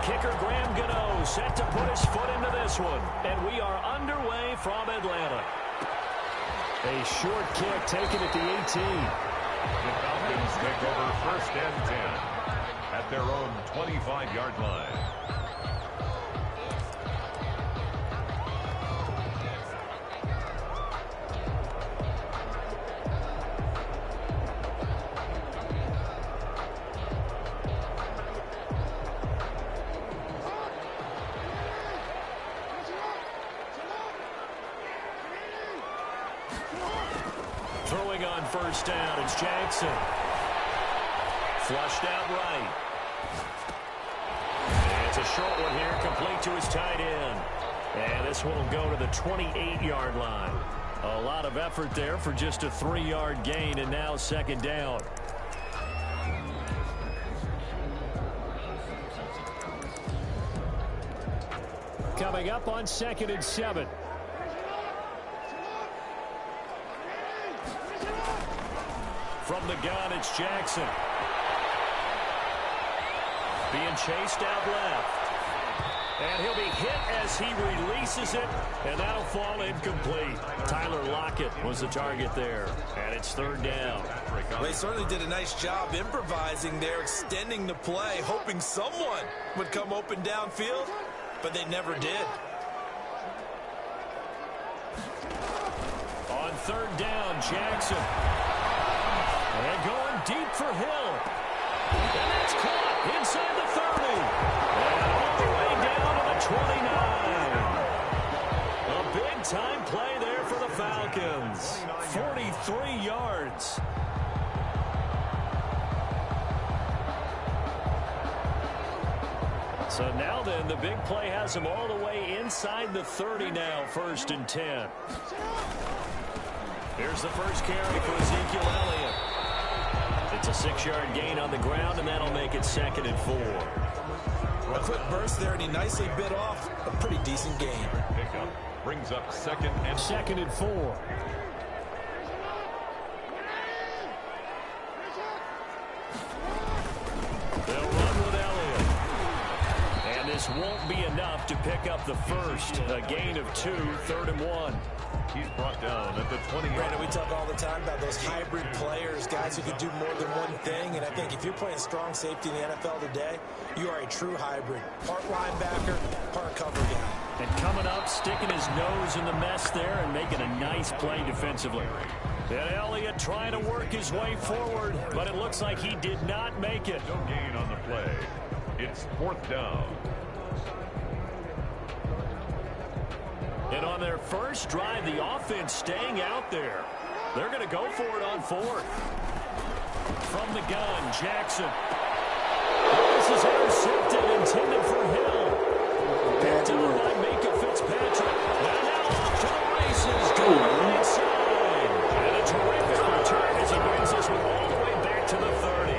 kicker Graham Gano set to put his foot into this one. And we are underway from Atlanta. A short kick taken at the 18. The Falcons take over 1st and 10 at their own 25-yard line. Throwing on 1st down, it's Jackson. Flushed out right. And it's a short one here, complete to his tight end. And this one will go to the 28-yard line. A lot of effort there for just a 3-yard gain, and now 2nd down. Coming up on 2nd and 7. From the gun, it's Jackson. Being chased out left. And he'll be hit as he releases it, and that'll fall incomplete. Tyler Lockett was the target there, and it's 3rd down. Well, they certainly did a nice job improvising there, extending the play, hoping someone would come open downfield, but they never did. On 3rd down, Jackson. And going deep for Hill. And that's caught inside the 30. And all the way down to the 29. A big-time play there for the Falcons. 43 yards. So now then, the big play has them all the way inside the 30 now, 1st and 10. Here's the first carry for Ezekiel Elliott. It's a 6-yard gain on the ground, and that'll make it 2nd and 4. A quick burst there, and he nicely bit off a pretty decent gain. Pickup brings up 2nd and 2nd and 4. They'll run with Elliott. And this won't be enough to pick up the first. A gain of 2, 3rd and 1. he's brought down at the 20. Brandon, we talk all the time about those hybrid players, guys who can do more than one thing. And I think if you're playing strong safety in the NFL today, you are a true hybrid. Part linebacker, part cover guy. And coming up, sticking his nose in the mess there and making a nice play defensively. And Elliott trying to work his way forward, but it looks like he did not make it. No gain on the play. It's 4th down. And on their first drive, the offense staying out there. They're going to go for it on 4th. From the gun, Jackson. This is intercepted, intended for Hill. Picked up by Micah Fitzpatrick. And now off to the races, going inside. And a terrific return as he brings this one all the way back to the 30.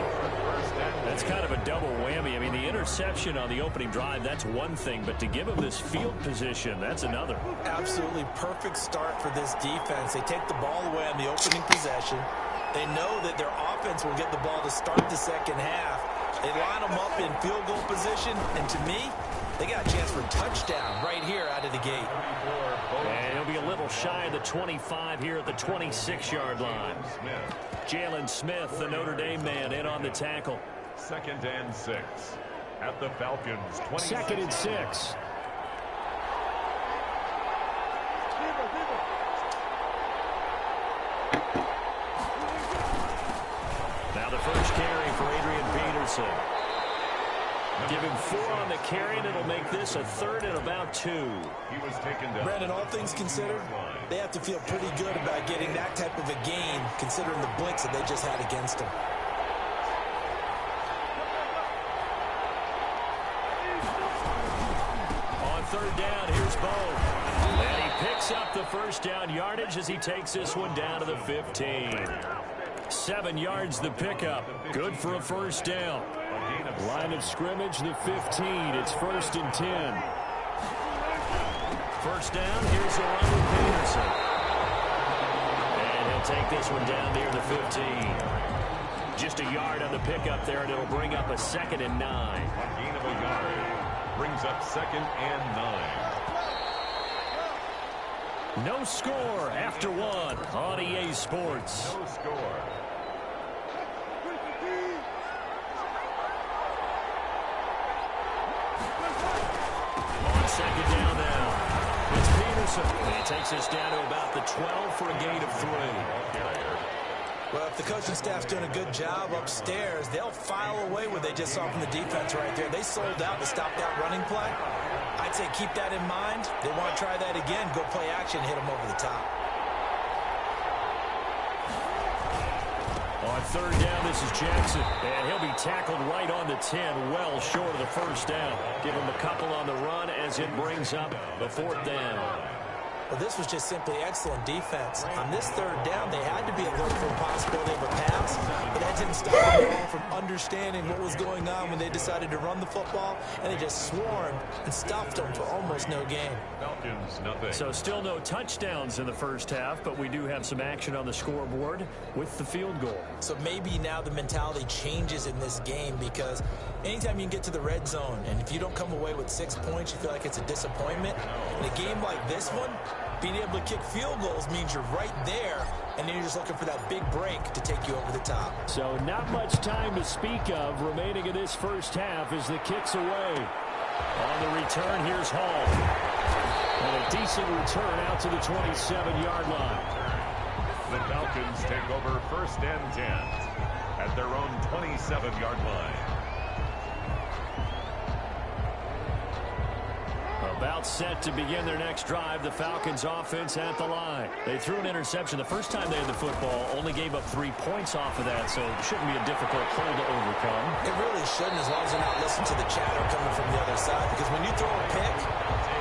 That's kind of a double whammy. I mean, the interception on the opening drive, that's one thing, but to give him this field position, that's another. Absolutely perfect start for this defense. They take the ball away on the opening possession. They know that their offense will get the ball to start the second half. They line them up in field goal position, and to me, they got a chance for a touchdown right here out of the gate. And he'll be a little shy of the 25 here at the 26-yard line. Jalen Smith, the Notre Dame man, in on the tackle. 2nd and 6 at the Falcons. 2nd and 6. Now the first carry for Adrian Peterson. Give him 4 on the carry, and it'll make this a 3rd and about 2. He was taken down. Brandon, all things considered, they have to feel pretty good about getting that type of a gain, considering the blitz that they just had against them. On 3rd down, here's Bo. And he picks up the first down yardage as he takes this one down to the 15. 7 yards the pickup. Good for a first down. Line of scrimmage, the 15. It's 1st and 10. First down, here's the run with Peterson. And he'll take this one down near the 15. Just a yard on the pickup there, and it'll bring up a 2nd and 9. A gain of a yard. Brings up 2nd and 9. No score after one on EA Sports. No score. On 2nd down now. It's Peterson. He takes us down to about the 12 for a gain of 3. Well, if the coaching staff's doing a good job upstairs, they'll file away what they just saw from the defense right there. They sold out to stop that running play. I'd say keep that in mind. They want to try that again. Go play action, hit them over the top. On 3rd down, this is Jackson. And he'll be tackled right on the 10, well short of the 1st down. Give him a couple on the run as it brings up the 4th down. Well, this was just simply excellent defense. On this 3rd down, they had to be alert for the possibility of a pass, but that didn't stop them at all from understanding what was going on when they decided to run the football, and they just swarmed and stuffed them for almost no gain. Falcons, nothing. So still no touchdowns in the 1st half, but we do have some action on the scoreboard with the field goal. So maybe now the mentality changes in this game, because anytime you can get to the red zone, and if you don't come away with 6 points, you feel like it's a disappointment. In a game like this one, being able to kick field goals means you're right there, and then you're just looking for that big break to take you over the top. So not much time to speak of remaining in this 1st half as the kick's away. On the return, here's Hall. And a decent return out to the 27-yard line. The Falcons take over 1st and 10 at their own 27-yard line. About set to begin their next drive, the Falcons offense at the line. They threw an interception the first time they had the football, only gave up 3 points off of that, so it shouldn't be a difficult hole to overcome. It really shouldn't, as long as they're not listening to the chatter coming from the other side, because when you throw a pick,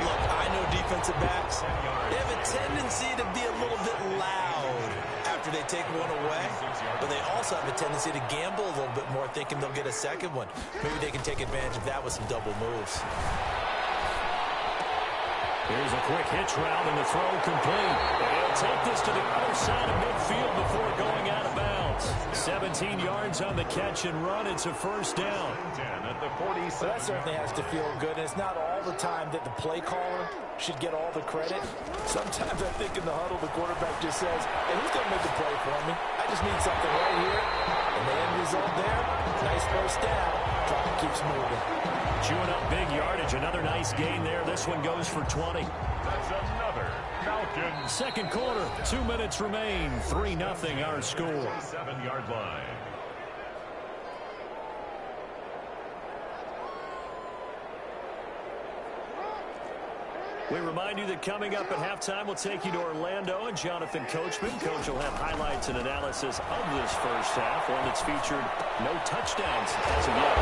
look, I know defensive backs, they have a tendency to be a little bit loud after they take one away, but they also have a tendency to gamble a little bit more, thinking they'll get a second one. Maybe they can take advantage of that with some double moves. Here's a quick hitch route and the throw complete. They'll take this to the other side of midfield before going out of bounds. 17 yards on the catch and run. It's a 1st down. 10 at the 47. So that certainly has to feel good, and it's not all the time that the play caller should get all the credit. Sometimes I think in the huddle, the quarterback just says, hey, who's going to make the play for me? I just need something right here. And the end result there, nice 1st down. Clock keeps moving. Chewing up big yardage. Another nice gain there. This one goes for 20. That's another Falcons. 2nd quarter, 2 minutes remain. 3-0 our score. 7-yard line. We remind you that coming up at halftime, we'll take you to Orlando and Jonathan Coachman. Coach will have highlights and analysis of this 1st half, one that's featured no touchdowns as of yet.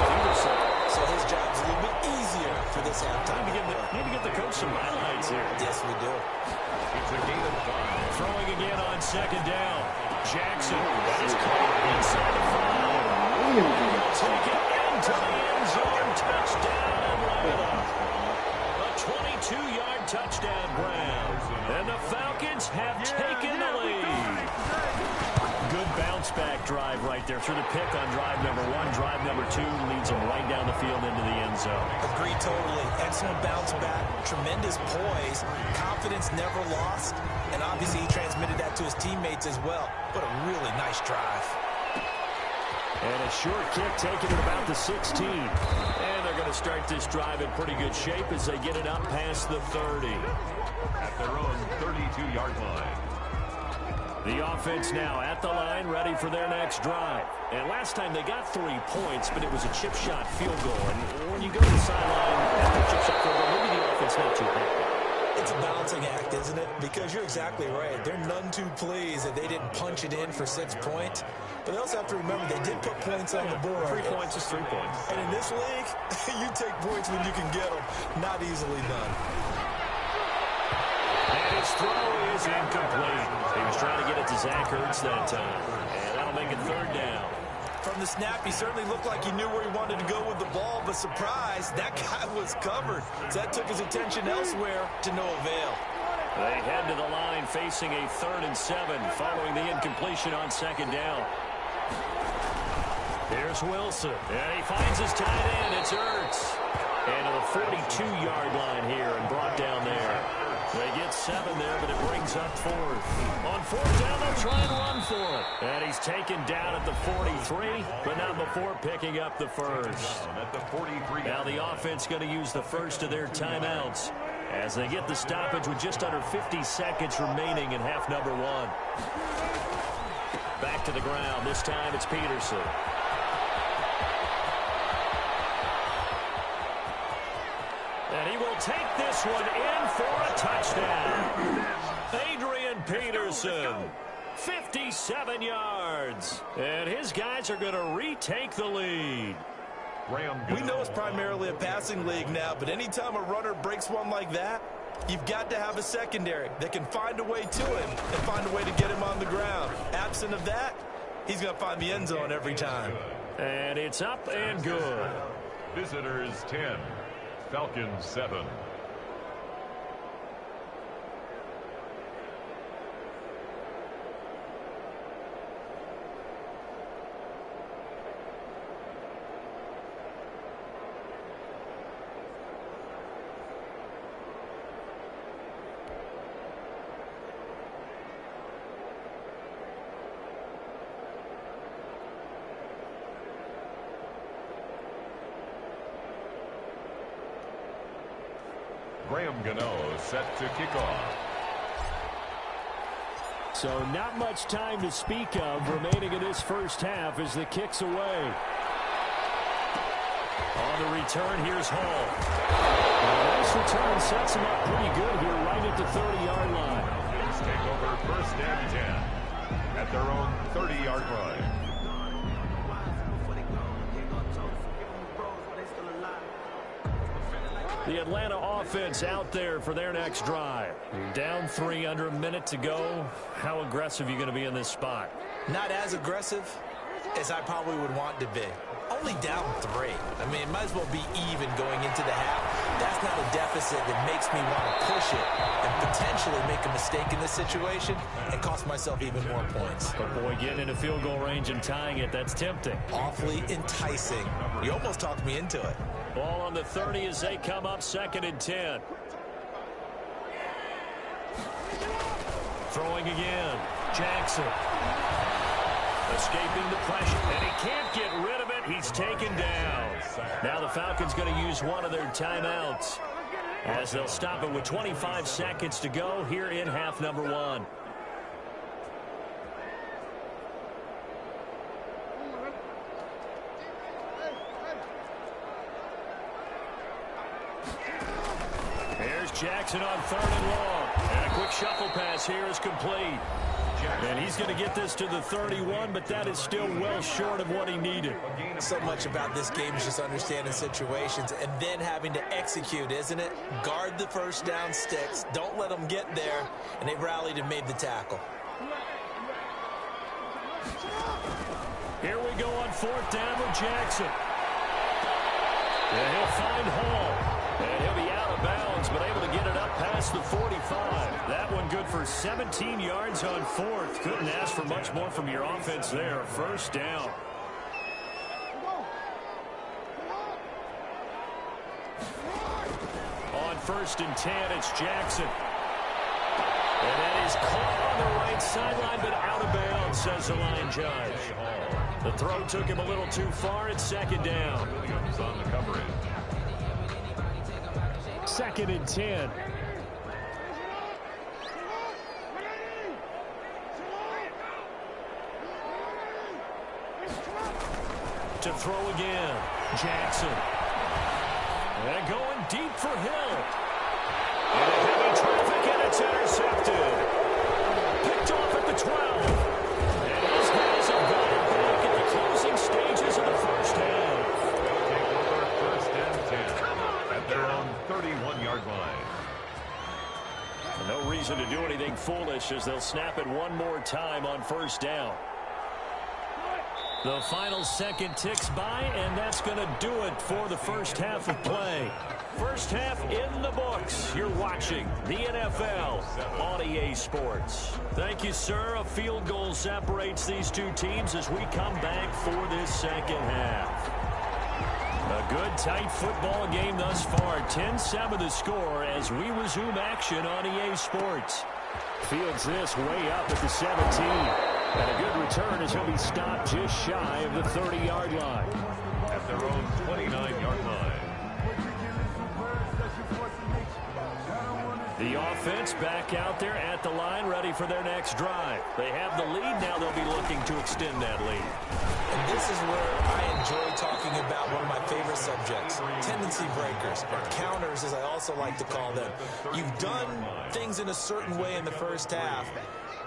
So his job's a little bit easier for this halftime. Maybe get the coach some highlights here. Yes, we do. It's a gain of 5. Throwing again on 2nd down. Jackson, that is caught inside the 5. Take it into the end zone. Touchdown, Atlanta. A 22-yard touchdown grab. And the Falcons have taken the lead. Good bounce-back drive right there through the pick on drive number 1. Drive number 2 leads them right down the field into the end zone. Agree totally. Excellent bounce back. Tremendous poise. Confidence never lost. And obviously he transmitted that to his teammates as well. What a really nice drive. And a short kick taken at about the 16. And they're going to start this drive in pretty good shape as they get it up past the 30. At their own 32-yard line. The offense now at the line, ready for their next drive. And last time they got 3 points, but it was a chip shot field goal. And when you go to the sideline after a chip shot field goal, maybe the offense not too happy. It's a balancing act, isn't it? Because you're exactly right. They're none too pleased that they didn't punch it in for 6 points. But they also have to remember they did put points on the board. 3 points is 3 points. And in this league, you take points when you can get them. Not easily done. And his throw is incomplete. He was trying to get it to Zach Ertz that time. And that'll make it 3rd down. From the snap, he certainly looked like he knew where he wanted to go with the ball, but surprise, that guy was covered. So that took his attention elsewhere to no avail. They head to the line facing a 3rd and 7 following the incompletion on 2nd down. Here's Wilson, and he finds his tight end. It's Ertz. And to the 42-yard line here and brought down there. They get 7 there, but it brings up 4th. On 4th down, they'll try and run for it. And he's taken down at the 43, but not before picking up the first. Now the offense going to use the first of their timeouts as they get the stoppage with just under 50 seconds remaining in half number 1. Back to the ground. This time it's Peterson. And he will take this one in for a touchdown. Adrian Peterson, 57 yards. And his guys are going to retake the lead. We know it's primarily a passing league now, but anytime a runner breaks one like that, you've got to have a secondary that can find a way to him and find a way to get him on the ground. Absent of that, he's going to find the end zone every time. And it's up and good. Visitors 10, Falcons 7. Graham Gano set to kick off. So not much time to speak of remaining in this first half as the kick's away. On the return, here's Hall. This return sets him up pretty good here right at the 30-yard line. Let's take over 1st and 10 at their own 30-yard line. The Atlanta offense out there for their next drive. Down 3, under a minute to go. How aggressive are you going to be in this spot? Not as aggressive as I probably would want to be. Only down 3. I mean, it might as well be even going into the half. That's not a deficit that makes me want to push it and potentially make a mistake in this situation and cost myself even more points. But boy, getting into field goal range and tying it, that's tempting. Awfully enticing. You almost talked me into it. Ball on the 30 as they come up 2nd and 10. Throwing again. Jackson. Escaping the pressure. And he can't get rid of it. He's taken down. Now the Falcons going to use one of their timeouts as they'll stop it with 25 seconds to go here in half number 1. Jackson on 3rd and long. And a quick shuffle pass here is complete. And he's going to get this to the 31, but that is still well short of what he needed. So much about this game is just understanding situations and then having to execute, isn't it? Guard the first down sticks. Don't let them get there. And they've rallied and made the tackle. Here we go on 4th down with Jackson. And he'll find Hall. And he'll be out of bounds, but able to get it up past the 45. That one good for 17 yards on 4th. Couldn't ask for much more from your offense there. 1st down. On 1st and 10, it's Jackson. And that is caught on the right sideline, but out of bounds, says the line judge. The throw took him a little too far. It's 2nd down. Williams on the coverage. 2nd and 10. To throw again. Jackson. And going deep for Hill. And heavy traffic, and it's intercepted. Picked off at the 12. And these guys have got it back at the closing stages of the first half. They'll take over 1st and 10 at their own 31-yard line. No reason to do anything foolish as they'll snap it one more time on 1st down. The final second ticks by, and that's going to do it for the first half of play. First half in the books. You're watching the NFL on EA Sports. Thank you, sir. A field goal separates these two teams as we come back for this second half. A good, tight football game thus far. 10-7 the score as we resume action on EA Sports. Fields this way up at the 17. And a good return as he'll be stopped just shy of the 30-yard line. At their own 29-yard line. The offense back out there at the line, ready for their next drive. They have the lead. Now they'll be looking to extend that lead. And this is where I enjoy talking about one of my favorite subjects, tendency breakers, or counters, as I also like to call them. You've done things in a certain way in the first half,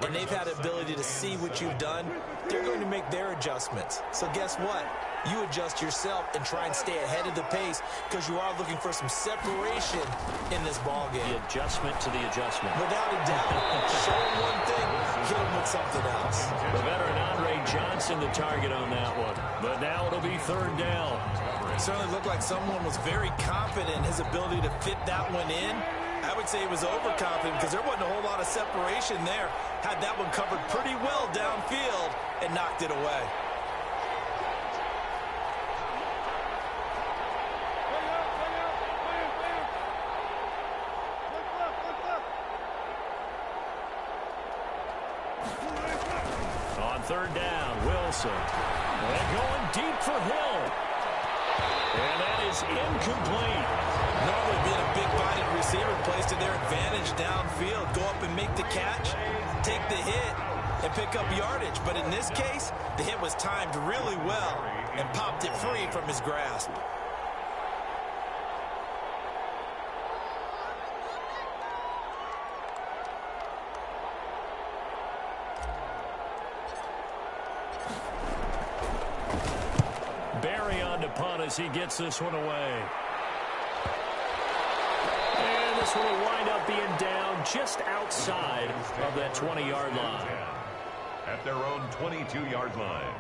and they've had the ability to see what you've done. They're going to make their adjustments. So guess what? You adjust yourself and try and stay ahead of the pace because you are looking for some separation in this ball game. The adjustment to the adjustment. Without a doubt. Show them one thing, hit them with something else. The veteran Andre Johnson the target on that one. But now it'll be third down. It certainly looked like someone was very confident in his ability to fit that one in. I would say he was overconfident because there wasn't a whole lot of separation there. Had that one covered pretty well downfield and knocked it away. On third down, Wilson. And going deep for Hill. And that is incomplete. Normally being a big-bodied receiver plays to their advantage downfield. Go up and make the catch, take the hit, and pick up yardage. But in this case, the hit was timed really well and popped it free from his grasp. Barry on to punt as he gets this one away. And this one will wind up being down just outside of that 20-yard line. At their own 22-yard line.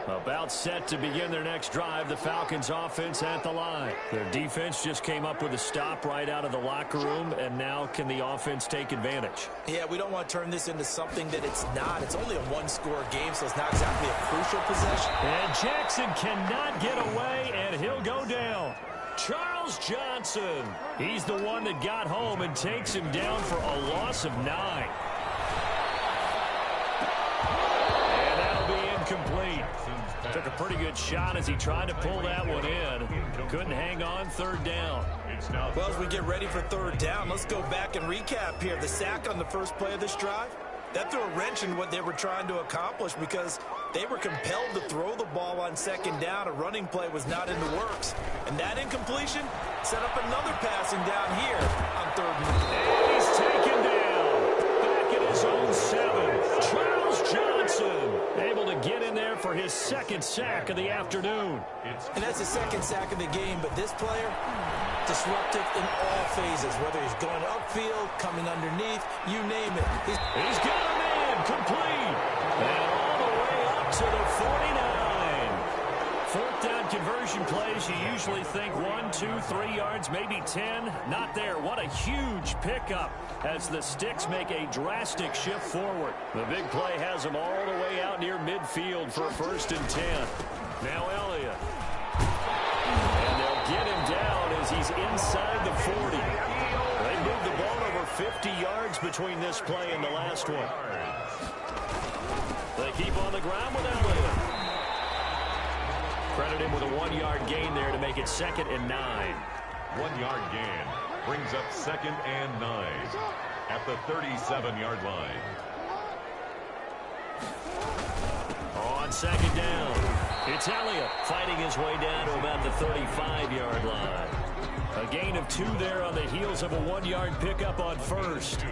About set to begin their next drive, the Falcons offense at the line. Their defense just came up with a stop right out of the locker room, and now can the offense take advantage? Yeah, we don't want to turn this into something that it's not. It's only a one-score game, so it's not exactly a crucial possession. And Jackson cannot get away, and he'll go down. Charles Johnson. He's the one that got home and takes him down for a loss of 9. And that'll be incomplete. Took a pretty good shot as he tried to pull that one in. Couldn't hang on third down. Well, as we get ready for third down, let's go back and recap here. The sack on the first play of this drive, that threw a wrench in what they were trying to accomplish because they were compelled to throw the ball on second down. A running play was not in the works. And that incompletion set up another passing down here on third and And he's taken down. Back at his own 7. Charles Johnson able to get in there for his second sack of the afternoon. And that's the second sack of the game, but this player, disruptive in all phases, whether he's going upfield, coming underneath, you name it. He's got him in, complete. And all the way up to the 49. Fourth down conversion plays, you usually think 1, 2, 3 yards, maybe 10. Not there. What a huge pickup as the Sticks make a drastic shift forward. The big play has them all the way out near midfield for a 1st and 10. Now Elliott. And they'll get him down as he's inside the 40. They moved the ball over 50 yards between this play and the last one. They keep on the ground with Elliott. Credit him with a 1-yard gain there to make it 2nd and 9. 1-yard gain brings up 2nd and 9 at the 37-yard line. On 2nd down, it's Elliott fighting his way down to about the 35-yard line. A gain of 2 there on the heels of a 1-yard pickup on 1st.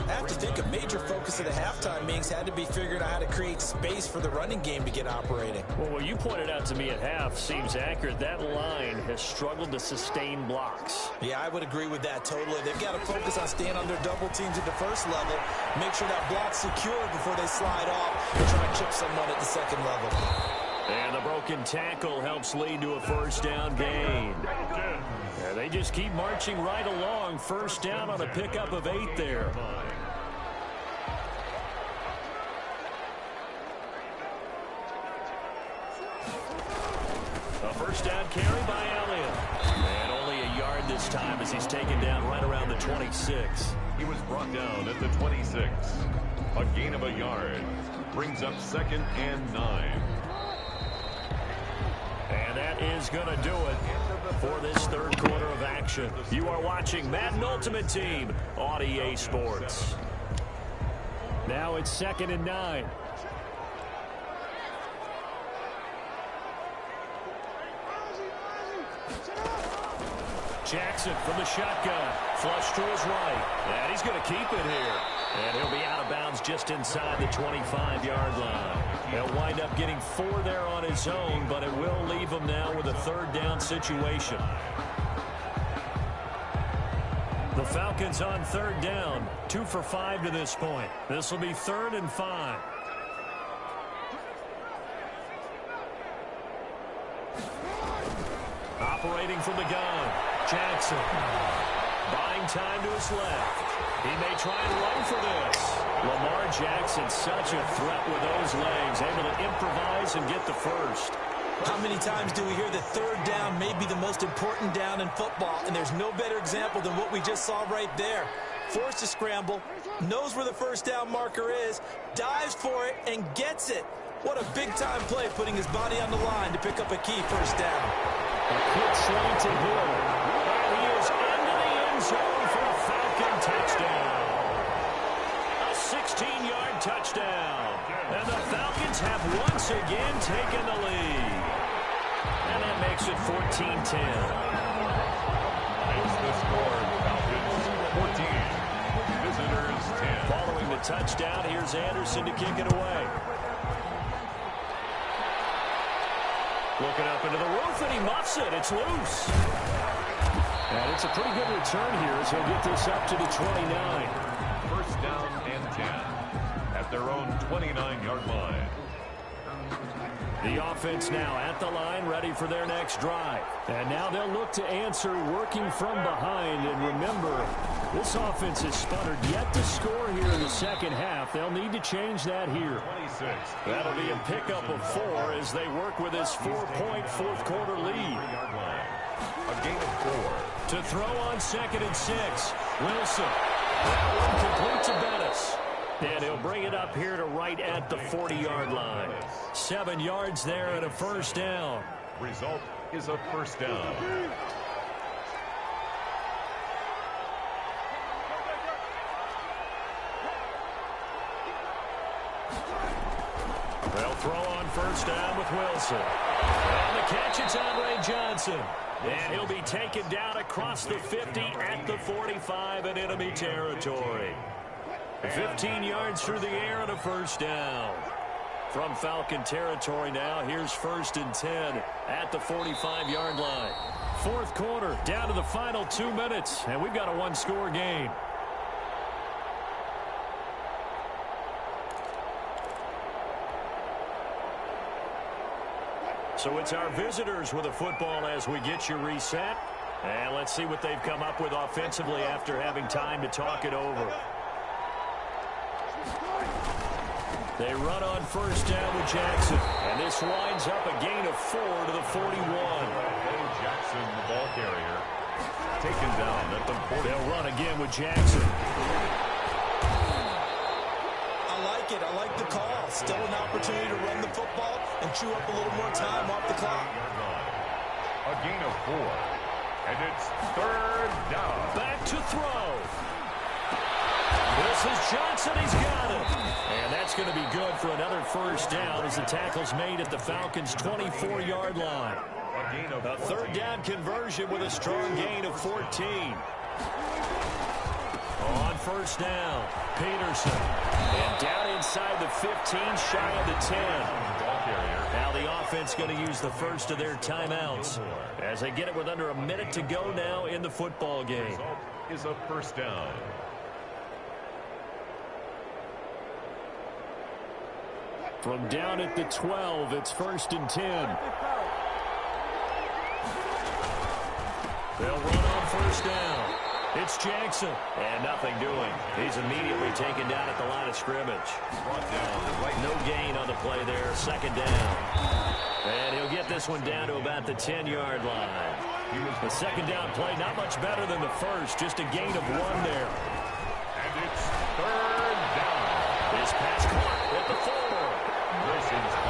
I have to think a major focus of the halftime meetings had to be figuring out how to create space for the running game to get operating. Well, what you pointed out to me at half seems accurate. That line has struggled to sustain blocks. Yeah, I would agree with that totally. They've got to focus on staying on their double teams at the first level, make sure that block's secure before they slide off and try and chip someone at the second level. And the broken tackle helps lead to a 1st down gain. And they just keep marching right along. 1st down on a pickup of 8 there. first down carry by Elliott. And only a yard this time as he's taken down right around the 26. He was brought down at the 26. A gain of a yard. Brings up 2nd and 9. And that is going to do it for this third quarter of action. You are watching Madden Ultimate Team on EA Sports. Now it's 2nd and 9. Jackson from the shotgun. Flush to his right. And he's going to keep it here. And he'll be out of bounds just inside the 25-yard line. He'll wind up getting 4 there on his own, but it will leave him now with a third down situation. The Falcons on third down. 2 for 5 to this point. This will be 3rd and 5. Operating from the gun. Jackson. Buying time to his left. He may try and run for this. Lamar Jackson, such a threat with those legs, able to improvise and get the first. How many times do we hear that third down may be the most important down in football, and there's no better example than what we just saw right there. Forced to scramble, knows where the first down marker is, dives for it, and gets it. What a big-time play, putting his body on the line to pick up a key first down. A quick slant to Hill, and he is into the end zone for a Falcon touchdown. A 16-yard touchdown. And the Falcons have once again taken the lead. And that makes it 14-10. It's the score. Falcons 14. Visitors 10. Following the touchdown, here's Anderson to kick it away. Looking up into the roof, and he muffs it. It's loose. And it's a pretty good return here as he'll get this up to the 29. First down and 10 at their own 29-yard line. The offense now at the line, ready for their next drive. And now they'll look to answer working from behind. And remember, this offense has sputtered yet to score here in the second half. They'll need to change that here. 26. That'll be a pickup of 4 as they work with this 4-point fourth quarter lead. A gain of 4. To throw on 2nd and 6. Wilson. That one complete to Bettis. And he'll bring it up here to right at the 40-yard line. 7 yards there and a first down. Result is a first down. They'll throw on first down with Wilson. And the catch, it's Andre Johnson. And he'll be taken down across the 50 at the 45 in enemy territory. 15 yards through the air and a first down. From Falcon territory now, here's 1st and 10 at the 45-yard line. Fourth quarter, down to the final 2 minutes, and we've got a one-score game. So it's our visitors with a football as we get you reset. And let's see what they've come up with offensively after having time to talk it over. They run on first down with Jackson. And this winds up a gain of 4 to the 41. Jackson, the ball carrier, taken down at the 40. They'll run again with Jackson. I like it. I like the call. Still an opportunity to run the football and chew up a little more time off the clock. A gain of 4. And it's 3rd down. Back to throw. This is Johnson. He's got it. And that's going to be good for another first down as the tackle's made at the Falcons' 24-yard line. A third down conversion with a strong gain of 14. On first down, Peterson. And down inside the 15, shy of the 10. Now the offense going to use the first of their timeouts as they get it with under a minute to go now in the football game. Is a first down. From down at the 12, it's 1st and 10. They'll run on first down. It's Jackson. And nothing doing. He's immediately taken down at the line of scrimmage. No gain on the play there. Second down. And he'll get this one down to about the 10-yard line. The second down play, not much better than the first. Just a gain of 1 there. And it's third down. This pass clock at the 4.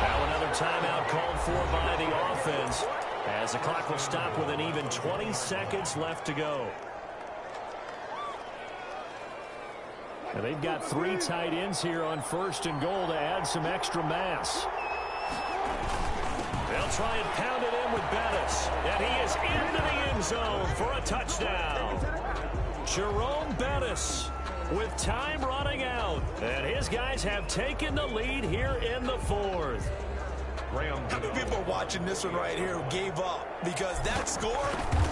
Now another timeout called for by the offense, as the clock will stop with an even 20 seconds left to go. And they've got 3 tight ends here on 1st and goal to add some extra mass. They'll try and pound it in with Bettis, and he is into the end zone for a touchdown. Jerome Bettis with time running out, and his guys have taken the lead here in the 4th. How many people are watching this one right here who gave up? Because that score,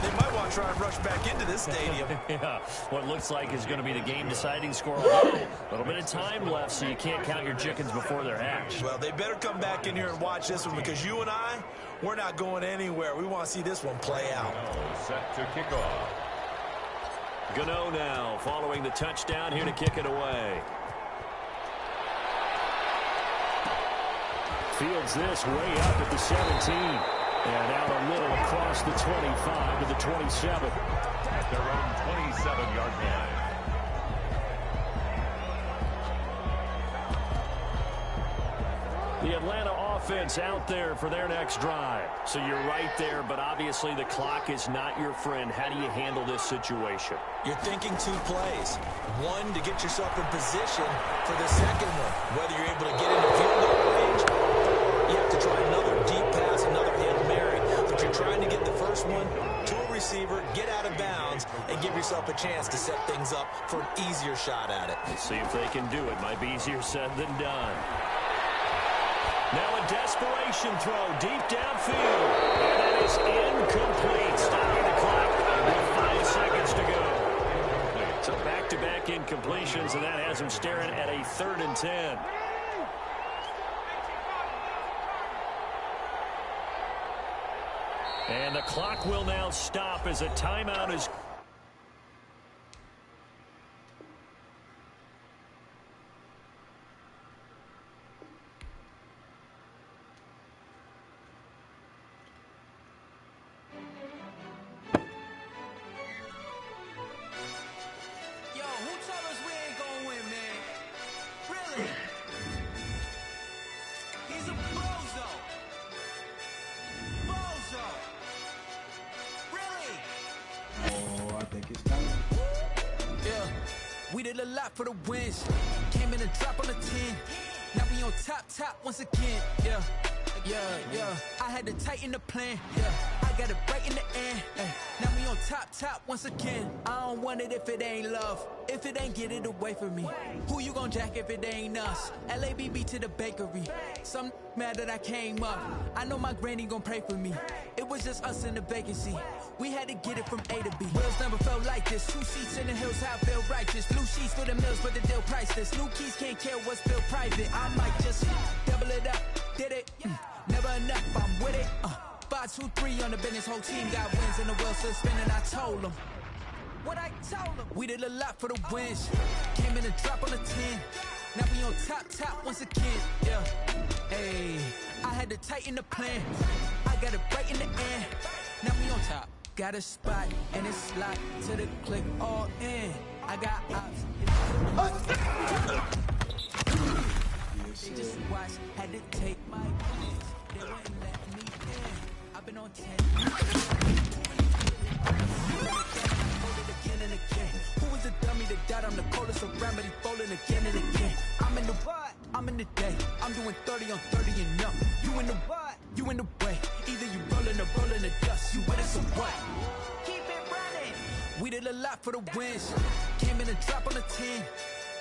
they might want to try and rush back into this stadium. Yeah, what looks like is going to be the game-deciding score. A little bit of time left, so you can't count your chickens before they're hatched. Well, they better come back in here and watch this one, because you and I, we're not going anywhere. We want to see this one play out. Set to kick off. Gano now, following the touchdown, here to kick it away. Fields this way up at the 17. And out a little across the 25 to the 27. At their own 27-yard line. The Atlanta offense out there for their next drive. So you're right there, but obviously the clock is not your friend. How do you handle this situation? You're thinking 2 plays. One, to get yourself in position for the second one. Whether you're able to get into field goal range, or you have to try another deep pass, another Hail Mary. But you're trying to get the first one to a receiver, get out of bounds, and give yourself a chance to set things up for an easier shot at it. Let's see if they can do it. Might be easier said than done. Now a desperation throw deep downfield. And that is incomplete. Stopping the clock with 5 seconds to go. So back-to-back incompletions, and that has him staring at a 3rd and 10. And the clock will now stop as a timeout is... For the wins, came in and drop on the 10. Now we on top once again. Yeah. I had to tighten the plan. Yeah, I got it right in the end. Now we on top once again. I don't want it if it ain't love. If it ain't, get it away from me. Who you gon' jack if it ain't us? LABB to the bakery. Some mad that I came up. I know my granny gon' pray for me. It was just us in the vacancy. We had to get it from A to B. Wheels never felt like this. 2 seats in the hills, how I feel righteous. Blue sheets for the mills, but the deal priceless. New keys can't care what's still private. I might just double it up. Did it? Never enough, I'm with it. 5, 2, 3 on the business. Whole team got wins and the wheels still spinning. I told them what I told them. We did a lot for the wins. Came in and drop on the 10. Now we on top once again. Yeah. Hey, I had to tighten the plan. I got it right in the end. Now we on top. Got a spot and it's slot to the click all in. I got ops. They just watch, had to take my chance. They wouldn't let me in. I've been on 10. Again and again. Who was a dummy that died? I'm the coldest around, but he falling again and again. I'm in the what? I'm in the day. I'm doing 30 on 30 and up. You in the what? You in the way. Either you rolling or rolling the dust. You with us or what? Keep it running. We did a lot for the wins. Came in and drop on the 10.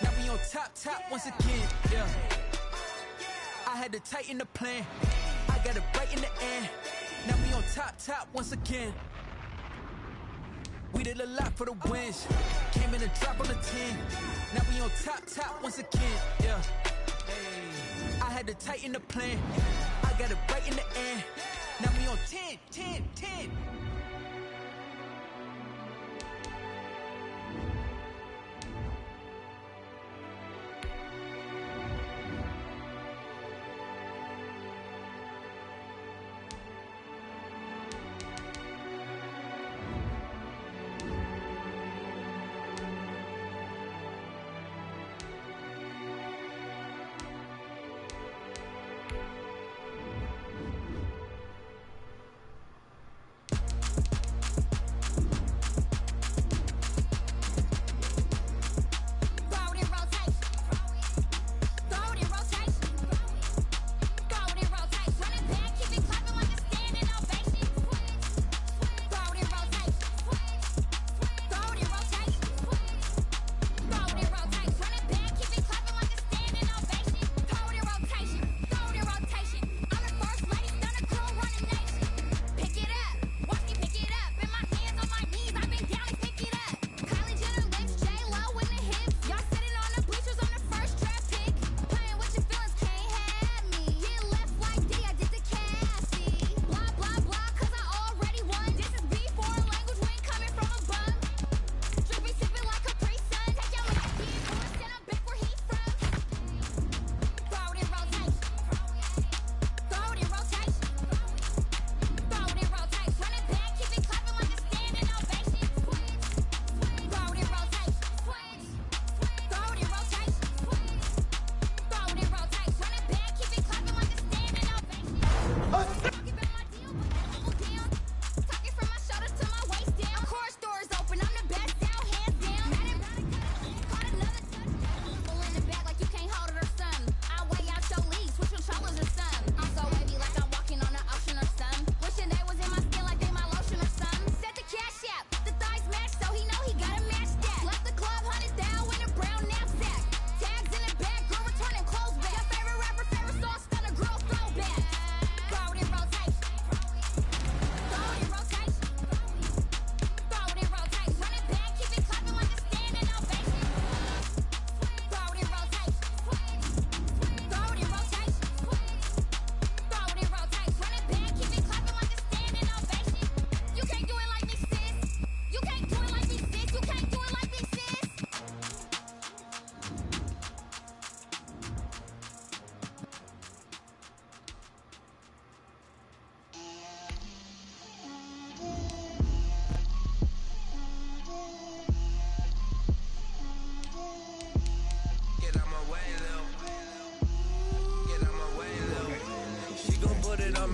Now we on top once again. Yeah. I had to tighten the plan. I got it right in the end. Now we on top once again. We did a lot for the wins. Came in and drop on the 10. Now we on top once again. Yeah. Hey, I had to tighten the plan. I got it right in the end. Now we on 10.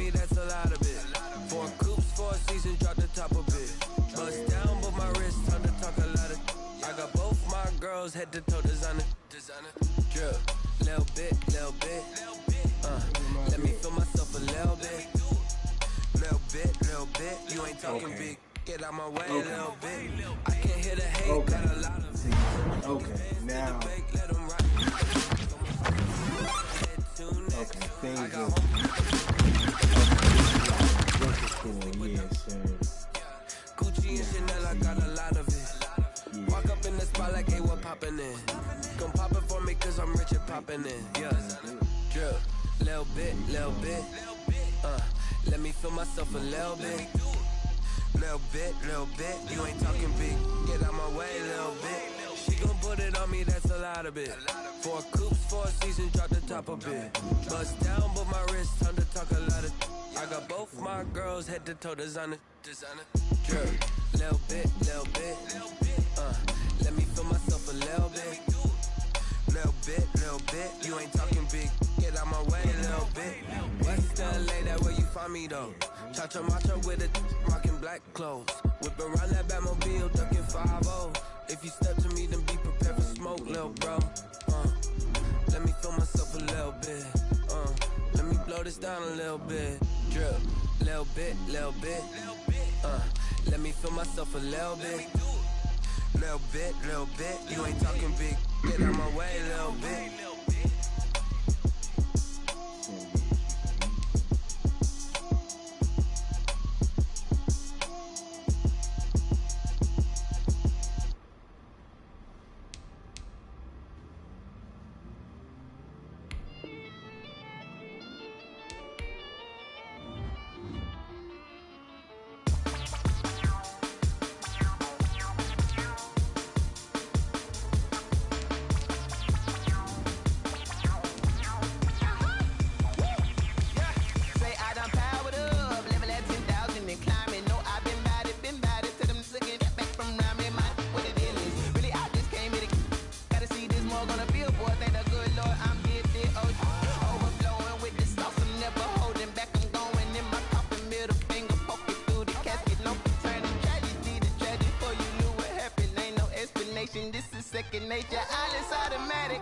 me, that's a lot of it. 4 coops, 4 seasons, drop the top a bit. Bust down, but my wrist, time to talk a lot of. I got both my girls head to toe designer. Drip, little bit. Let me feel myself a little bit. Little bit. You ain't talking big. Get out my way a little bit. I can't hear the hate, got a lot of it. Okay, now. Okay, things are. Yes, sir. Gucci and Chanel, I got a lot of it. Walk up in the spot like, hey, what poppin' in? Come pop it for me, cause I'm rich and poppin' in. Yeah, drip, little bit. Let me feel myself a little bit. Little bit. You ain't talking big. Get out my way a little bit. She gon' put it on me, that's a lot of it. 4 coops, 4 seasons, drop the top a bit. Bust down, but my wrist, time to talk a lot of. I got both my girls head to toe designer. Drip, little bit. Let me feel myself a little bit. Little bit. You ain't talking big. Get out my way a little bit. West LA, that where you find me though. Cha-cha macha with it, rocking black clothes. Whip around that Batmobile, ducking 5-0. If you step to me, then be prepared for smoke, little bro. Let me feel myself a little bit. Let me blow this down a little bit. Drip, little bit. Let me feel myself a little bit. Little bit. You ain't talking big. Get out my way a little bit. This is second nature, all is automatic.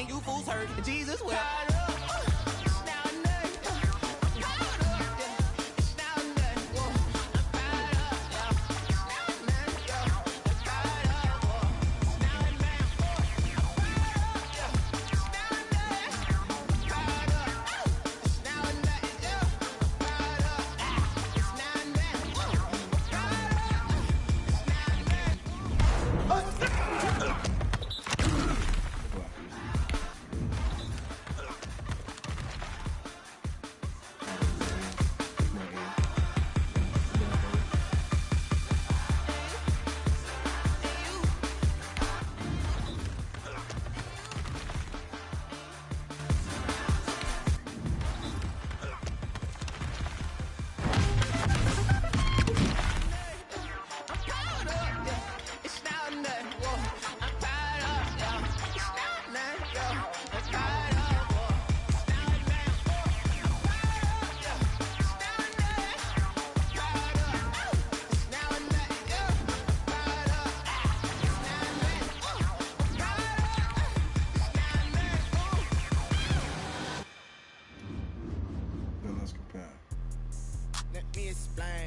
You fools heard Jesus well.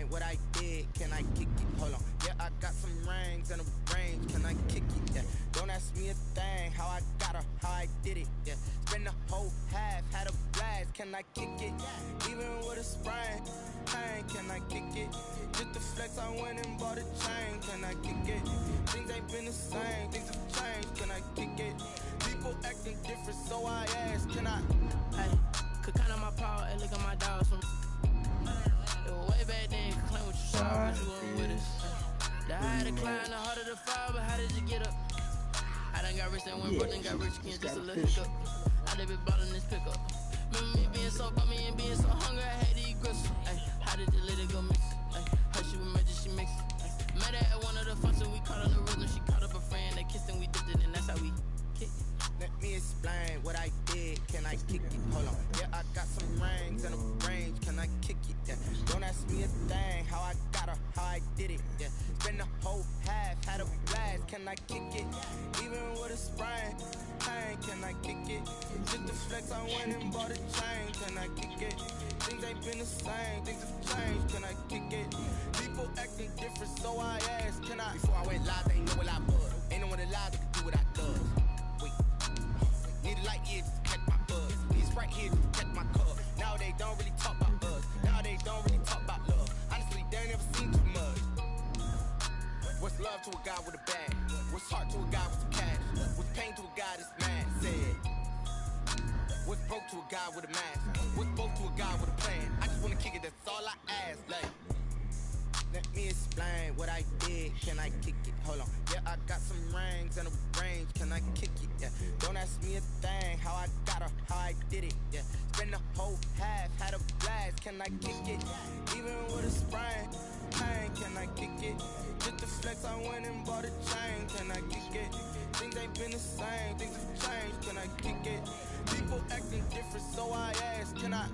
What I did, can I kick it? Hold on, yeah, I got some rings and a range. Can I kick it? Yeah, don't ask me. me a thing, how I got her, how I did it, yeah. Spend the whole half, had a blast, can I kick it? Even with a sprain, pain, can I kick it? Just the flex, I went and bought a chain, can I kick it? Things ain't been the same, things have changed, can I kick it? People acting different, so I ask, can I? Hey, could count on my power, and look at my dogs from. It was way back then, could claim what you saw, but you weren't with us. The higher the climb, the harder the fall, but how did you get up? I done got rich and went broke and got rich again, just a little hiccup. I done been ballin' this pickup. Remember me being so bummy and being so hungry, I had to eat grits. Ay, how did you let it go miss? Ay, how she was magic, she mixed. Met her at one of the functions, we caught on the rhythm. She caught up a friend, they kissed and we dipped it, and that's how we kicked it. Let me explain what I did, can I kick it? Hold on, yeah, I got some rings and a range, can I kick it? Yeah, don't ask me a thing, how I got her, how I did it, yeah. Spend the whole half, had a blast, can I kick it? Even with a sprain, pain, can I kick it? Just the flex, I went and bought a chain, can I kick it? Things ain't been the same, things have changed, can I kick it? People acting different, so I ask, can I? Before I went live, they ain't know what I was. Ain't no one alive that could do what I does. Wait, need a light here just to catch my buzz. Need Sprite here just to catch my cup. Now they don't really talk about us. Now they don't really talk about love. Honestly, they ain't never seen too much. What's love to a guy with a bag? What's heart to a guy with some cash? What's pain to a guy that's mad? Said. What's broke to a guy with a mask? What's broke to a guy with a plan? I just wanna kick it, that's all I ask. Like, let me explain what I did. Can I kick it? Hold on. Yeah, I got some rings and a range. Can I kick it? Yeah. Don't ask me a thing. How I got her, how I did it. Yeah. Spend the whole half, had a blast. Can I kick it? Even with a sprain, pain. Can I kick it? Just the flex, I went and bought a chain. Can I kick it? Things ain't been the same. Things have changed. Can I kick it? People acting different, so I ask. Can I?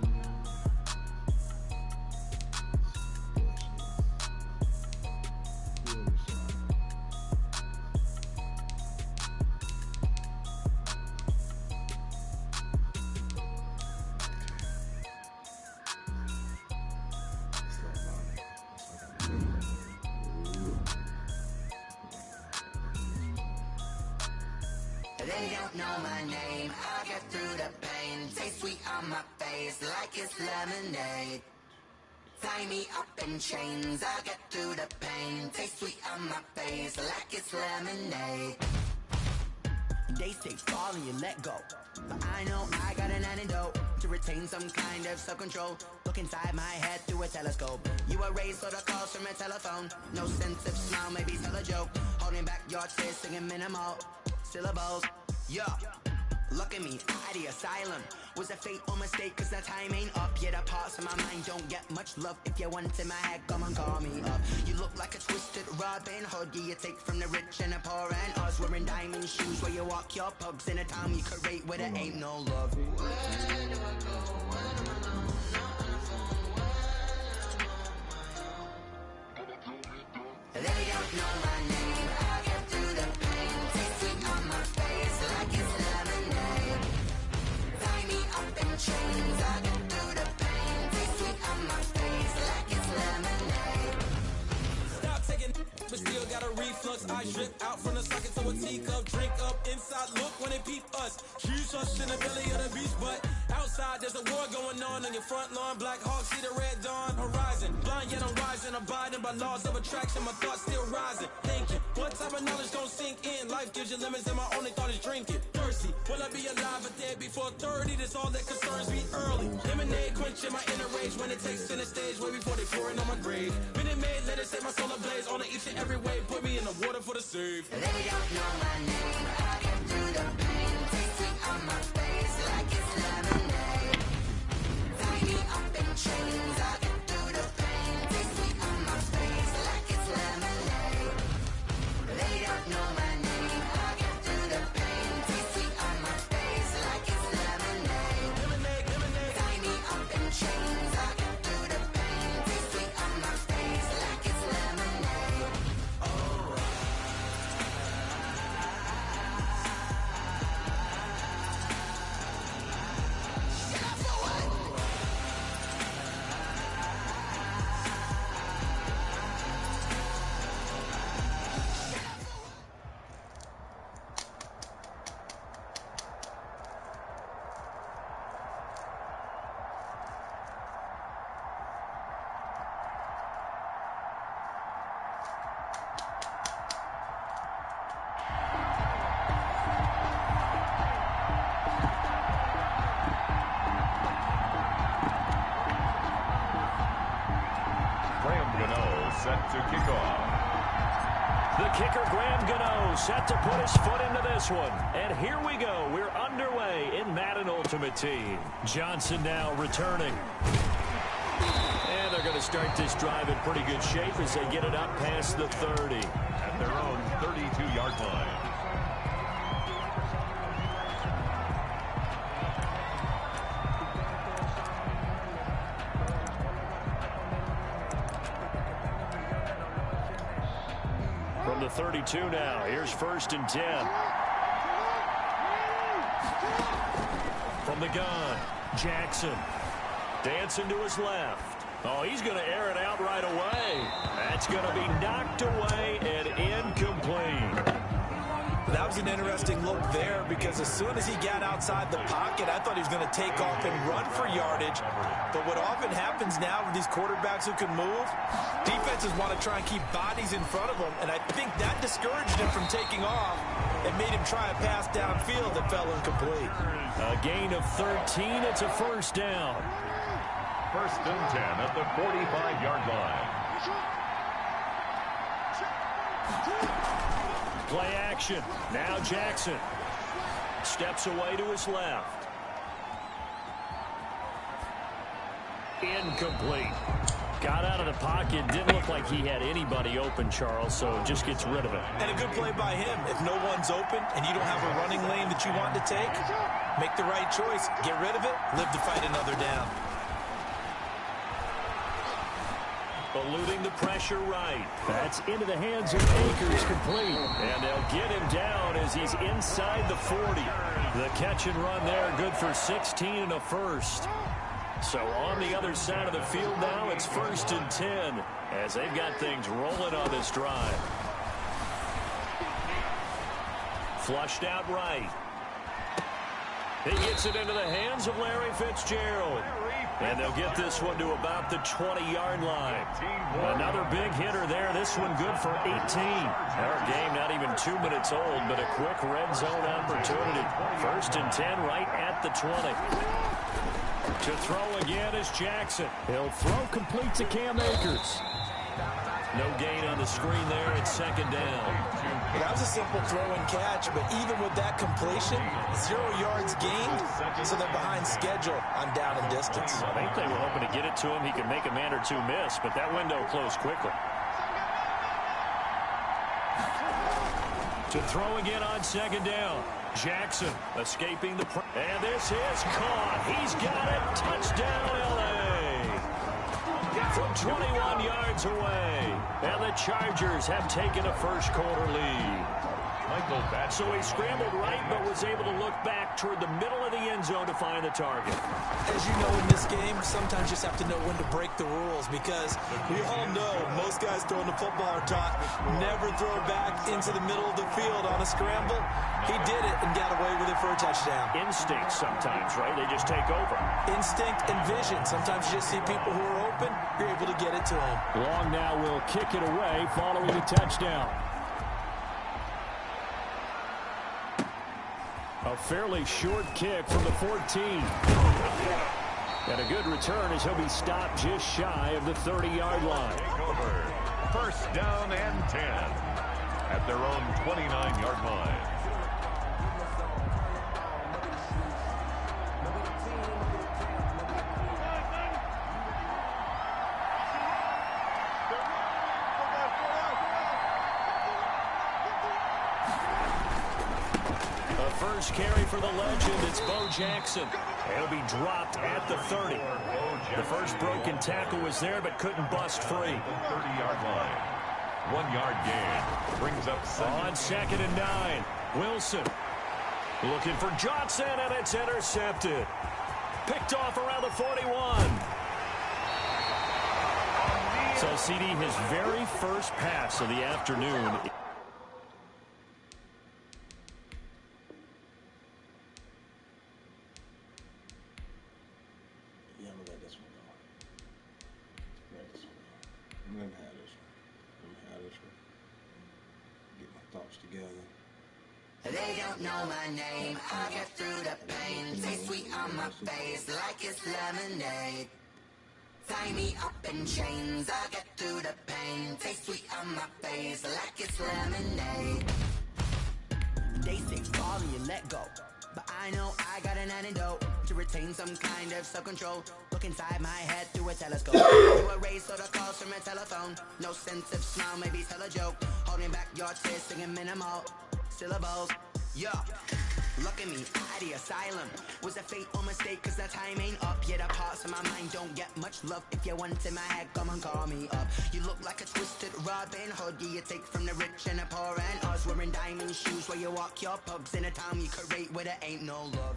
They don't know my name, I get through the pain. Taste sweet on my face like it's lemonade. Tie me up in chains, I get through the pain. Taste sweet on my face like it's lemonade. They say fall and you let go, but I know I got an antidote to retain some kind of self-control. Look inside my head through a telescope. You erase all the calls from a telephone. No sense of smile, maybe tell a joke. Holding back your tears, singing minimal syllables. Yeah, look at me, at the asylum. Was a fate or mistake, cause the time ain't up. Yeah, the parts of my mind don't get much love. If you want in my head, come and call me up. You look like a twisted Robin Hood. Yeah, you take from the rich and the poor and us. Wearing diamond shoes where you walk your pugs in a town you could rate where there ain't no love. Where do I go? Where am I now? Not on the phone. Where am I now? They don't know my name. I get through the pain. Taste sweet on my face like it's lemonade. Tie me up in chains. I get through the pain. Taste sweet on my face like it's lemonade. Stop taking, but still got a reflux. I drip out from the socket to a teacup. Drink up inside, look when they peep us. Huge us in the belly of the beast, but outside there's a war going on your front lawn. Black Hawk, see the red dawn horizon. Blind yet I'm rising, abiding by laws of attraction. My thoughts still rising. Thinking, what type of knowledge gon' sink in? Life gives you lemons and my only thought is drinking. Thirsty, will I be alive or dead before 30? That's all that concerns me early. Lemonade quenching my inner rage when it takes center stage way before they pour it on my grave. Minute Maid, let it set my soul ablaze on each and every way. Put me in the water for the save. They don't know my name. I get through the pain. Taste sweet on my face like it's lemonade. Tie me up in chains. I get through the pain. Taste sweet on my face like it's lemonade. They don't know my name. I get through the pain. Taste sweet on my face like it's lemonade. Tie me up in chains. I get through the pain. Taste sweet on my face like it's lemonade. Oh. to kick off. The kicker, Graham Gano, set to put his foot into this one. And here we go. We're underway in Madden Ultimate Team. Johnson now returning. And they're going to start this drive in pretty good shape as they get it up past the 30. At their own 32-yard line. From the 32 now, here's 1st and 10. From the gun, Jackson. Dancing to his left. Oh, he's going to air it out right away. That's going to be knocked away and incomplete. That was an interesting look there because as soon as he got outside the pocket, I thought he was going to take off and run for yardage. But what often happens now with these quarterbacks who can move, defenses want to try and keep bodies in front of them, and I think that discouraged him from taking off and made him try a pass downfield that fell incomplete. A gain of 13. It's a 1st down. 1st and 10 at the 45-yard line. Play action. Now Jackson steps away to his left. Incomplete. Got out of the pocket. Didn't look like he had anybody open, Charles, so just gets rid of it. And a good play by him. If no one's open and you don't have a running lane that you want to take, make the right choice. Get rid of it. Live to fight another down. Eluding the pressure right. That's into the hands of Akers, complete. And they'll get him down as he's inside the 40. The catch and run there, good for 16 and a 1st. So on the other side of the field now, it's 1st and 10 as they've got things rolling on this drive. Flushed out right. He gets it into the hands of Larry Fitzgerald. And they'll get this one to about the 20-yard line. Another big hitter there. This one good for 18. Our game not even 2 minutes old, but a quick red zone opportunity. 1st and 10 right at the 20. To throw again is Jackson. He'll throw complete to Cam Akers. No gain on the screen there. It's 2nd down. That was a simple throw and catch, but even with that completion, 0 yards gained, so they're behind schedule on down and distance. I think they were hoping to get it to him. He could make a man or two miss, but that window closed quickly. To throw again on 2nd down. Jackson escaping the and this is caught. He's got it. Touchdown, L.A. From 21 yards away. And the Chargers have taken a 1st quarter lead. Michael Batch. So he scrambled right, but was able to look back toward the middle of the end zone to find the target. As you know in this game, sometimes you just have to know when to break the rules because we all know most guys throwing the football are taught never throw back into the middle of the field on a scramble. He did it and got away with it for a touchdown. Instinct sometimes, right? They just take over. Instinct and vision. Sometimes you just see people who are open, you're able to get it to them. Long now will kick it away following the touchdown. A fairly short kick from the 14. And a good return as he'll be stopped just shy of the 30-yard line. Over. 1st down and 10 at their own 29-yard line. First carry for the legend, it's Bo Jackson. It'll be dropped at the 30. The first broken tackle was there, but couldn't bust free. 30-yard line. 1 yard gain. Brings up on 2nd and 9. Wilson looking for Johnson, and it's intercepted. Picked off around the 41. So CD, his very first pass of the afternoon. They don't know my name. I get through the pain. Taste sweet on my face like it's lemonade. Tie me up in chains, I'll get through the pain. Taste sweet on my face like it's lemonade. They say fall and you let go, but I know I got an antidote to retain some kind of self-control. Look inside my head through a telescope. To erase all the calls from a telephone. No sense of smile, maybe tell a joke. Holding back your tears, singing minimal syllables. Yeah, look at me, out the asylum. Was a fate or mistake, cause the time ain't up. Yet the parts of my mind don't get much love. If you want in my head, come and call me up. You look like a twisted Robin Hood. Yeah, you take from the rich and the poor and us. Wearing diamond shoes where you walk your pubs in a town you create where there ain't no love.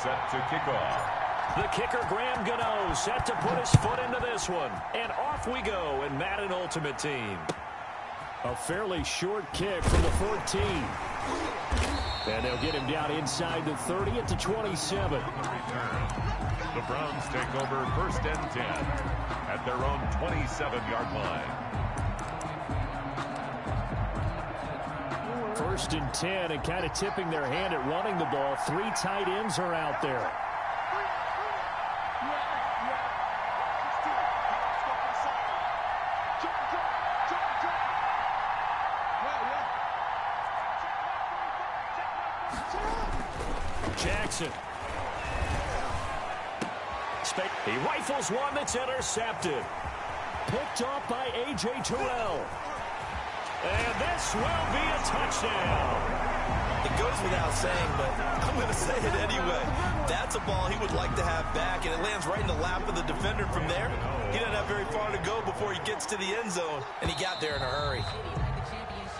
Set to kick off. The kicker, Graham Gano, set to put his foot into this one. And off we go in Madden Ultimate Team. A fairly short kick from the 14. And they'll get him down inside the 30 at the 27. The Browns take over 1st and 10 at their own 27-yard line. 1st and 10, and kind of tipping their hand at running the ball. 3 tight ends are out there. Jackson. He rifles one that's intercepted. Picked off by A.J. Terrell. And this will be a touchdown. It goes without saying, but I'm going to say it anyway. That's a ball he would like to have back, and it lands right in the lap of the defender from there. He doesn't have very far to go before he gets to the end zone, and he got there in a hurry.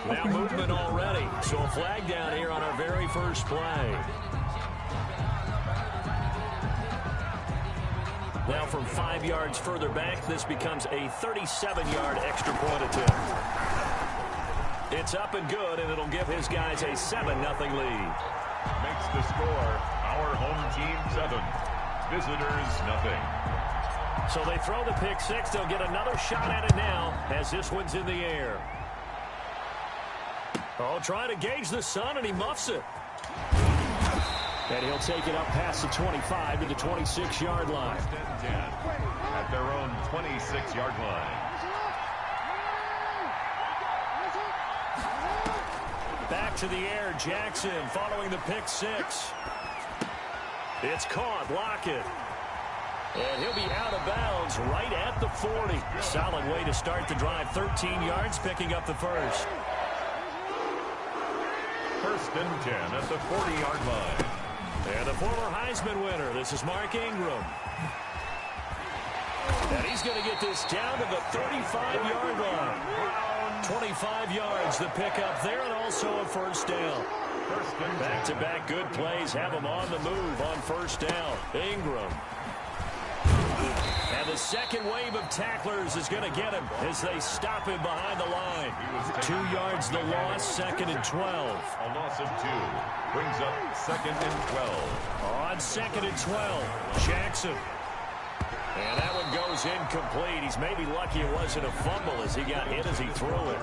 Now movement already, so a flag down here on our very first play. Now from 5 yards further back, this becomes a 37-yard extra point attempt. It's up and good, and it'll give his guys a 7-0 lead. Makes the score our home team 7, visitors nothing. So they throw the pick six. They'll get another shot at it now as this one's in the air. Oh, trying to gauge the sun, and he muffs it. And he'll take it up past the 25 to the 26-yard line. At their own 26-yard line. Back to the air, Jackson following the pick six. It's caught, Lockett. And he'll be out of bounds right at the 40. Solid way to start the drive. 13 yards, picking up the first. 1st and 10 at the 40-yard line. And the former Heisman winner, this is Mark Ingram. And he's going to get this down to the 35-yard line. 25 yards, the pickup there, and also a first down. Back-to-back good plays have him on the move on first down. Ingram. And the second wave of tacklers is going to get him as they stop him behind the line. 2 yards the loss, 2nd and 12. A loss of 2 brings up 2nd and 12. On 2nd and 12, Jackson. And that one goes incomplete. He's maybe lucky it wasn't a fumble as he got hit as he threw it.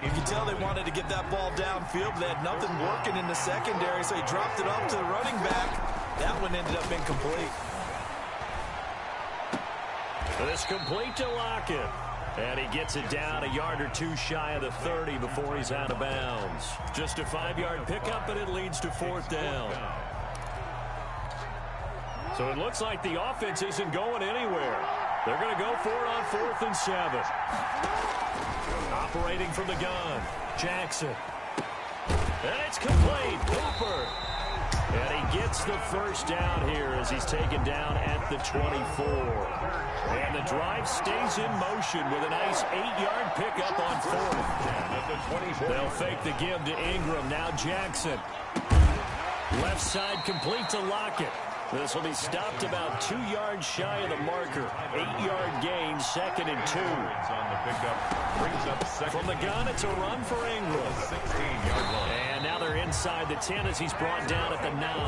You can tell they wanted to get that ball downfield. They had nothing working in the secondary, so he dropped it off to the running back. That one ended up incomplete. This complete to Lockett. And he gets it down a yard or two shy of the 30 before he's out of bounds. Just a 5-yard pickup, and it leads to 4th down. So it looks like the offense isn't going anywhere. They're going to go for it on 4th and 7. Operating from the gun, Jackson. And it's complete. Cooper. And he gets the first down here as he's taken down at the 24. And the drive stays in motion with a nice 8-yard pickup on 4th. They'll fake the give to Ingram. Now Jackson. Left side complete to Lockett. This will be stopped about 2 yards shy of the marker. 8-yard gain, 2nd and 2. On the pickup, brings up second. From the gun, it's a run for Ingram. 16-yard line. And now they're inside the 10 as he's brought down at the 9. All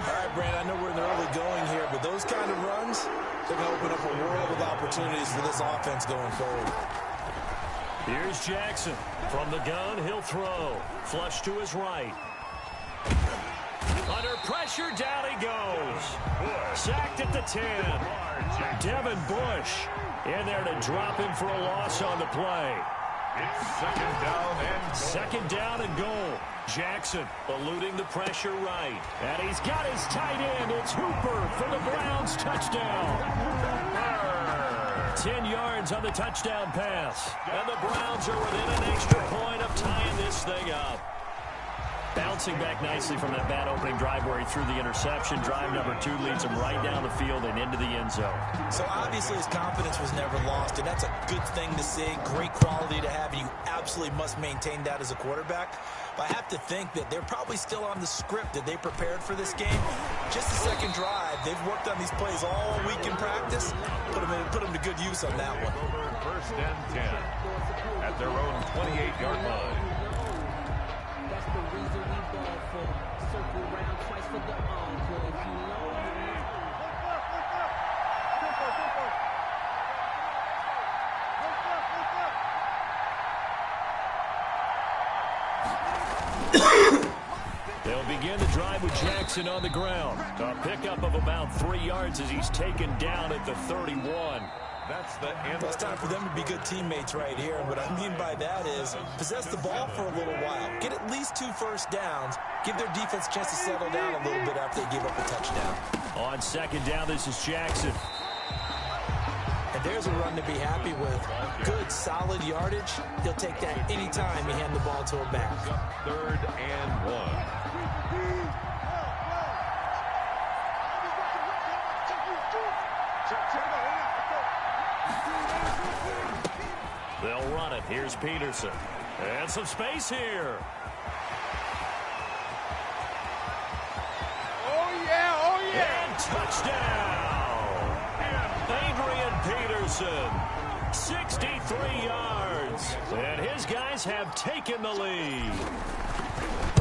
right, Brand, I know we're in the early going here, but those kind of runs, they're going to open up a world of opportunities for this offense going forward. Here's Jackson. From the gun, he'll throw. Flush to his right. Under pressure, down he goes. Sacked at the 10. Devin Bush in there to drop him for a loss on the play. It's second down and goal. Jackson eluding the pressure right. And he's got his tight end. It's Hooper for the Browns touchdown. 10 yards on the touchdown pass. And the Browns are within an extra point of tying this thing up. Bouncing back nicely from that bad opening drive where he threw the interception. Drive number 2 leads him right down the field and into the end zone. So obviously his confidence was never lost, and that's a good thing to see. Great quality to have, and you absolutely must maintain that as a quarterback. But I have to think that they're probably still on the script that they prepared for this game. Just the second drive, they've worked on these plays all week in practice. Put them to good use on that one. First and 10 at their own 28-yard line. The reason we ball for circle round twice for the encore. If you know They'll begin the drive with Jackson on the ground. A pickup of about 3 yards as he's taken down at the 31. That's the end. It's time for them to be good teammates right here. And what I mean by that is possess the ball for a little while. Get at least 2 first downs. Give their defense a chance to settle down a little bit after they give up a touchdown. On 2nd down, this is Jackson. And there's a run to be happy with. Good, solid yardage. He'll take that anytime you hand the ball to a back. 3rd and 1. They'll run it. Here's Peterson. And some space here. Oh, yeah. And touchdown. Adrian Peterson. 63 yards. And his guys have taken the lead.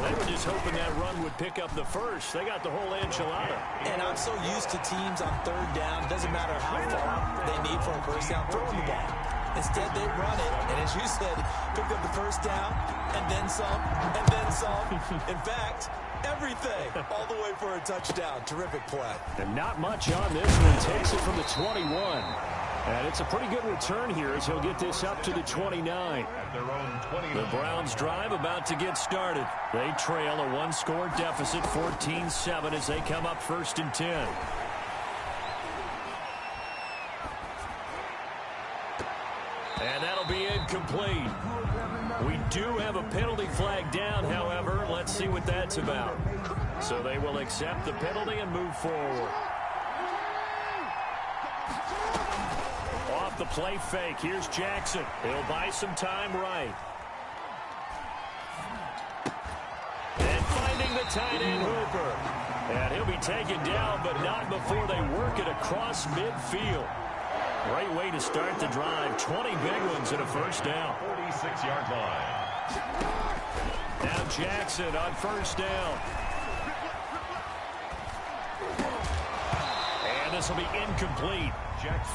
They were just hoping that run would pick up the first. They got the whole enchilada. And I'm so used to teams on 3rd down. Doesn't matter how far they need for a first down, throwing the ball. Instead, they run it, and as you said, pick up the first down, and then some, and then some. In fact, everything, all the way for a touchdown. Terrific play. And not much on this one. Takes it from the 21. And it's a pretty good return here as he'll get this up to the 29. At their own 29. The Browns drive about to get started. They trail a 1-score deficit, 14-7, as they come up 1st and 10. And that'll be incomplete. We do have a penalty flag down, however. Let's see what that's about. So they will accept the penalty and move forward. Off the play fake, here's Jackson. He'll buy some time right. And finding the tight end Hooper. And he'll be taken down, but not before they work it across midfield. Great way to start the drive. 20 big ones and a first down. 46-yard line. Now Jackson on 1st down. And this will be incomplete.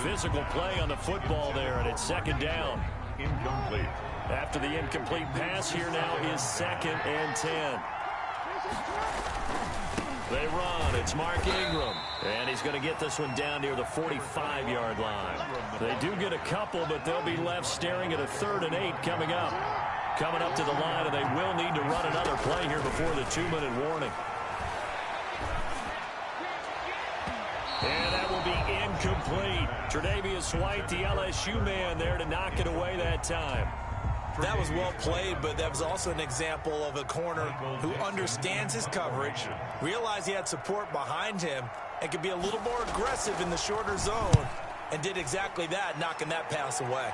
Physical play on the football there, and it's 2nd down. Incomplete. After the incomplete pass, here now is 2nd and 10. They run. It's Mark Ingram. And he's going to get this one down near the 45-yard line. They do get a couple, but they'll be left staring at a 3rd and 8 coming up. Coming up to the line, and they will need to run another play here before the 2-minute warning. And that will be incomplete. Tre'Davious White, the LSU man, there to knock it away that time. That was well played, but that was also an example of a corner who understands his coverage, realized he had support behind him, and could be a little more aggressive in the shorter zone, and did exactly that, knocking that pass away.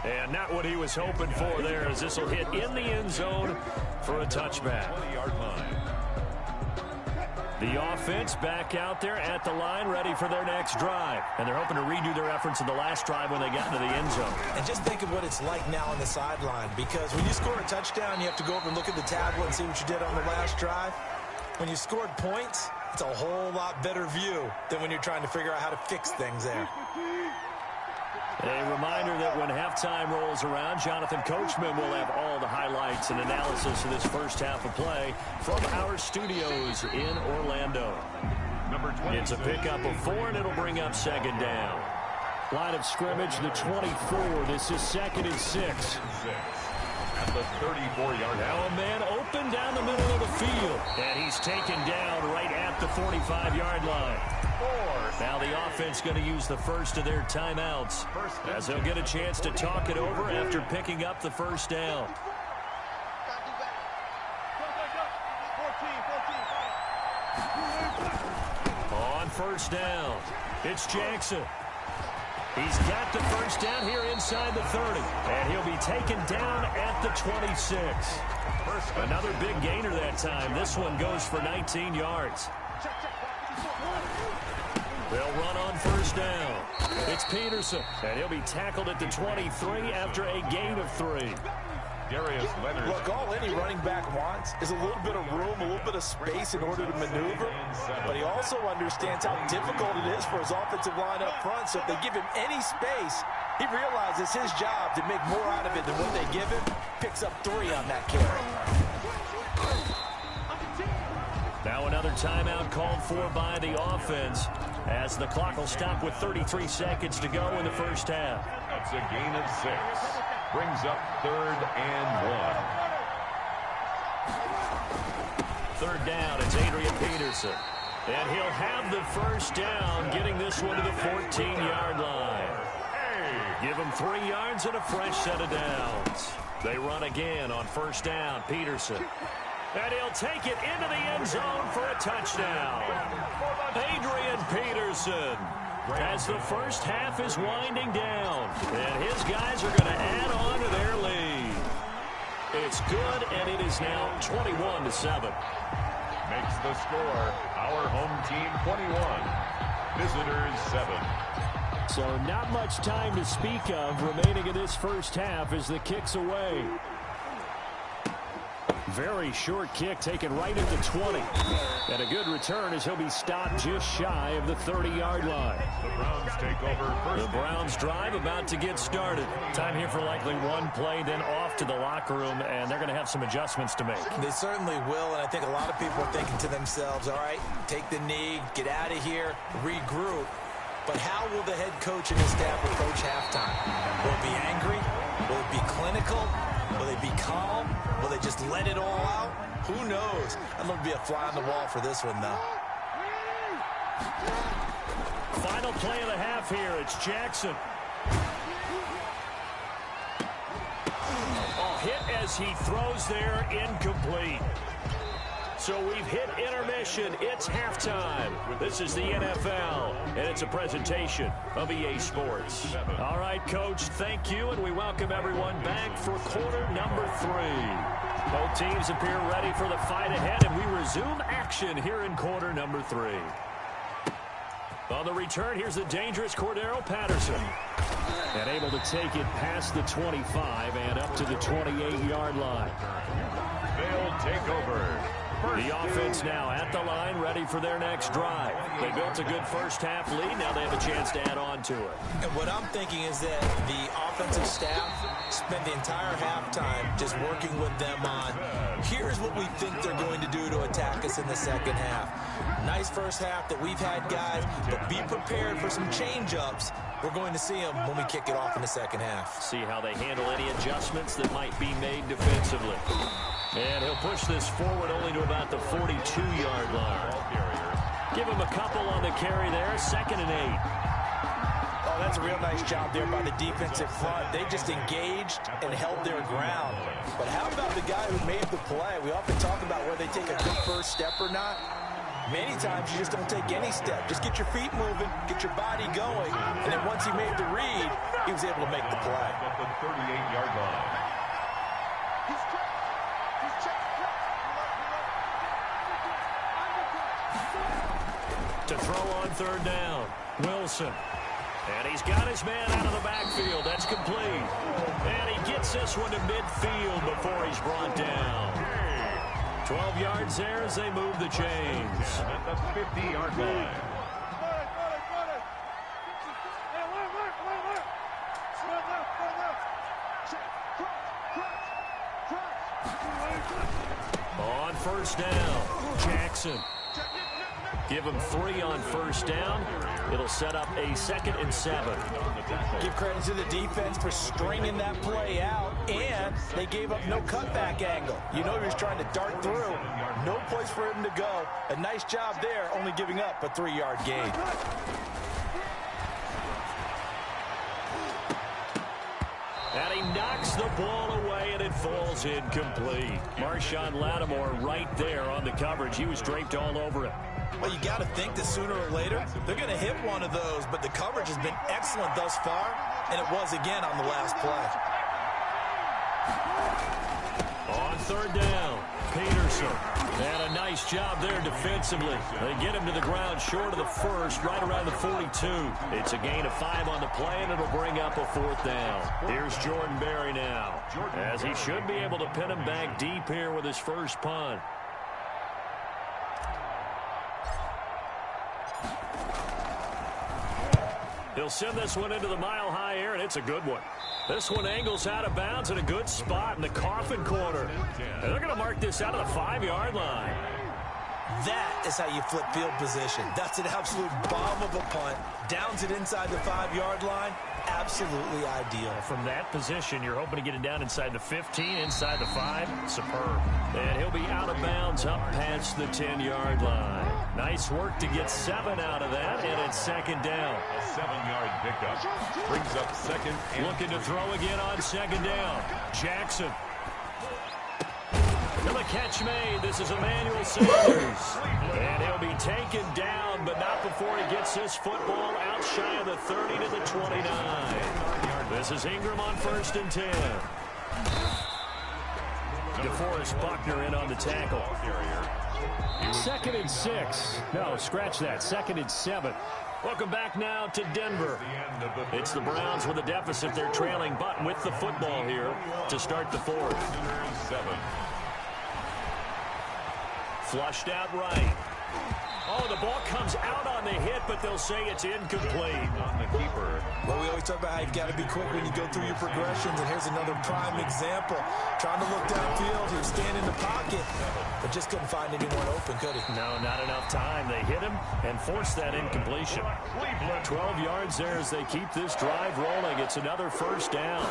And not what he was hoping for there, as this will hit in the end zone for a touchback. 20-yard line. The offense back out there at the line, ready for their next drive. And they're hoping to redo their efforts in the last drive when they got into the end zone. And just think of what it's like now on the sideline, because when you score a touchdown, you have to go over and look at the tablet and see what you did on the last drive. When you scored points, it's a whole lot better view than when you're trying to figure out how to fix things there. A reminder that when halftime rolls around, Jonathan Coachman will have all the highlights and analysis of this first half of play from our studios in Orlando. It's a pickup of 4, and it'll bring up second down. Line of scrimmage, the 24. This is 2nd and 6. At the 34-yard line. Now a man open down the middle of the field. And he's taken down right at the 45-yard line. Now the offense going to use the first of their timeouts as they'll get a chance to talk it over after picking up the first down. On first down, it's Jackson. He's got the first down here inside the 30, and he'll be taken down at the 26. Another big gainer that time. This one goes for 19 yards. They'll run on first down. It's Peterson, and he'll be tackled at the 23 after a gain of 3. Darius Leonard. Look, all any running back wants is a little bit of room, a little bit of space in order to maneuver. But he also understands how difficult it is for his offensive line up front. So if they give him any space, he realizes his job to make more out of it than what they give him. Picks up 3 on that carry. Now another timeout called for by the offense as the clock will stop with 33 seconds to go in the first half. That's a gain of 6. Brings up 3rd and 1. 3rd down, it's Adrian Peterson. And he'll have the first down, getting this one to the 14-yard line. Give him 3 yards and a fresh set of downs. They run again on first down, Peterson. And he'll take it into the end zone for a touchdown. Adrian Peterson, as the first half is winding down, and his guys are going to add on to their lead. It's good, and it is now 21-7. Makes the score our home team 21, visitors 7. So not much time to speak of remaining in this first half as the kick's away. Very short kick taken right at the 20. And a good return as he'll be stopped just shy of the 30-yard line. The Browns take over first. The Browns drive about to get started. Time here for likely one play, then off to the locker room, and they're going to have some adjustments to make. They certainly will, and I think a lot of people are thinking to themselves, all right, take the knee, get out of here, regroup. But how will the head coach and his staff approach halftime? Will it be angry? Will it be clinical? Will they be calm? Will they just let it all out? Who knows? I'm going to be a fly on the wall for this one, though. Final play of the half here. It's Jackson. Hit as he throws there, incomplete. So we've hit intermission. It's halftime. This is the NFL, and it's a presentation of EA Sports. All right, Coach, thank you, and we welcome everyone back for quarter number 3. Both teams appear ready for the fight ahead, and we resume action here in quarter number 3. On the return, here's the dangerous Cordero Patterson. And able to take it past the 25 and up to the 28-yard line. They'll take over. The offense now at the line, ready for their next drive. They built a good first half lead. Now they have a chance to add on to it. And what I'm thinking is that the offensive staff spent the entire halftime just working with them on, here's what we think they're going to do to attack us in the second half. Nice first half that we've had, guys, but be prepared for some change-ups. We're going to see them when we kick it off in the second half. See how they handle any adjustments that might be made defensively. And he'll push this forward only to about the 42-yard line. Give him a couple on the carry there. 2nd and 8. Oh, that's a real nice job there by the defensive front. They just engaged and held their ground. But how about the guy who made the play? We often talk about whether they take a good first step or not. Many times you just don't take any step. Just get your feet moving, get your body going. And then once he made the read, he was able to make the play. At the 38-yard line. To throw on third down, Wilson. And he's got his man out of the backfield. That's complete. And he gets this one to midfield before he's brought down. 12 yards there as they move the chains. At the 50-yard line. On first down, Jackson. Give him 3 on first down. It'll set up a 2nd and 7. Give credit to the defense for stringing that play out, and they gave up no cutback angle. You know he was trying to dart through. No place for him to go. A nice job there, only giving up a 3-yard gain. And he knocks the ball away, and it falls incomplete. Marshawn Lattimore right there on the coverage. He was draped all over it. Well, you got to think that sooner or later, they're going to hit one of those, but the coverage has been excellent thus far, and it was again on the last play. On third down, Peterson. And a nice job there defensively. They get him to the ground short of the first, right around the 42. It's a gain of 5 on the play, and it'll bring up a 4th down. Here's Jordan Berry now, as he should be able to pin him back deep here with his first punt. He'll send this one into the mile-high air, and it's a good one. This one angles out of bounds in a good spot in the coffin corner. And they're going to mark this out of the 5-yard line. That is how you flip field position. That's an absolute bomb of a punt. Downs it inside the 5-yard line. Absolutely ideal. From that position, you're hoping to get it down inside the 15, inside the 5. Superb. And he'll be out of bounds up past the 10-yard line. Nice work to get 7 out of that, and it's 2nd down. A 7-yard pickup brings up 2nd and Looking to throw again on 2nd down. Jackson. And the catch made. This is Emmanuel Sanders. And he'll be taken down, but not before he gets this football out shy of the 30 to the 29. This is Ingram on 1st and 10. DeForest Buckner in on the tackle. 2nd and 6. No, scratch that. 2nd and 7. Welcome back now to Denver. It's the Browns with a deficit. They're trailing, but with the football here to start the 4th. 7. Flushed out right. Oh, the ball comes out on the hit, but they'll say it's incomplete. On the keeper. Well, we always talk about how you've got to be quick when you go through your progressions, and here's another prime example. Trying to look downfield, he was standing in the pocket, but just couldn't find anyone open, could he? No, not enough time. They hit him and forced that incompletion. 12 yards there as they keep this drive rolling. It's another 1st down.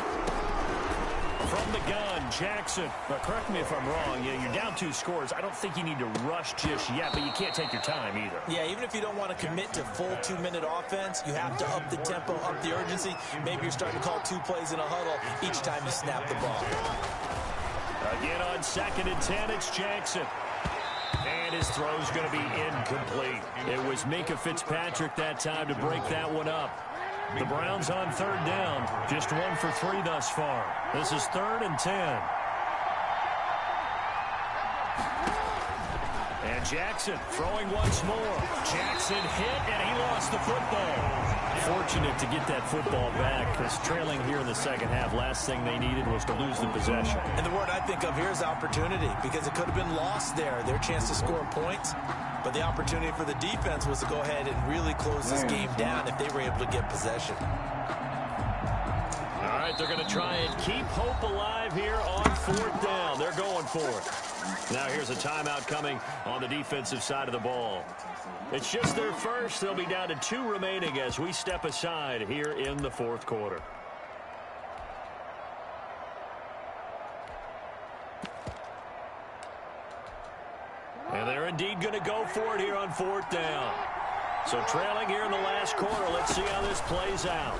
From the gun, Jackson. But correct me if I'm wrong. You're down 2 scores. I don't think you need to rush just yet, but you can't take your time either. Yeah, even if you don't want to commit to full 2-minute offense, you have to up the tempo, up the urgency. Maybe you're starting to call 2 plays in a huddle each time you snap the ball. Again on 2nd and 10, it's Jackson. And his throw's going to be incomplete. It was Minkah Fitzpatrick that time to break that one up. The Browns on 3rd down, just 1 for 3 thus far. This is 3rd and 10. And Jackson throwing once more. Jackson hit, and he lost the football. Fortunate to get that football back, because trailing here in the 2nd half, last thing they needed was to lose the possession. And the word I think of here is opportunity, because it could have been lost there, their chance to score points. But the opportunity for the defense was to go ahead and really close this game down if they were able to get possession. All right, they're going to try and keep hope alive here on 4th down. They're going for it. Now here's a timeout coming on the defensive side of the ball. It's just their first. They'll be down to 2 remaining as we step aside here in the 4th quarter. And they're indeed going to go for it here on 4th down. So trailing here in the last quarter. Let's see how this plays out.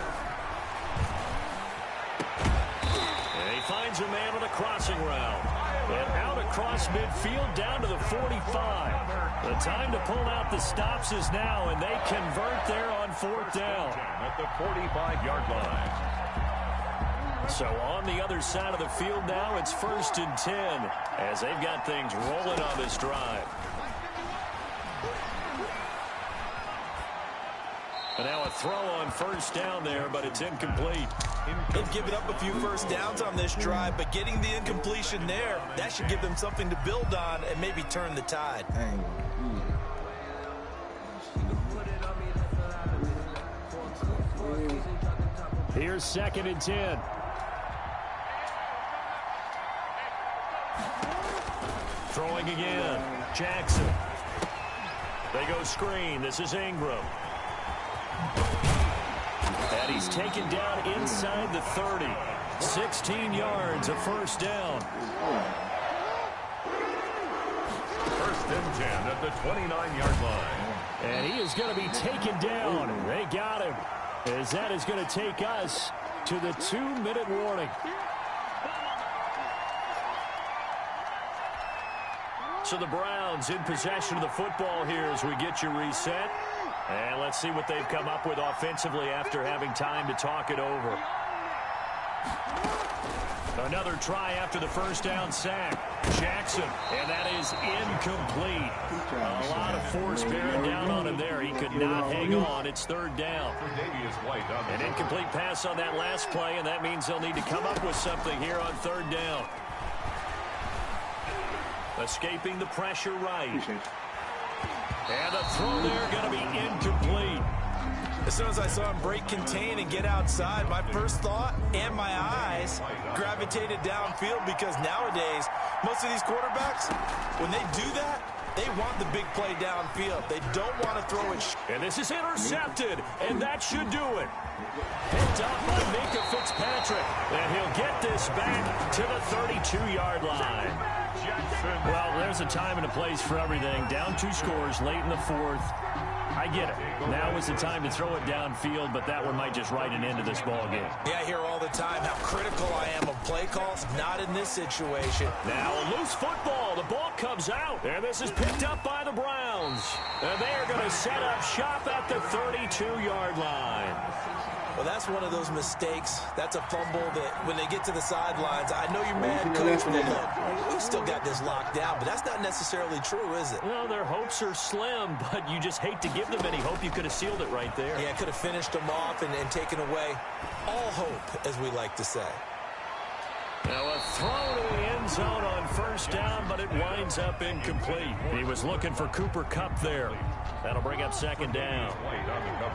And he finds a man on a crossing route. And out across midfield down to the 45. The time to pull out the stops is now, and they convert there on 4th down. At the 45-yard line. So on the other side of the field now, it's 1st and 10 as they've got things rolling on this drive. And now a throw on first down there, but it's incomplete. They've given up a few first downs on this drive, but getting the incompletion there, that should give them something to build on and maybe turn the tide. Here's 2nd and 10. Throwing again. Jackson. They go screen. This is Ingram. And he's taken down inside the 30. 16 yards, a first down. 1st and 10 at the 29-yard line. And he is going to be taken down. They got him. As that is going to take us to the 2-minute warning. So the Browns in possession of the football here as we get you reset. And let's see what they've come up with offensively after having time to talk it over. Another try after the first down sack. Jackson, and that is incomplete. A lot of force bearing down on him there. He could not hang on. It's 3rd down. An incomplete pass on that last play, and that means they'll need to come up with something here on 3rd down. Escaping the pressure right. And the throw there going to be incomplete. As soon as I saw him break contain and get outside, my first thought and my eyes gravitated downfield, because nowadays, most of these quarterbacks, when they do that, they want the big play downfield. They don't want to throw it. And this is intercepted, and that should do it. Picked up by Minka Fitzpatrick, and he'll get this back to the 32-yard line. Well, there's a time and a place for everything. Down 2 scores late in the 4th. I get it. Now is the time to throw it downfield, but that one might just write an end to this ball game. Yeah, I hear all the time how critical I am of play calls. Not in this situation. Now a loose football. The ball comes out, and this is picked up by the Browns. And they are going to set up shop at the 32-yard line. Well, that's one of those mistakes. That's a fumble that when they get to the sidelines, I know you're mad, Coach, but look, we've still got this locked down, but that's not necessarily true, is it? Well, their hopes are slim, but you just hate to give them any hope. You could have sealed it right there. Yeah, could have finished them off and taken away all hope, as we like to say. Now a throw to the end zone on first down, but it winds up incomplete. He was looking for Cooper Kupp there. That'll bring up 2nd down.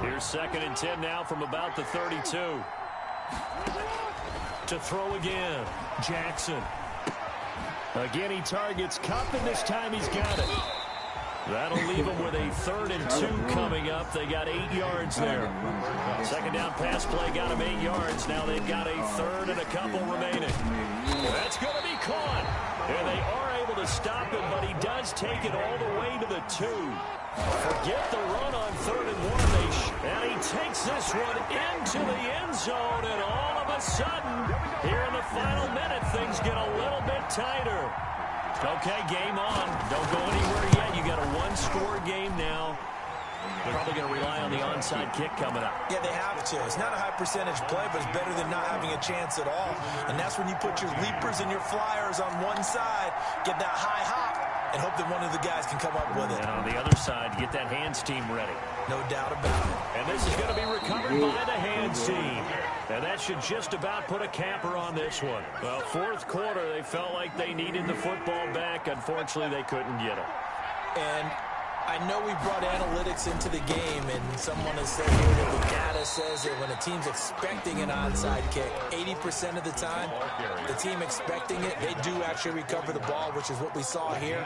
Here's 2nd and 10 now from about the 32. To throw again, Jackson. Again, he targets Kupp, and this time he's got it. That'll leave them with a 3rd and 2 coming up. They got 8 yards there. 2nd down pass play got them 8 yards. Now they've got a 3rd and a couple remaining. That's going to be caught. And they are able to stop him, but he does take it all the way to the 2. Forget the run on 3rd and 1. And he takes this one into the end zone. And all of a sudden, here in the final minute, things get a little bit tighter. Okay, game on. Don't go anywhere yet. You got a 1-score game now. Probably going to rely on the onside kick coming up. Yeah, they have to. It's not a high percentage play, but it's better than not having a chance at all. And that's when you put your leapers and your flyers on one side, get that high hop, and hope that one of the guys can come up with it. And on the other side, get that hands team ready. No doubt about it. And this is going to be recovered by the hands team. And that should just about put a capper on this one. Well, 4th quarter, they felt like they needed the football back. Unfortunately, they couldn't get it. And I know we brought analytics into the game, and someone has said here that the data says that when a team's expecting an onside kick, 80% of the time, the team expecting it, they do actually recover the ball, which is what we saw here.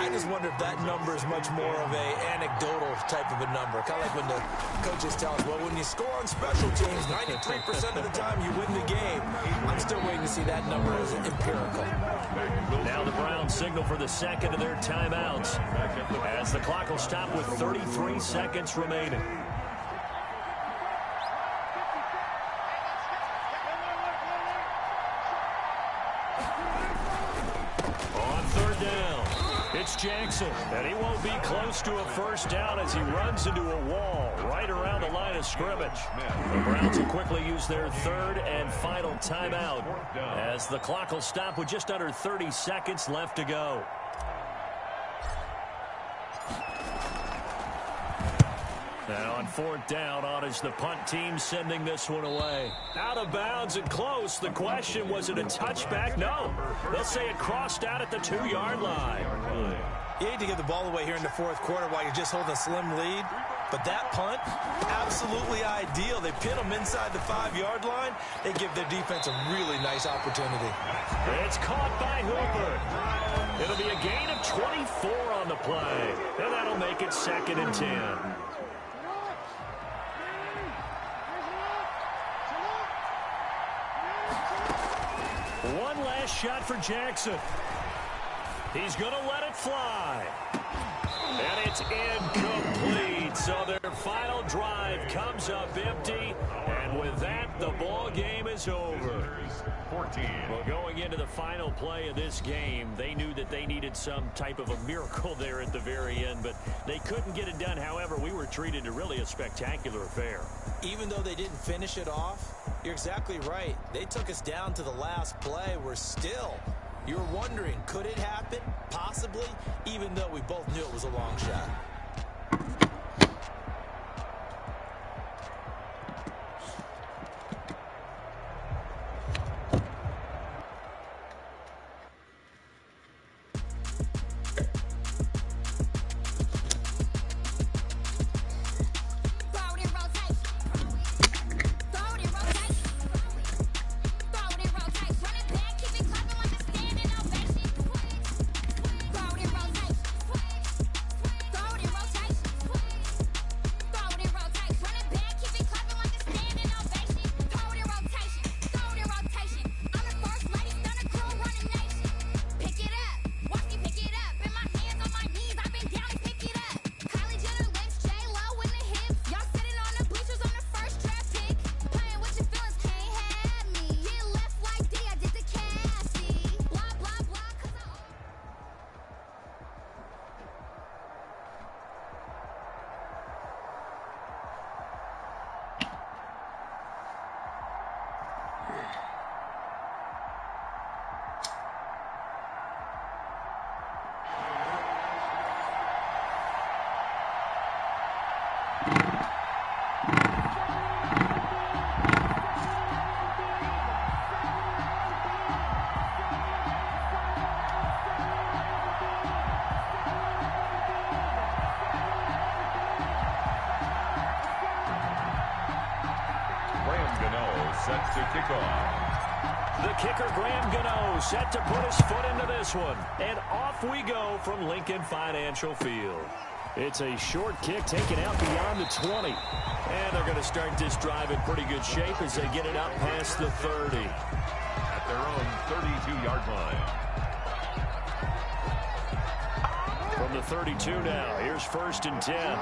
I just wonder if that number is much more of a anecdotal type of a number. Kind of like when the coaches tell us, well, when you score on special teams, 93% of the time you win the game. I'm still waiting to see that number as empirical. Now the Browns signal for the 2nd of their timeouts as the clock will stop with 33 seconds remaining. On 3rd down, it's Jackson, and he won't be close to a first down as he runs into a wall right around the line of scrimmage. The Browns will quickly use their 3rd and final timeout as the clock will stop with just under 30 seconds left to go. And on fourth down, on is the punt team sending this one away. Out of bounds and close. The question, was it a touchback? No. They'll say it crossed out at the 2-yard line. You hate to give the ball away here in the fourth quarter while you're just holding a slim lead. But that punt, absolutely ideal. They pin them inside the 5-yard line. They give their defense a really nice opportunity. It's caught by Hooper. It'll be a gain of 24 on the play. And that'll make it 2nd and 10. One last shot for Jackson. He's going to let it fly. And it's incomplete. So their final drive comes up empty. And with that, the ball game is over. 14. Well, going into the final play of this game, they knew that they needed some type of a miracle there at the very end, but they couldn't get it done. However, we were treated to really a spectacular affair. Even though they didn't finish it off, you're exactly right. They took us down to the last play. We're still, you're wondering, could it happen? Possibly, even though we both knew it was a long shot. Set to kick off. The kicker, Graham Gano, set to put his foot into this one. And off we go from Lincoln Financial Field. It's a short kick taken out beyond the 20. And they're going to start this drive in pretty good shape as they get it up past the 30. At their own 32-yard line. From the 32 now, here's 1st and 10.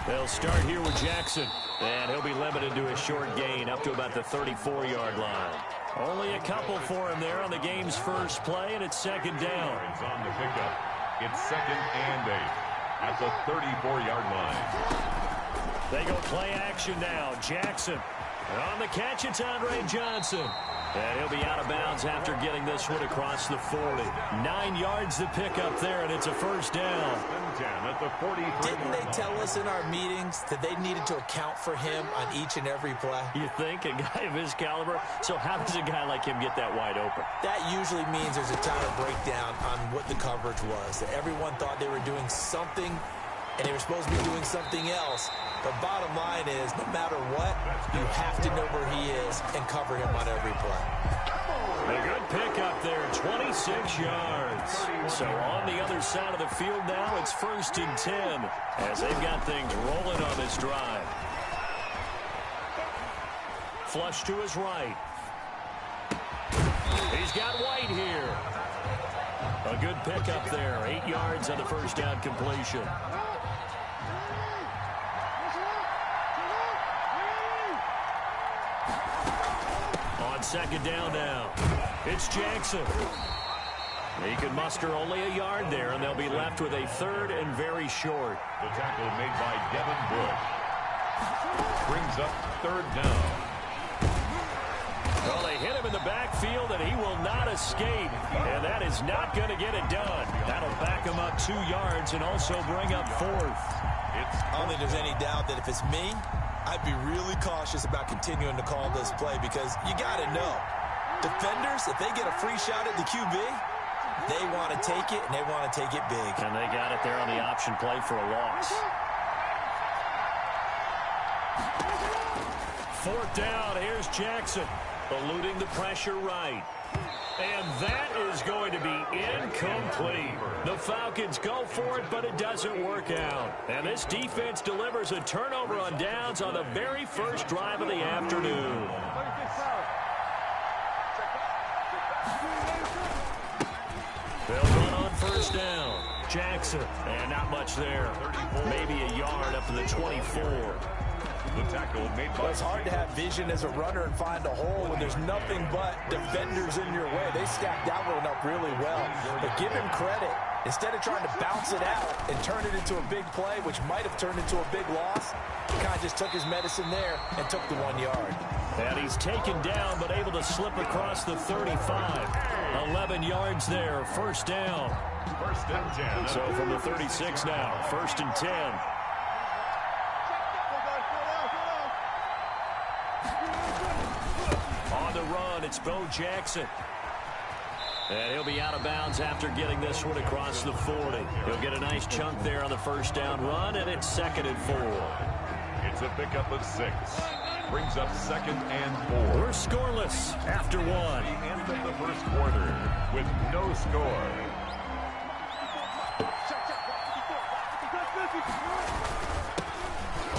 They'll start here with Jackson, and he'll be limited to a short gain up to about the 34-yard line. Only a couple for him there on the game's first play, and it's 2nd down. It's on the pickup. It's 2nd and 8 at the 34-yard line. They go play action now. Jackson. And on the catch, it's Andre Johnson. And he'll be out of bounds after getting this one across the 40. 9 yards to pick up there, and it's a 1st down. At the 43. Didn't they tell us in our meetings that they needed to account for him on each and every play? You think? A guy of his caliber? So how does a guy like him get that wide open? That usually means there's a ton of breakdown on what the coverage was. That everyone thought they were doing something, and they were supposed to be doing something else. But bottom line is, no matter what, you have to know where he is and cover him on every play. A good pickup there, 26 yards. So on the other side of the field now, it's 1st and 10 as they've got things rolling on this drive. Flush to his right. He's got White here. A good pickup there, 8 yards on the 1st down completion. On 2nd down now, it's Jackson. He can muster only a yard there, and they'll be left with a 3rd and very short. The tackle made by Devin Bush. Brings up 3rd down. Well, they hit him him in the backfield, and he will not escape. And that is not going to get it done. That'll back him up 2 yards and also bring up 4th. I don't think there's any doubt that if it's me, I'd be really cautious about continuing to call this play because you got to know, defenders, if they get a free shot at the QB, they want to take it, and they want to take it big. And they got it there on the option play for a loss. 4th down, here's Jackson, eluding the pressure right. And that is going to be incomplete. The Falcons go for it, but it doesn't work out. And this defense delivers a turnover on downs on the very first drive of the afternoon. They'll run on 1st down. Jackson, and not much there. Maybe a yard up to the 24. The tackle made by... Well, it's hard to have vision as a runner and find a hole when there's nothing but defenders in your way. They stacked that one up really well. But give him credit. Instead of trying to bounce it out and turn it into a big play, which might have turned into a big loss, he kind of just took his medicine there and took the 1 yard. And he's taken down, but able to slip across the 35. 11 yards there, 1st down. 1st and 10. So from the 36 now, 1st and 10. On the run, it's Bo Jackson. And he'll be out of bounds after getting this one across the 40. He'll get a nice chunk there on the 1st down run, and it's 2nd and 4. It's a pickup of 6. Brings up 2nd and 4. We're scoreless after 1. The end of the 1st quarter with no score.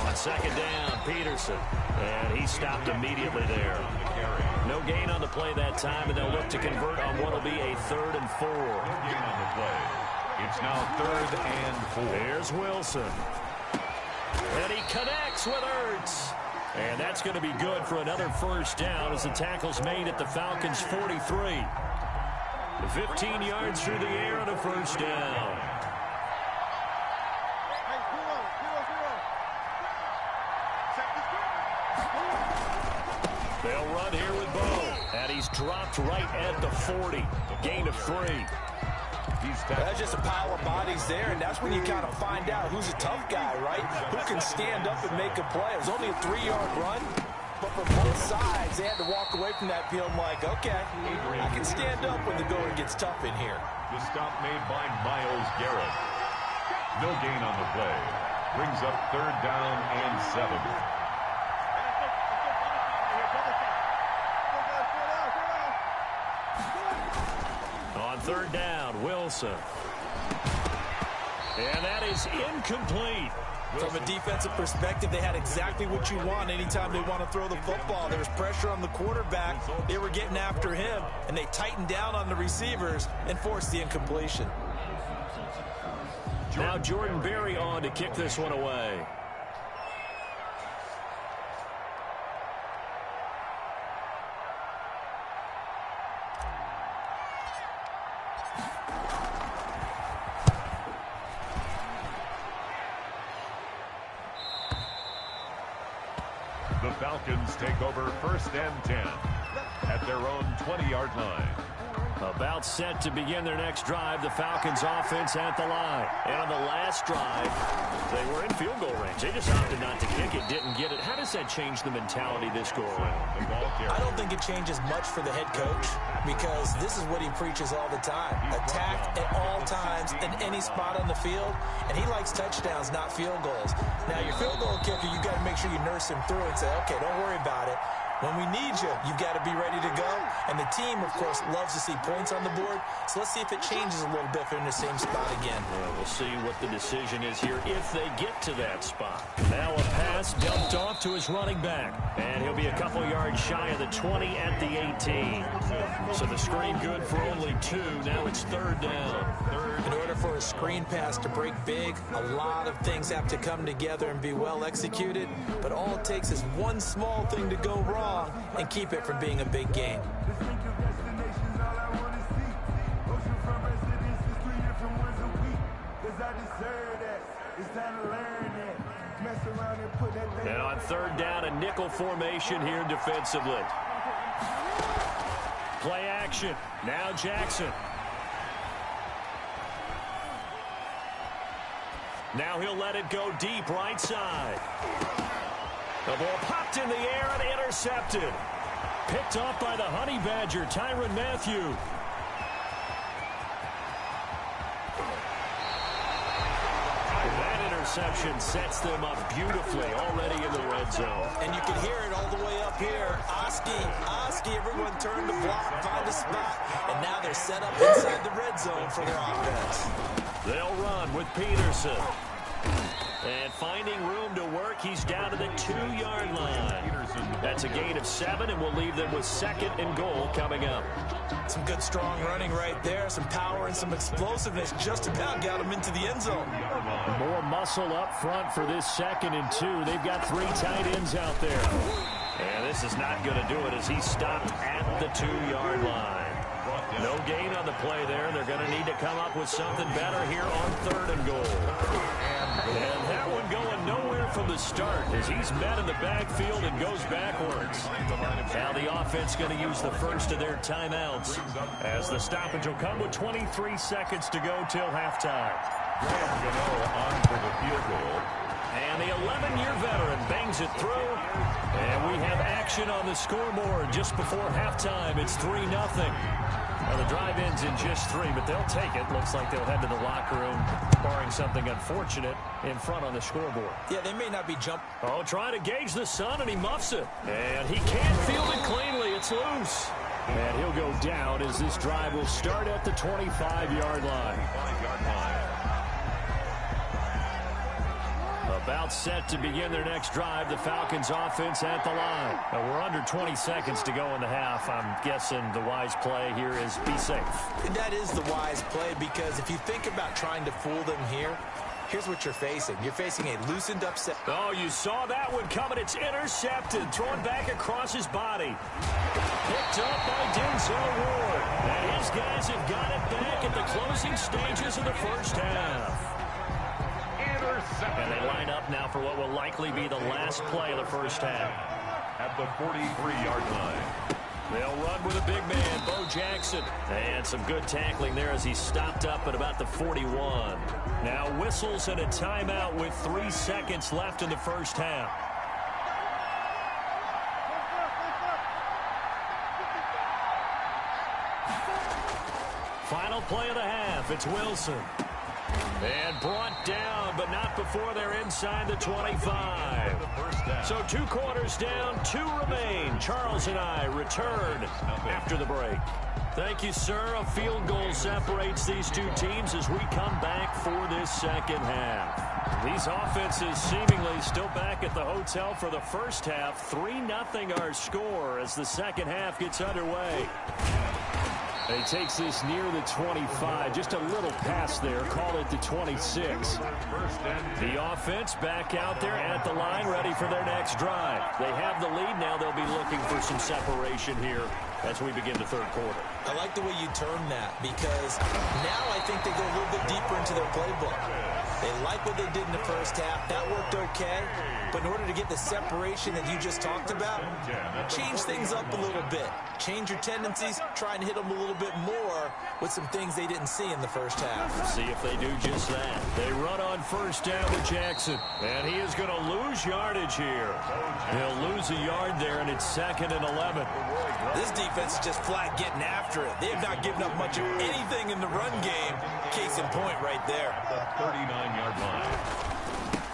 On 2nd down, Peterson. And he stopped immediately there. No gain on the play that time, and they'll look to convert on what will be a 3rd and 4. Gain on the play. It's now 3rd and 4. Here's Wilson. And he connects with Ertz. And that's going to be good for another 1st down as the tackle's made at the Falcons' 43. 15 yards through the air on a 1st down. They'll run here with Bo. And he's dropped right at the 40. Gain of 3. That's just a pile of bodies there, and that's when you kind of find out who's a tough guy, right? Who can stand up and make a play. It was only a 3-yard run, but for both sides, they had to walk away from that field like, okay, I can stand up when the going gets tough in here. The stop made by Myles Garrett. No gain on the play. Brings up 3rd down and 7. On 3rd down, Wilson. And that is incomplete. From a defensive perspective, they had exactly what you want anytime they want to throw the football. There was pressure on the quarterback. They were getting after him, and they tightened down on the receivers and forced the incompletion. Now Jordan Berry on to kick this one away. The Falcons take over 1st and 10 at their own 20-yard line. About set to begin their next drive. The Falcons offense at the line. And on the last drive, they were in field goal range. They just opted not to kick it, didn't get it. How does that change the mentality this go around? I don't think it changes much for the head coach because this is what he preaches all the time. Attack at all times in any spot on the field. And he likes touchdowns, not field goals. Now, your field goal kicker, you've got to make sure you nurse him through and say, okay, don't worry about it. When we need you, you've got to be ready to go. And the team, of course, loves to see points on the board. So let's see if it changes a little bit if they're in the same spot again. Well, we'll see what the decision is here if they get to that spot. Now a pass dumped off to his running back. And he'll be a couple yards shy of the 20 at the 18. So the screen good for only 2. Now it's 3rd down. In order for a screen pass to break big, a lot of things have to come together and be well executed. But all it takes is one small thing to go wrong and keep it from being a big game. And on 3rd down, a nickel formation here defensively. Play action. Now Jackson. Now he'll let it go deep right side. The ball popped in the air and intercepted. Picked off by the Honey Badger, Tyrann Mathieu. That interception sets them up beautifully already in the red zone. And you can hear it all the way up here. Oski, everyone turned to block, find a spot, and now they're set up inside the red zone for their offense. They'll run with Peterson. And finding room to work, he's down to the 2-yard line. That's a gain of 7, and we'll leave them with 2nd and goal coming up. Some good, strong running right there. Some power and some explosiveness. Just about got him into the end zone. More muscle up front for this 2nd and 2. They've got 3 tight ends out there. And this is not going to do it as he stopped at the 2-yard line. No gain on the play there. They're going to need to come up with something better here on 3rd and goal. And that one going nowhere from the start as he's met in the backfield and goes backwards. Now the offense going to use the first of their timeouts as the stoppage will come with 23 seconds to go till halftime. On for the field goal. And the 11-year veteran bangs it through. And we have action on the scoreboard just before halftime. It's 3-0. Now, the drive ends in just 3, but they'll take it. Looks like they'll head to the locker room, barring something unfortunate, in front on the scoreboard. Yeah, they may not be jumping. Oh, trying to gauge the sun, and he muffs it. And he can't field it cleanly. It's loose. And he'll go down as this drive will start at the 25-yard line. About set to begin their next drive, the Falcons offense at the line. Now, we're under 20 seconds to go in the half. I'm guessing the wise play here is be safe. That is the wise play because if you think about trying to fool them here, here's what you're facing. You're facing a loosened up set. Oh, you saw that one coming. It's intercepted. Thrown back across his body. Picked up by Denzel Ward. And his guys have got it back at the closing stages of the first half. And they line up now for what will likely be the last play of the first half. At the 43-yard line. They'll run with a big man, Bo Jackson. And some good tackling there as he stopped up at about the 41. Now whistles and a timeout with 3 seconds left in the first half. Final play of the half. It's Wilson. And brought down, but not before they're inside the 25. So 2 quarters down, 2 remain. Charles and I return after the break. Thank you, sir. A field goal separates these 2 teams as we come back for this second half. These offenses seemingly still back at the hotel for the first half. 3-0 our score as the second half gets underway. He takes this near the 25, just a little pass there, call it the 26. The offense back out there at the line, ready for their next drive. They have the lead now. They'll be looking for some separation here as we begin the third quarter. I like the way you term that because now I think they go a little bit deeper into their playbook. They like what they did in the first half. That worked okay. But in order to get the separation that you just talked about, change things up a little bit. Change your tendencies. Try and hit them a little bit more with some things they didn't see in the first half. See if they do just that. They run on first down with Jackson. And he is going to lose yardage here. He'll lose a yard there, and it's 2nd and 11. This defense is just flat getting after it. They have not given up much of anything in the run game. Case in point right there. The 39-yard line.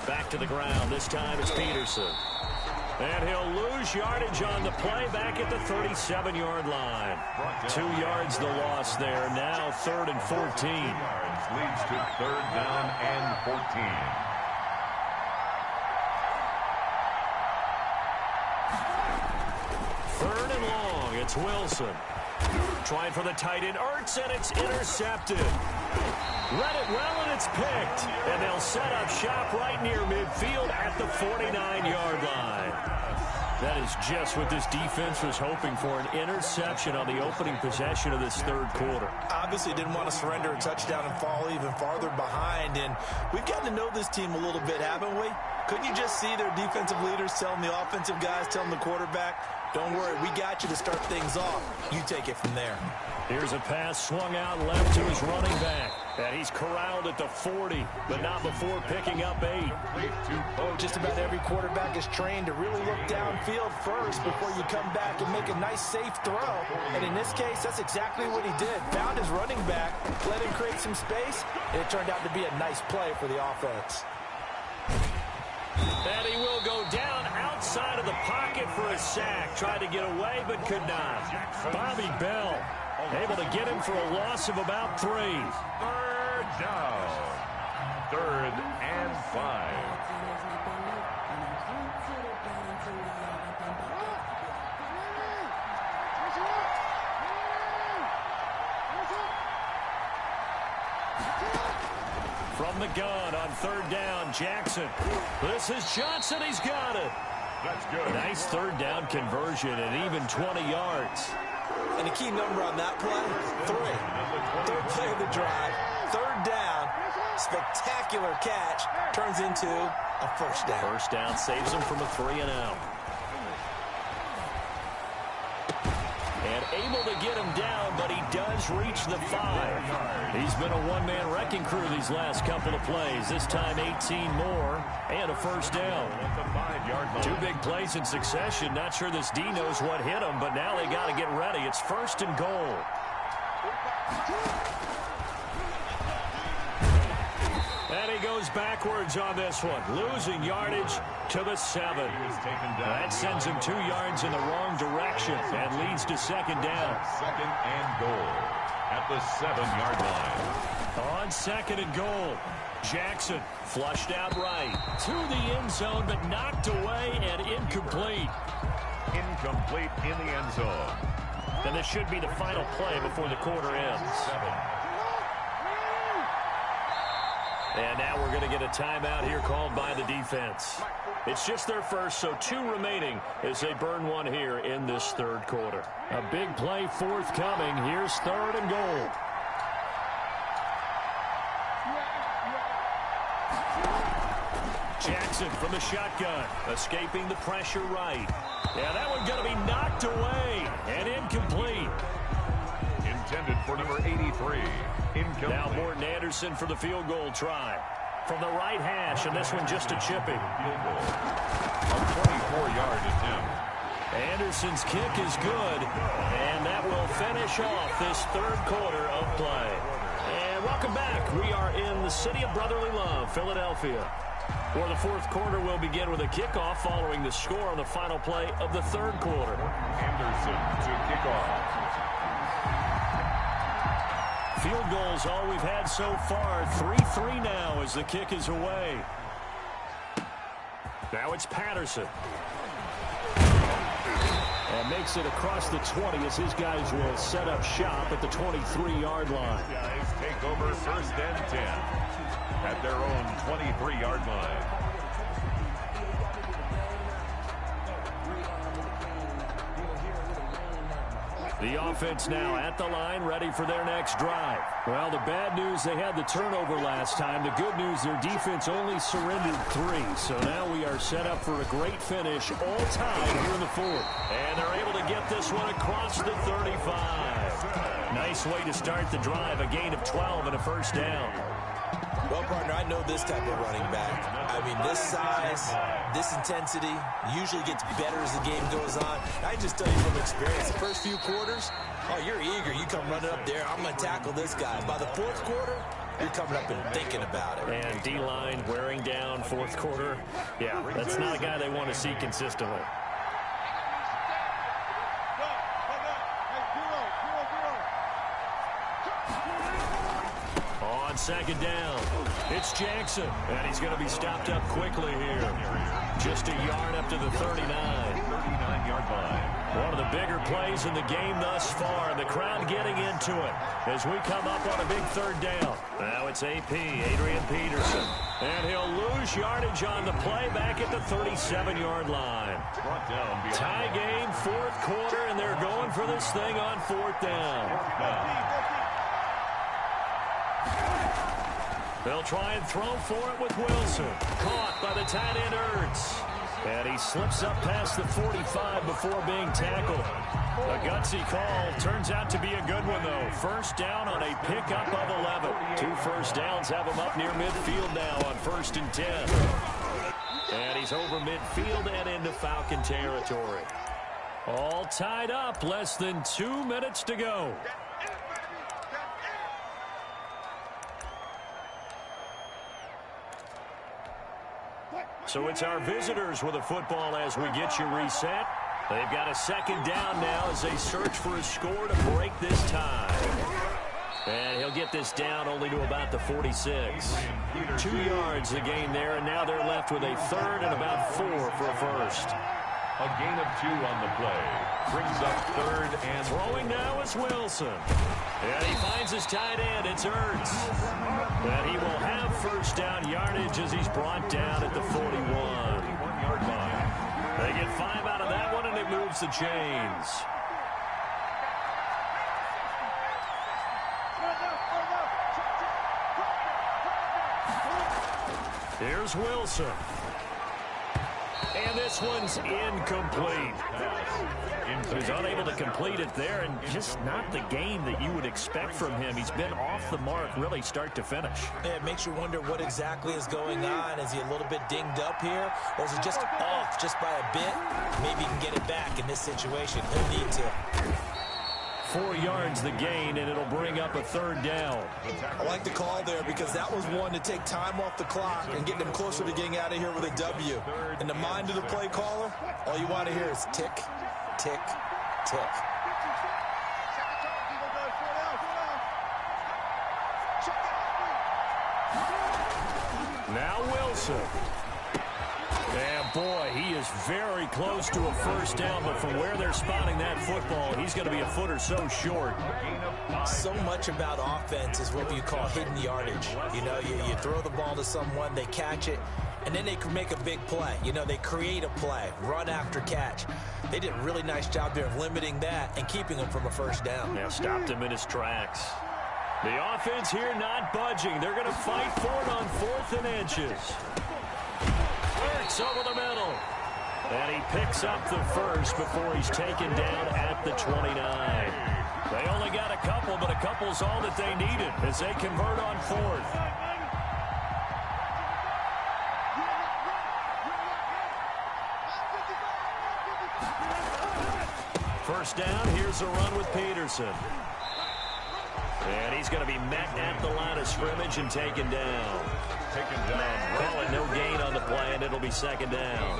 Back to the ground. This time it's Peterson. And he'll lose yardage on the play back at the 37-yard line. 2 yards the loss there. Now 3rd and 14. Leads to 3rd down and 14. Third and long. It's Wilson. Trying for the tight end. Ertz, and it's intercepted. Read it well, and it's picked. And they'll set up shop right near midfield at the 49-yard line. That is just what this defense was hoping for, an interception on the opening possession of this third quarter. Obviously didn't want to surrender a touchdown and fall even farther behind. And we've gotten to know this team a little bit, haven't we? Couldn't you just see their defensive leaders telling the offensive guys, telling the quarterback, don't worry, we got you to start things off. You take it from there. Here's a pass swung out left to his running back. And he's corralled at the 40, but not before picking up 8. Just about every quarterback is trained to really look downfield first before you come back and make a nice, safe throw. And in this case, that's exactly what he did. Found his running back, let him create some space, and it turned out to be a nice play for the offense. And he will go down outside of the pocket for a sack. Tried to get away, but could not. Bobby Bell able to get him for a loss of about 3. Third down. 3rd and 5. From the gun on 3rd down, Jackson. This is Johnson. He's got it. That's good. Nice 3rd down conversion and even 20 yards. And the key number on that play, 3. 3rd play of the drive, 3rd down, spectacular catch, turns into a 1st down. 1st down saves him from a 3-and-out. And able to get him down, but he does reach the 5. He's been a one-man wrecking crew these last couple of plays. This time 18 more and a 1st down. 2 big plays in succession. Not sure this D knows what hit him, but now they got to get ready. It's 1st and goal. And he goes backwards on this one, losing yardage to the 7. That sends him 2 yards in the wrong direction and leads to 2nd down. 2nd and goal at the 7-yard line. On 2nd and goal, Jackson flushed out right to the end zone, but knocked away and incomplete. Incomplete in the end zone. And this should be the final play before the quarter ends. 7. And now we're going to get a timeout here called by the defense. It's just their first, so 2 remaining as they burn 1 here in this 3rd quarter. A big play forthcoming. Here's 3rd and goal. Jackson from the shotgun, escaping the pressure right. Yeah, that one going to be knocked away and incomplete. Intended for number 83. Incomplete. Now Morton Anderson for the field goal try. From the right hash, and this one just a chipping. Field goal. A 24-yard attempt. Anderson's kick is good, and that will finish off this 3rd quarter of play. And welcome back. We are in the city of brotherly love, Philadelphia, where the 4th quarter will begin with a kickoff following the score on the final play of the 3rd quarter. Anderson to kick off. Field goals all we've had so far. 3-3 now as the kick is away. Now it's Patterson. And makes it across the 20 as his guys will set up shop at the 23-yard line. Guys take over 1st and 10 at their own 23-yard line. The offense now at the line, ready for their next drive. Well, the bad news, they had the turnover last time. The good news, their defense only surrendered 3. So now we are set up for a great finish, all tied here in the 4th. And they're able to get this one across the 35. Nice way to start the drive, a gain of 12 and a 1st down. Well, partner, I know this type of running back. I mean, this size, this intensity usually gets better as the game goes on. I just tell you from experience, the first few quarters, oh, you're eager. You come running up there, I'm going to tackle this guy. By the 4th quarter, you're coming up and thinking about it. And D-line wearing down 4th quarter. Yeah, that's not a guy they want to see consistently. On 2nd down, it's Jackson, and he's going to be stopped up quickly here. Just a yard up to the 39. 39-yard line. One of the bigger plays in the game thus far, and the crowd getting into it as we come up on a big 3rd down. Now it's AP, Adrian Peterson, and he'll lose yardage on the play back at the 37-yard line. Tie game, 4th quarter, and they're going for this thing on 4th down. They'll try and throw for it with Wilson. Caught by the tight end Ertz. And he slips up past the 45 before being tackled. A gutsy call. Turns out to be a good one, though. First down on a pickup of 11. 2 first downs have him up near midfield now on 1st and 10. And he's over midfield and into Falcon territory. All tied up. Less than 2 minutes to go. So it's our visitors with a football as we get you reset. They've got a second down now as they search for a score to break this tie. And he'll get this down only to about the 46. 2 yards the gain there, and now they're left with a third and about 4 for a first. A gain of 2 on the play. Brings up 3rd and throwing now is Wilson. And he finds his tight end. It's Ertz. And he will have first down yardage as he's brought down at the 41-yard line. They get 5 out of that one, and it moves the chains. Here's Wilson. And this one's incomplete. He's unable to complete it there, and just not the game that you would expect from him. He's been off the mark really start to finish. Yeah, it makes you wonder what exactly is going on. Is he a little bit dinged up here, or is it just off just by a bit? Maybe he can get it back in this situation. He'll need to. 4 yards the gain, and it'll bring up a 3rd down. I like the call there because that was one to take time off the clock and get them closer to getting out of here with a W. In the mind of the play caller, all you want to hear is tick, tick, tick. Now Wilson. And boy, he is very close to a first down, but from where they're spotting that football, he's going to be a foot or so short. So much about offense is what you call hidden yardage. You know, you throw the ball to someone, they catch it, and then they can make a big play. You know, they create a play, run after catch. They did a really nice job there of limiting that and keeping him from a first down. Yeah, stopped him in his tracks. The offense here not budging. They're going to fight for it on 4th and inches. Ertz over the middle. And he picks up the first before he's taken down at the 29. They only got a couple, but a couple's all that they needed as they convert on 4th. First down, here's a run with Peterson. And he's going to be met at the line of scrimmage and taken down. Call it no gain on the play, and it'll be 2nd down.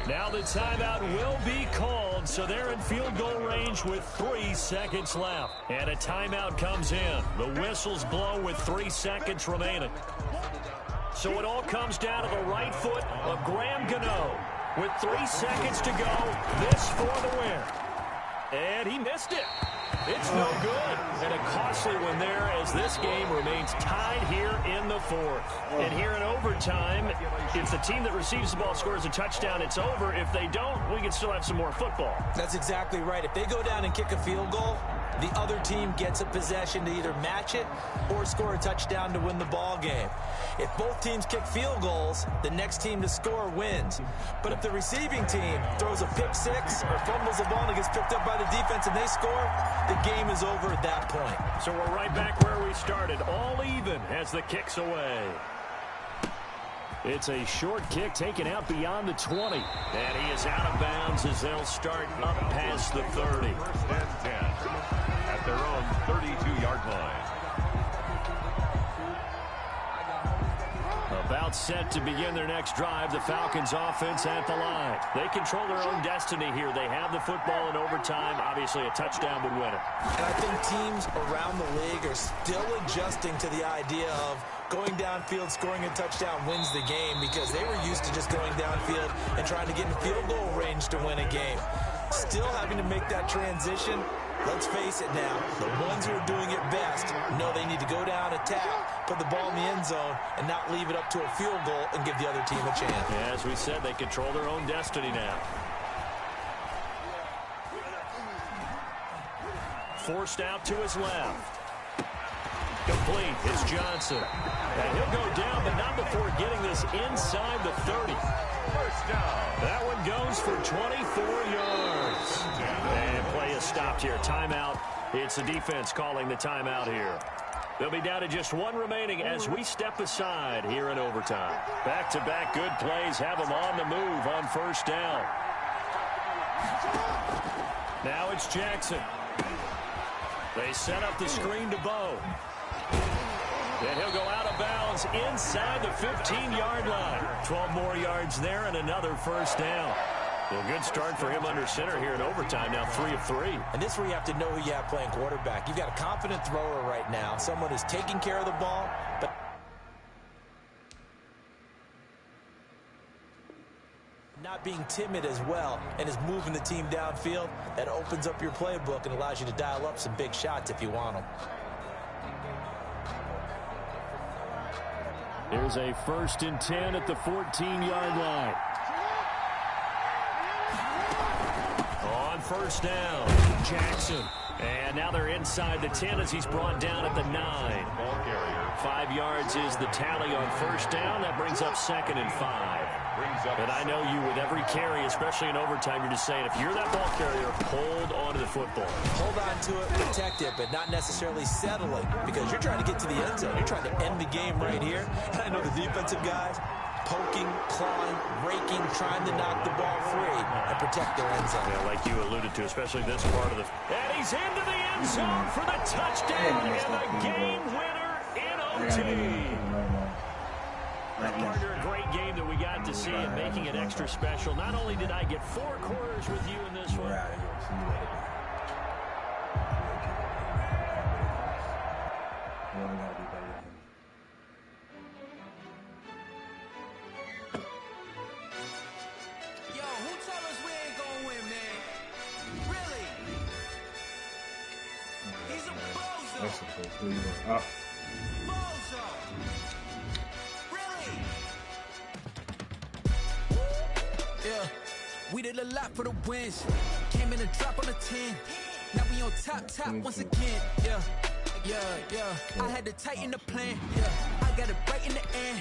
Now the timeout will be called, so they're in field goal range with 3 seconds left. And a timeout comes in. The whistles blow with 3 seconds remaining. So it all comes down to the right foot of Graham Gano. With 3 seconds to go, this for the win. And he missed it. It's no good. And a costly one there as this game remains tied here in the 4th. And here in overtime, if the team that receives the ball scores a touchdown, it's over. If they don't, we can still have some more football. That's exactly right. If they go down and kick a field goal, the other team gets a possession to either match it or score a touchdown to win the ball game. If both teams kick field goals, the next team to score wins. But if the receiving team throws a pick six or fumbles the ball and it gets picked up by the defense and they score, the game is over at that point. So we're right back where we started, all even as the kick's away. It's a short kick taken out beyond the 20. And he is out of bounds as they'll start up past the 30. 1st and 10 at their own 32-yard line. About set to begin their next drive, the Falcons offense at the line. They control their own destiny here. They have the football in overtime. Obviously, a touchdown would win it. And I think teams around the league are still adjusting to the idea of going downfield, scoring a touchdown wins the game because they were used to just going downfield and trying to get in field goal range to win a game. Still having to make that transition. Let's face it now, the ones who are doing it best know they need to go down, attack, put the ball in the end zone, and not leave it up to a field goal and give the other team a chance. Yeah, as we said, they control their own destiny now. Forced out to his left. Complete. It's Johnson. And he'll go down, but not before getting this inside the 30. First down. That one goes for 24 yards. And play is stopped here. Timeout. It's the defense calling the timeout here. They'll be down to just one remaining as we step aside here in overtime. Back-to-back good plays have them on the move on first down. Now it's Jackson. They set up the screen to Bo. And he'll go out of bounds inside the 15-yard line. 12 more yards there and another first down. Well, good start for him under center here in overtime. Now 3 of 3. And this is where you have to know who you have playing quarterback. You've got a confident thrower right now, someone who's taking care of the ball, but not being timid as well, and is moving the team downfield. That opens up your playbook and allows you to dial up some big shots if you want them. There's a 1st and 10 at the 14-yard line. On first down, Jackson. And now they're inside the 10 as he's brought down at the 9. Ball carrier. 5 yards is the tally on first down. That brings up 2nd and 5. And I know you with every carry, especially in overtime, you're just saying if you're that ball carrier, hold on to the football. Hold on to it, protect it, but not necessarily settling because you're trying to get to the end zone. You're trying to end the game right here. And I know the defensive guys poking, clawing, raking, trying to knock the ball free and protect their end zone. Yeah, like you alluded to, especially this part of the... And he's into the end zone for the touchdown and a game winner in OT. Partner, a great game that we got to see and making it extra special. Not only did I get 4 quarters with you in this one. Yo, who told us we ain't gonna win, man? Really? He's a bozo. Bozo. Really? Yeah, we did a lot for the wins. Came in a drop on the 10. Now we on top once again. Yeah. I had to tighten the plan. Yeah, I got it right in the end.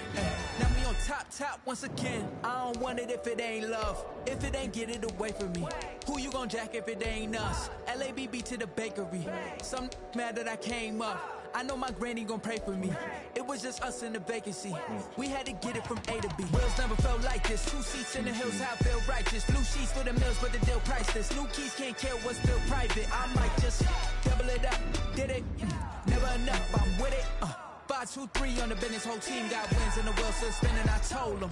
Now we on top once again. I don't want it if it ain't love. If it ain't, get it away from me. Who you gon' jack if it ain't us? LABB to the bakery. Some mad that I came up. I know my granny gon' pray for me. It was just us in the vacancy. We had to get it from A to B. Wheels never felt like this. 2 seats in the hills, how I feel righteous. Blue sheets for the mills, but the deal priceless. New keys can't care what's still private. I might just double it up. Did it? Never enough. I'm with it. 5, 2, 3 on the business. Whole team got wins and the wheels still spinning. I told them.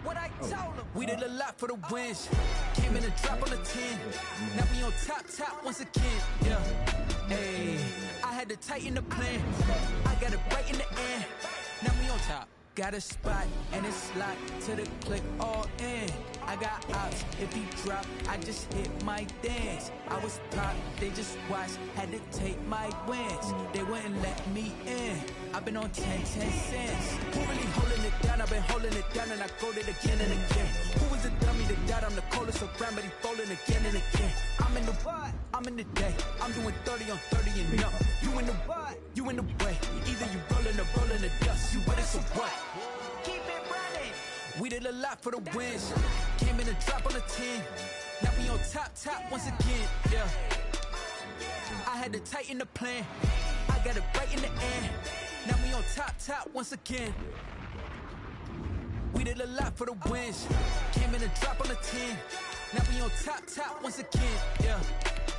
What I told them. We did a lot for the wins. Came in a drop on the 10. Now we on top once again. Yeah. Hey, I had to tighten the plan. I got it right in the end. Now we on top. Got a spot and it's locked to the click all in. I got ops, if he drop, I just hit my dance. I was top, they just watched, had to take my wins. They wouldn't let me in. I've been on 10 cents. Who really holding it down? I've been holding it down and I go it again and again. Who was the dummy that died? I'm the coldest around, but he falling again and again. I'm in the what? I'm in the day. I'm doing 30 on 30 and up. You in the what? You in the way. Either you rolling or rolling the dust. You with it, so what? Keep it running. We did a lot for the wins. Came in a drop on the 10. Now we on top once again. Yeah. I had to tighten the plan. I got it right in the end. Now we on top once again. We did a lot for the wins. Came in a drop on the 10. Now we on top once again. Yeah.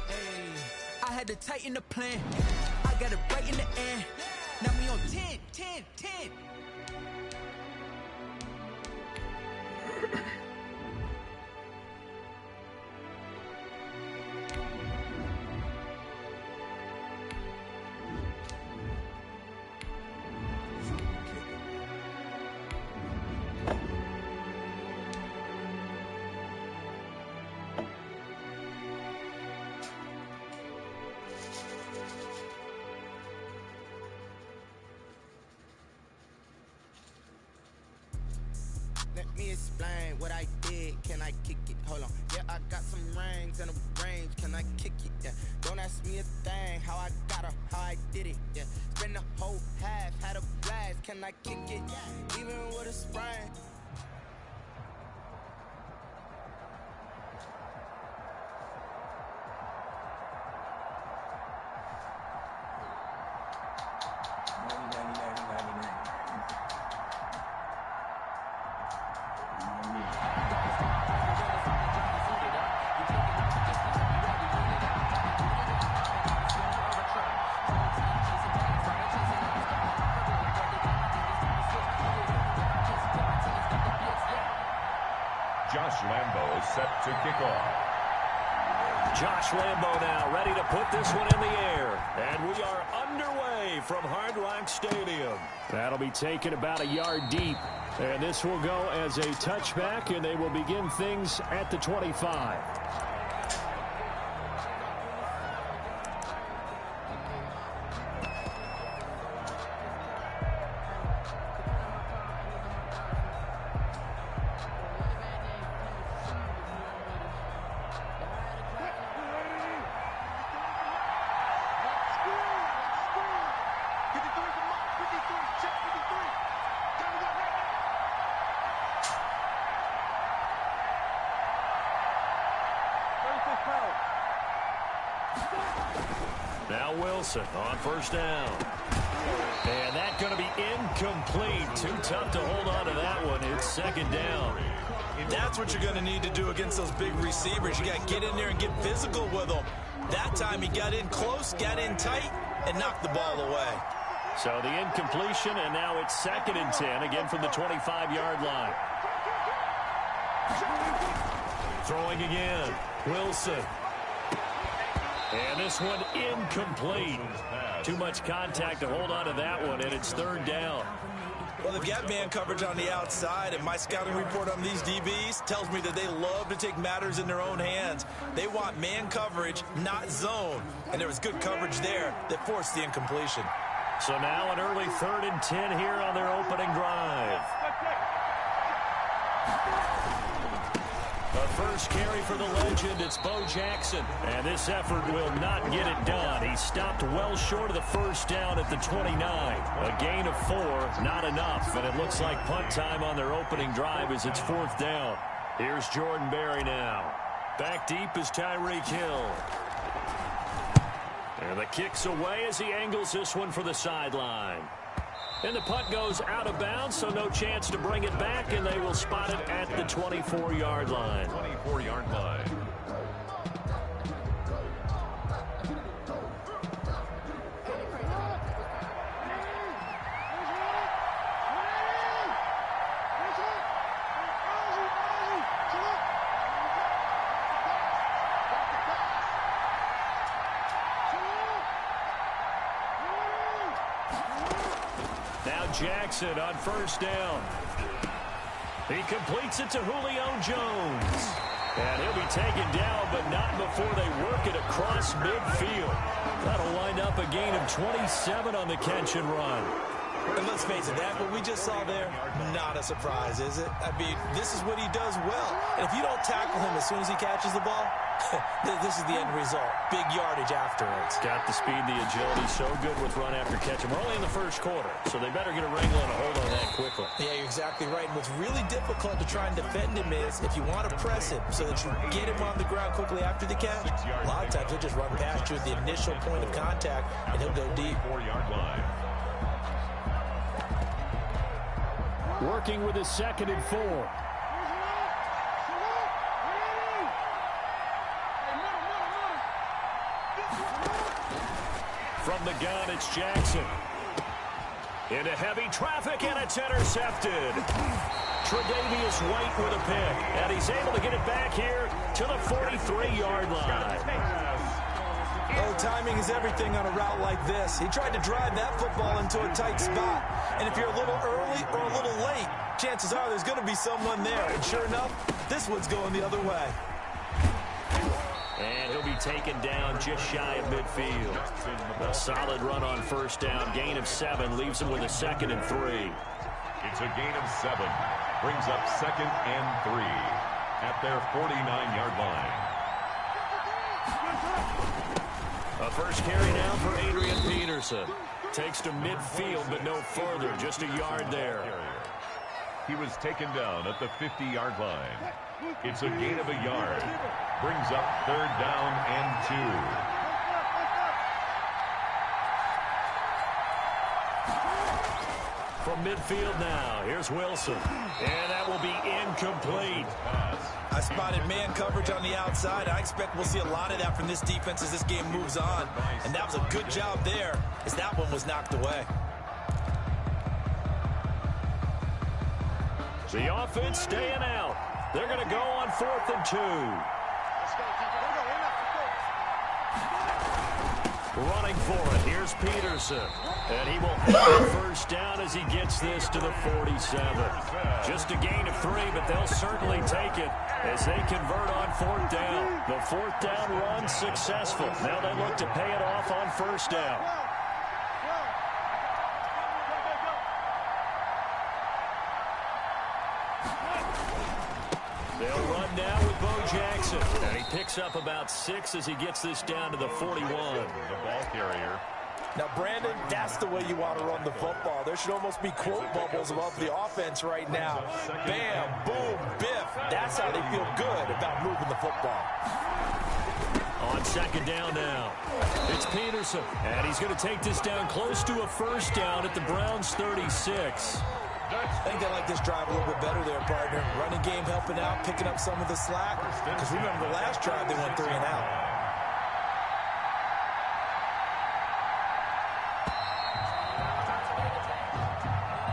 Hey, I had to tighten the plan. I got it right in the end. Now we on 10. me explain what I did. Can I kick it? Hold on. Yeah, I got some rings and a range. Can I kick it? Yeah. Don't ask me a thing. How I got her, how I did it. Yeah. Spend the whole half, had a blast. Can I kick it? Even with a sprain. Josh Lambo is set to kick off. Josh Lambo now ready to put this one in the air. And we are underway from Hard Rock Stadium. That'll be taken about a yard deep. And this will go as a touchback, and they will begin things at the 25. Now Wilson on first down. And that's going to be incomplete. Too tough to hold on to that one. It's second down. That's what you're going to need to do against those big receivers. You got to get in there and get physical with them. That time he got in close, got in tight, and knocked the ball away. So the incompletion, and now it's 2nd and 10, again from the 25-yard line. Throwing again. Wilson. And this one incomplete. Too much contact to hold on to that one, and it's 3rd down. Well, they've got man coverage on the outside, and my scouting report on these DBs tells me that they love to take matters in their own hands. They want man coverage, not zone. And there was good coverage there that forced the incompletion. So now an early 3rd and 10 here on their opening drive. The first carry for the legend, it's Bo Jackson. And this effort will not get it done. He stopped well short of the first down at the 29. A gain of 4, not enough. And it looks like punt time on their opening drive as it's 4th down. Here's Jordan Berry now. Back deep is Tyreek Hill. And the kick's away as he angles this one for the sideline. And the punt goes out of bounds, so no chance to bring it back, and they will spot it at the 24-yard line. 24-yard line. Jackson on first down. He completes it to Julio Jones. And he'll be taken down, but not before they work it across midfield. That'll wind up a gain of 27 on the catch and run. And let's face it, that what we just saw there, not a surprise, is it? I mean, this is what he does well. And if you don't tackle him as soon as he catches the ball, this is the end result. Big yardage afterwards. Got the speed, the agility, so good with run after catch. And we're only in the first quarter, so they better get a wrangle and a hold on that quickly. Yeah, you're exactly right. And what's really difficult to try and defend him is if you want to press him so that you get him on the ground quickly after the catch, a lot of times he'll just run past you at the initial point of contact, and he'll go deep. 4-yard line. Working with his 2nd and 4. From the gun, it's Jackson. Into heavy traffic, and it's intercepted. Tre'Davious White with a pick, and he's able to get it back here to the 43-yard line. Oh, timing is everything on a route like this. He tried to drive that football into a tight spot. And if you're a little early or a little late, chances are there's going to be someone there. And sure enough, this one's going the other way. And he'll be taken down just shy of midfield. A solid run on first down. Gain of 7 leaves him with a 2nd and 3. It's a gain of 7. Brings up 2nd and 3 at their 49-yard line. A first carry now for Adrian Peterson. Takes to midfield, but no further. Just a yard there. He was taken down at the 50-yard line. It's a gain of a yard. Brings up 3rd down and 2. From midfield now, here's Wilson. And that will be incomplete. I spotted man coverage on the outside. I expect we'll see a lot of that from this defense as this game moves on. And that was a good job there as that one was knocked away. The offense staying out. They're going to go on 4th and 2. Running for it. Here's Peterson. And he will have a first down as he gets this to the 47. Just a gain of 3, but they'll certainly take it as they convert on 4th down. The 4th down run successful. Now they look to pay it off on 1st down. They'll run now with Bo Jackson. And he picks up about 6 as he gets this down to the 41. The ball carrier. Now, Brandon, that's the way you want to run the football. There should almost be quote bubbles above the offense right now. Bam, boom, biff. That's how they feel good about moving the football. On 2nd down now, it's Peterson. And he's going to take this down close to a first down at the Browns' 36. I think they like this drive a little bit better there, partner. Running game helping out, picking up some of the slack. Because remember, the last drive they went 3 and out.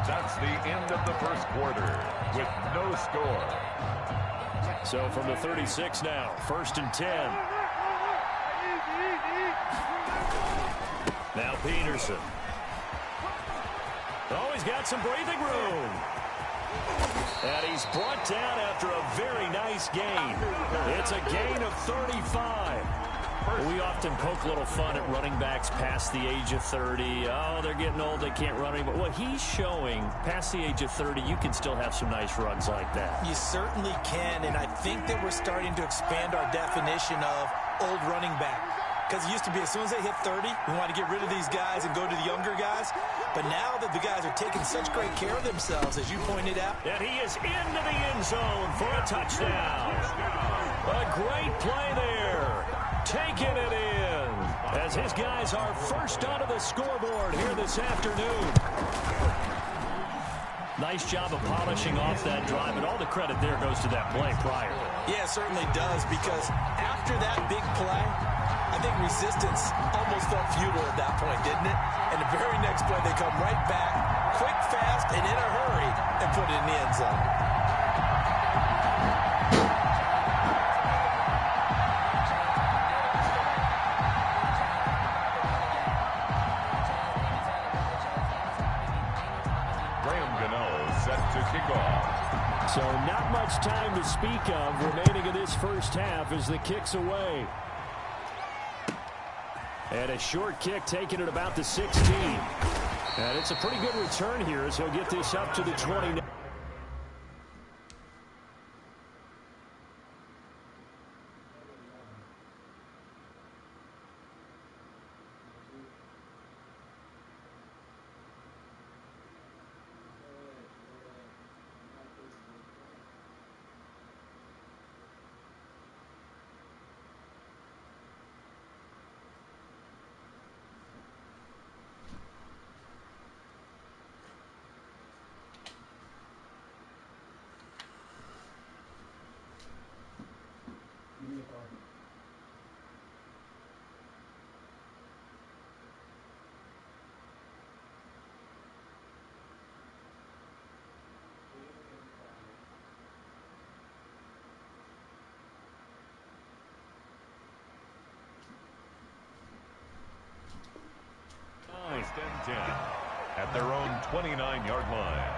That's the end of the first quarter with no score. So from the 36 now, 1st and 10. Now Peterson. Oh, he's got some breathing room. And he's brought down after a very nice gain. It's a gain of 35. We often poke a little fun at running backs past the age of 30. Oh, they're getting old, they can't run anymore. Well, he's showing past the age of 30, you can still have some nice runs like that. You certainly can, and I think that we're starting to expand our definition of old running back. Because it used to be as soon as they hit 30, we want to get rid of these guys and go to the younger guys. But now that the guys are taking such great care of themselves, as you pointed out. And he is into the end zone for a touchdown. A great play there. Taking it in as his guys are first onto the scoreboard here this afternoon. Nice job of polishing off that drive, and all the credit there goes to that play prior. Yeah, it certainly does, because after that big play, I think resistance almost felt futile at that point, didn't it? And the very next play, they come right back, quick, fast, and in a hurry, and put it in the end zone. So not much time to speak of remaining in this first half as the kick's away. And a short kick taken at about the 16. And it's a pretty good return here as he'll get this up to the 29. First and 10 at their own 29-yard line.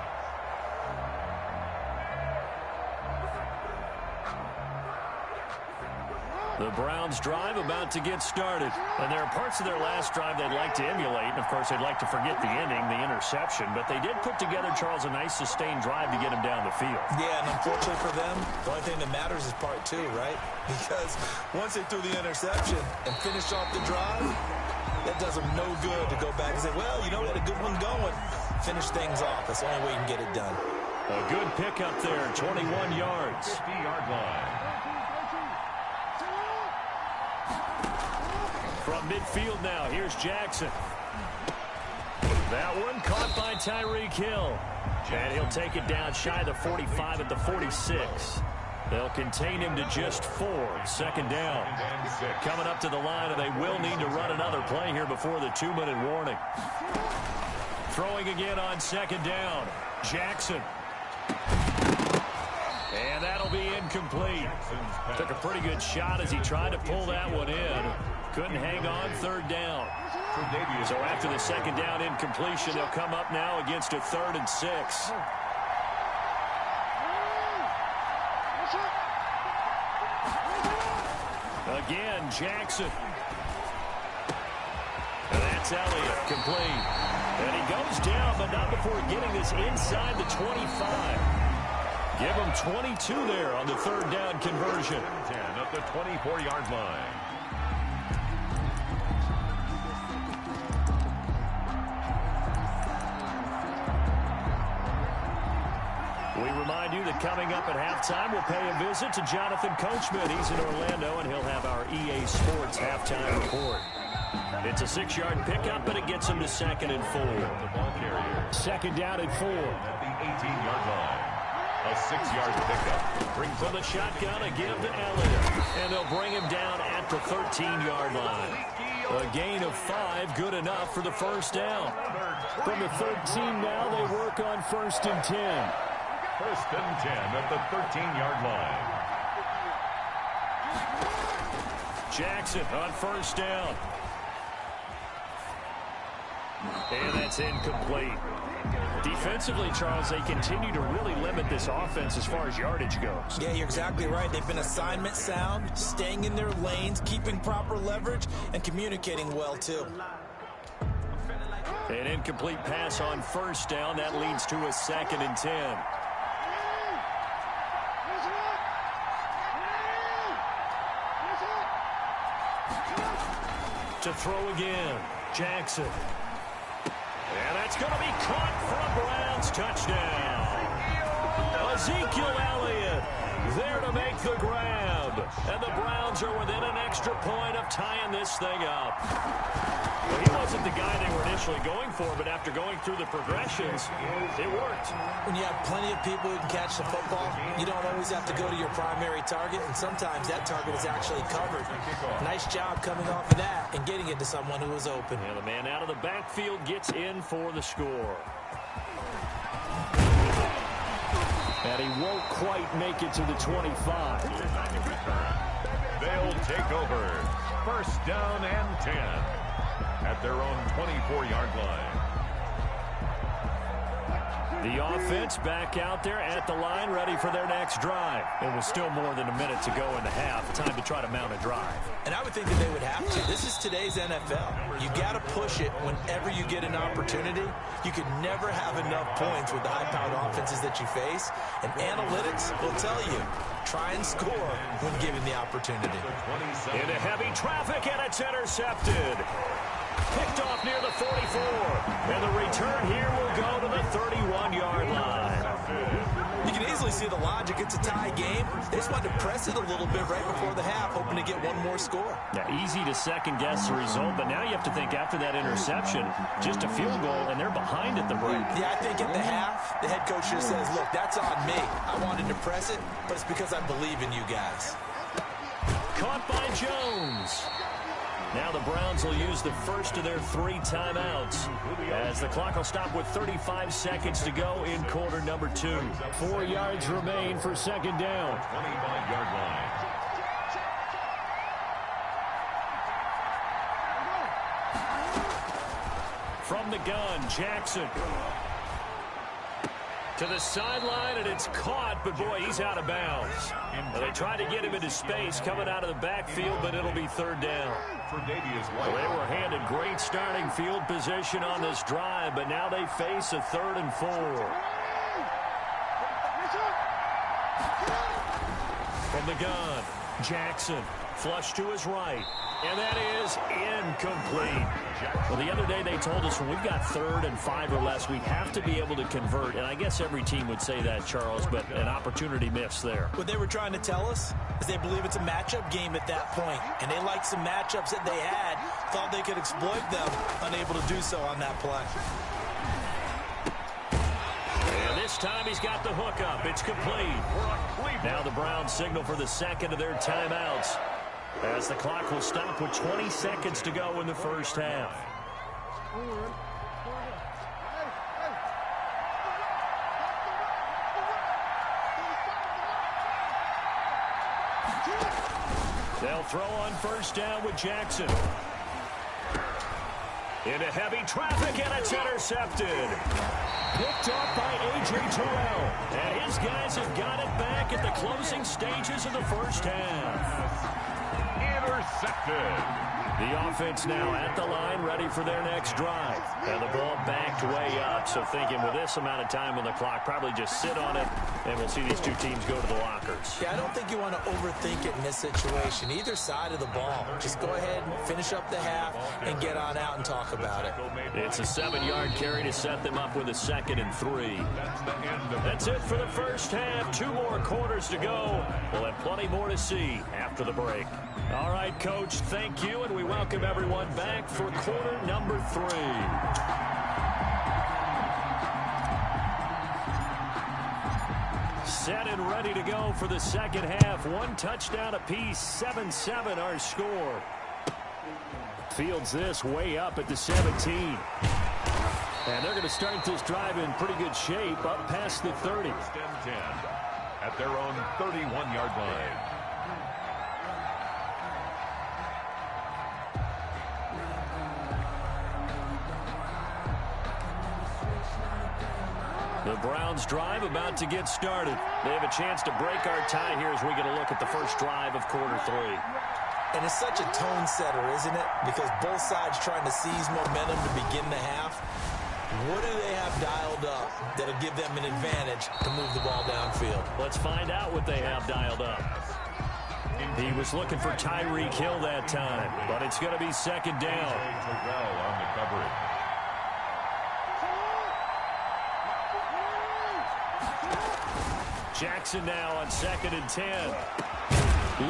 The Browns' drive about to get started. And there are parts of their last drive they'd like to emulate. And, of course, they'd like to forget the ending, the interception. But they did put together, Charles, a nice sustained drive to get him down the field. Yeah, and unfortunately for them, the only thing that matters is part two, right? Because once they threw the interception and finished off the drive, that does them no good to go back and say, well, you know, we had a good one going. Finish things off. That's the only way you can get it done. A good pickup there, 21 yards. 50-yard line. From midfield now, here's Jackson. That one caught by Tyreek Hill. And he'll take it down shy of the 45 at the 46. They'll contain him to just 4. Second down. Coming up to the line, and they will need to run another play here before the 2-minute warning. Throwing again on second down. Jackson. And that'll be incomplete. Took a pretty good shot as he tried to pull that one in. Couldn't hang on, third down. So after the second down incompletion, they'll come up now against a 3rd and 6. Again, Jackson. And that's Elliott, complete. And he goes down, but not before getting this inside the 25. Give him 22 there on the third down conversion. 10 at the 24-yard line. We remind you that coming up at halftime, we'll pay a visit to Jonathan Coachman. He's in Orlando, and he'll have our EA Sports halftime report. It's a 6-yard pickup, but it gets him to 2nd and 4. The ball carrier. Second down and 4. At the 18-yard line. A 6-yard pickup. Brings from the shotgun, a give to Elliott. And they'll bring him down at the 13-yard line. A gain of 5, good enough for the first down. From the 13 now, they work on 1st and 10. 1st and 10 at the 13-yard line. Jackson on 1st down. And that's incomplete. Defensively, Charles, they continue to really limit this offense as far as yardage goes. Yeah, you're exactly right. They've been assignment sound, staying in their lanes, keeping proper leverage, and communicating well, too. An incomplete pass on 1st down. That leads to a 2nd and 10. To throw again, Jackson. And that's going to be caught for a Browns touchdown. Ezekiel Elliott there to make the grab. And the Browns are within an extra point of tying this thing up. Well, he wasn't the guy they were initially going for, but after going through the progressions, it worked. When you have plenty of people who can catch the football, you don't always have to go to your primary target, and sometimes that target is actually covered. Nice job coming off of that and getting it to someone who was open. And the man out of the backfield gets in for the score. And he won't quite make it to the 25. They'll take over. 1st down and 10 at their own 24-yard line. The offense back out there at the line, ready for their next drive. It was still more than a minute to go in the half. Time to try to mount a drive. And I would think that they would have to. This is today's NFL. You got to push it whenever you get an opportunity. You can never have enough points with the high-powered offenses that you face. And analytics will tell you, try and score when given the opportunity. Into heavy traffic, and it's intercepted. Picked off near the 44. And the return here will go to the 31-yard line. You can easily see the logic. It's a tie game. They just wanted to press it a little bit right before the half, hoping to get one more score. Yeah, easy to second-guess the result, but now you have to think after that interception, just a field goal, and they're behind at the break. Yeah, I think at the half, the head coach just says, look, that's on me. I wanted to press it, but it's because I believe in you guys. Caught by Jones. Now the Browns will use the first of their 3 timeouts as the clock will stop with 35 seconds to go in quarter number 2. 4 yards remain for second down. 25-yard line. From the gun, Jackson. To the sideline, and it's caught, but boy, he's out of bounds. Well, they tried to get him into space coming out of the backfield, but it'll be third down. For well, they were handed great starting field position on this drive, but now they face a 3rd and 4. From the gun, Jackson, flush to his right, and that is incomplete. Well, the other day they told us when we've got 3rd and 5 or less, we have to be able to convert, and I guess every team would say that, Charles, but an opportunity missed there. What they were trying to tell us is they believe it's a matchup game at that point, and they liked some matchups that they had, thought they could exploit them, unable to do so on that play. And this time he's got the hook up. It's complete. Now the Browns signal for the second of their timeouts, as the clock will stop with 20 seconds to go in the first half. They'll throw on first down with Jackson. Into heavy traffic, and it's intercepted. Picked up by A.J. Terrell. And his guys have got it back at the closing stages of the first half. Intercepted. The offense now at the line, ready for their next drive. And the ball backed way up, so thinking with this amount of time on the clock, probably just sit on it, and we'll see these two teams go to the lockers. Yeah, I don't think you want to overthink it in this situation. Either side of the ball. Just go ahead and finish up the half and get on out and talk about it. It's a 7-yard carry to set them up with a 2nd and 3. That's it for the first half. 2 more quarters to go. We'll have plenty more to see after the break. All right, Coach, thank you, and we welcome everyone back for quarter number 3. Set and ready to go for the second half. 1 touchdown apiece, 7-7 our score. Fields this way up at the 17. And they're going to start this drive in pretty good shape up past the 30. 10 at their own 31-yard line. The Browns drive about to get started. They have a chance to break our tie here as we get a look at the first drive of quarter 3. And it's such a tone setter, isn't it? Because both sides trying to seize momentum to begin the half. What do they have dialed up that'll give them an advantage to move the ball downfield? Let's find out what they have dialed up. He was looking for Tyreek Hill that time, but it's going to be 2nd down. Terrell on the coverage. Jackson now on 2nd and 10.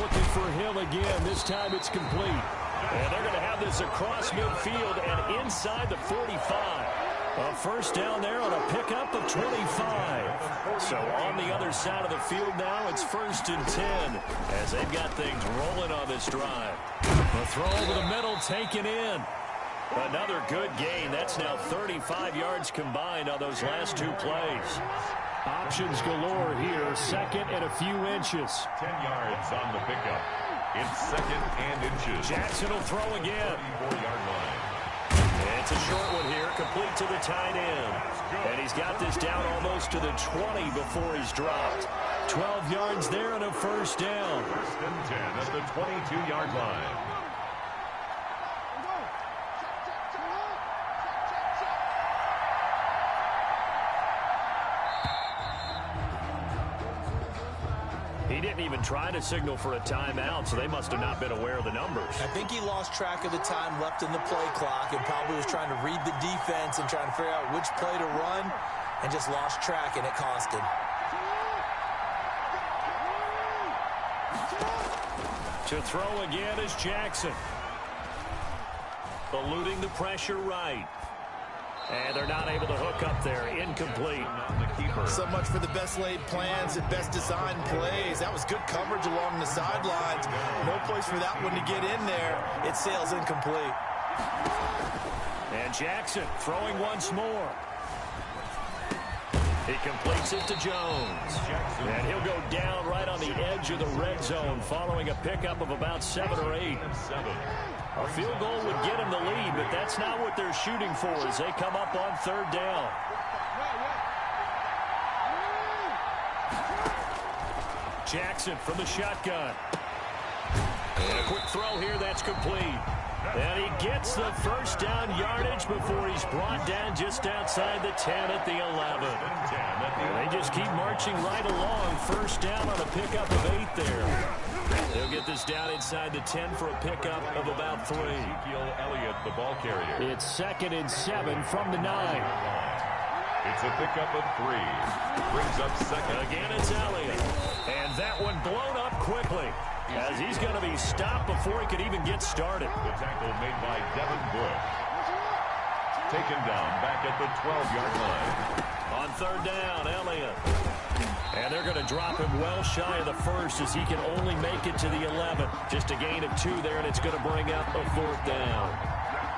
Looking for Hill again. This time it's complete. And they're going to have this across midfield and inside the 45. A first down there on a pickup of 25. So on the other side of the field now, it's 1st and 10 as they've got things rolling on this drive. A throw over the middle taken in. Another good gain. That's now 35 yards combined on those last 2 plays. Options galore here. 2nd and a few inches. 10 yards on the pickup. It's 2nd and inches. Jackson will throw again. 34-yard line. It's a short one here, complete to the tight end. And he's got this down almost to the 20 before he's dropped. 12 yards there and a first down. 1st and 10 at the 22-yard line. He didn't even try to signal for a timeout, so they must have not been aware of the numbers. I think he lost track of the time left in the play clock and probably was trying to read the defense and trying to figure out which play to run and just lost track, and it cost him. To throw again is Jackson. Eluding the pressure right. And they're not able to hook up there. Incomplete. So much for the best laid plans and best designed plays. That was good coverage along the sidelines. No place for that one to get in there. It sails incomplete. And Jackson throwing once more. He completes it to Jones. And he'll go down right on the edge of the red zone following a pickup of about 7 or 8. A field goal would get him the lead, but that's not what they're shooting for as they come up on 3rd down. Jackson from the shotgun. And a quick throw here that's complete. And he gets the first down yardage before he's brought down just outside the 10 at the 11. And they just keep marching right along. First down on a pickup of 8 there. They'll get this down inside the 10 for a pickup of about 3. Ezekiel Elliott, the ball carrier. It's 2nd and 7 from the 9. It's a pickup of 3. Brings up 2nd. Again, it's Elliott. And that one blown up quickly, as he's going to be stopped before he could even get started. The tackle made by Devin Bush. Taken down back at the 12-yard line. On 3rd down, Elliott. And they're going to drop him well shy of the first, as he can only make it to the 11. Just a gain of 2 there, and it's going to bring up a 4th down.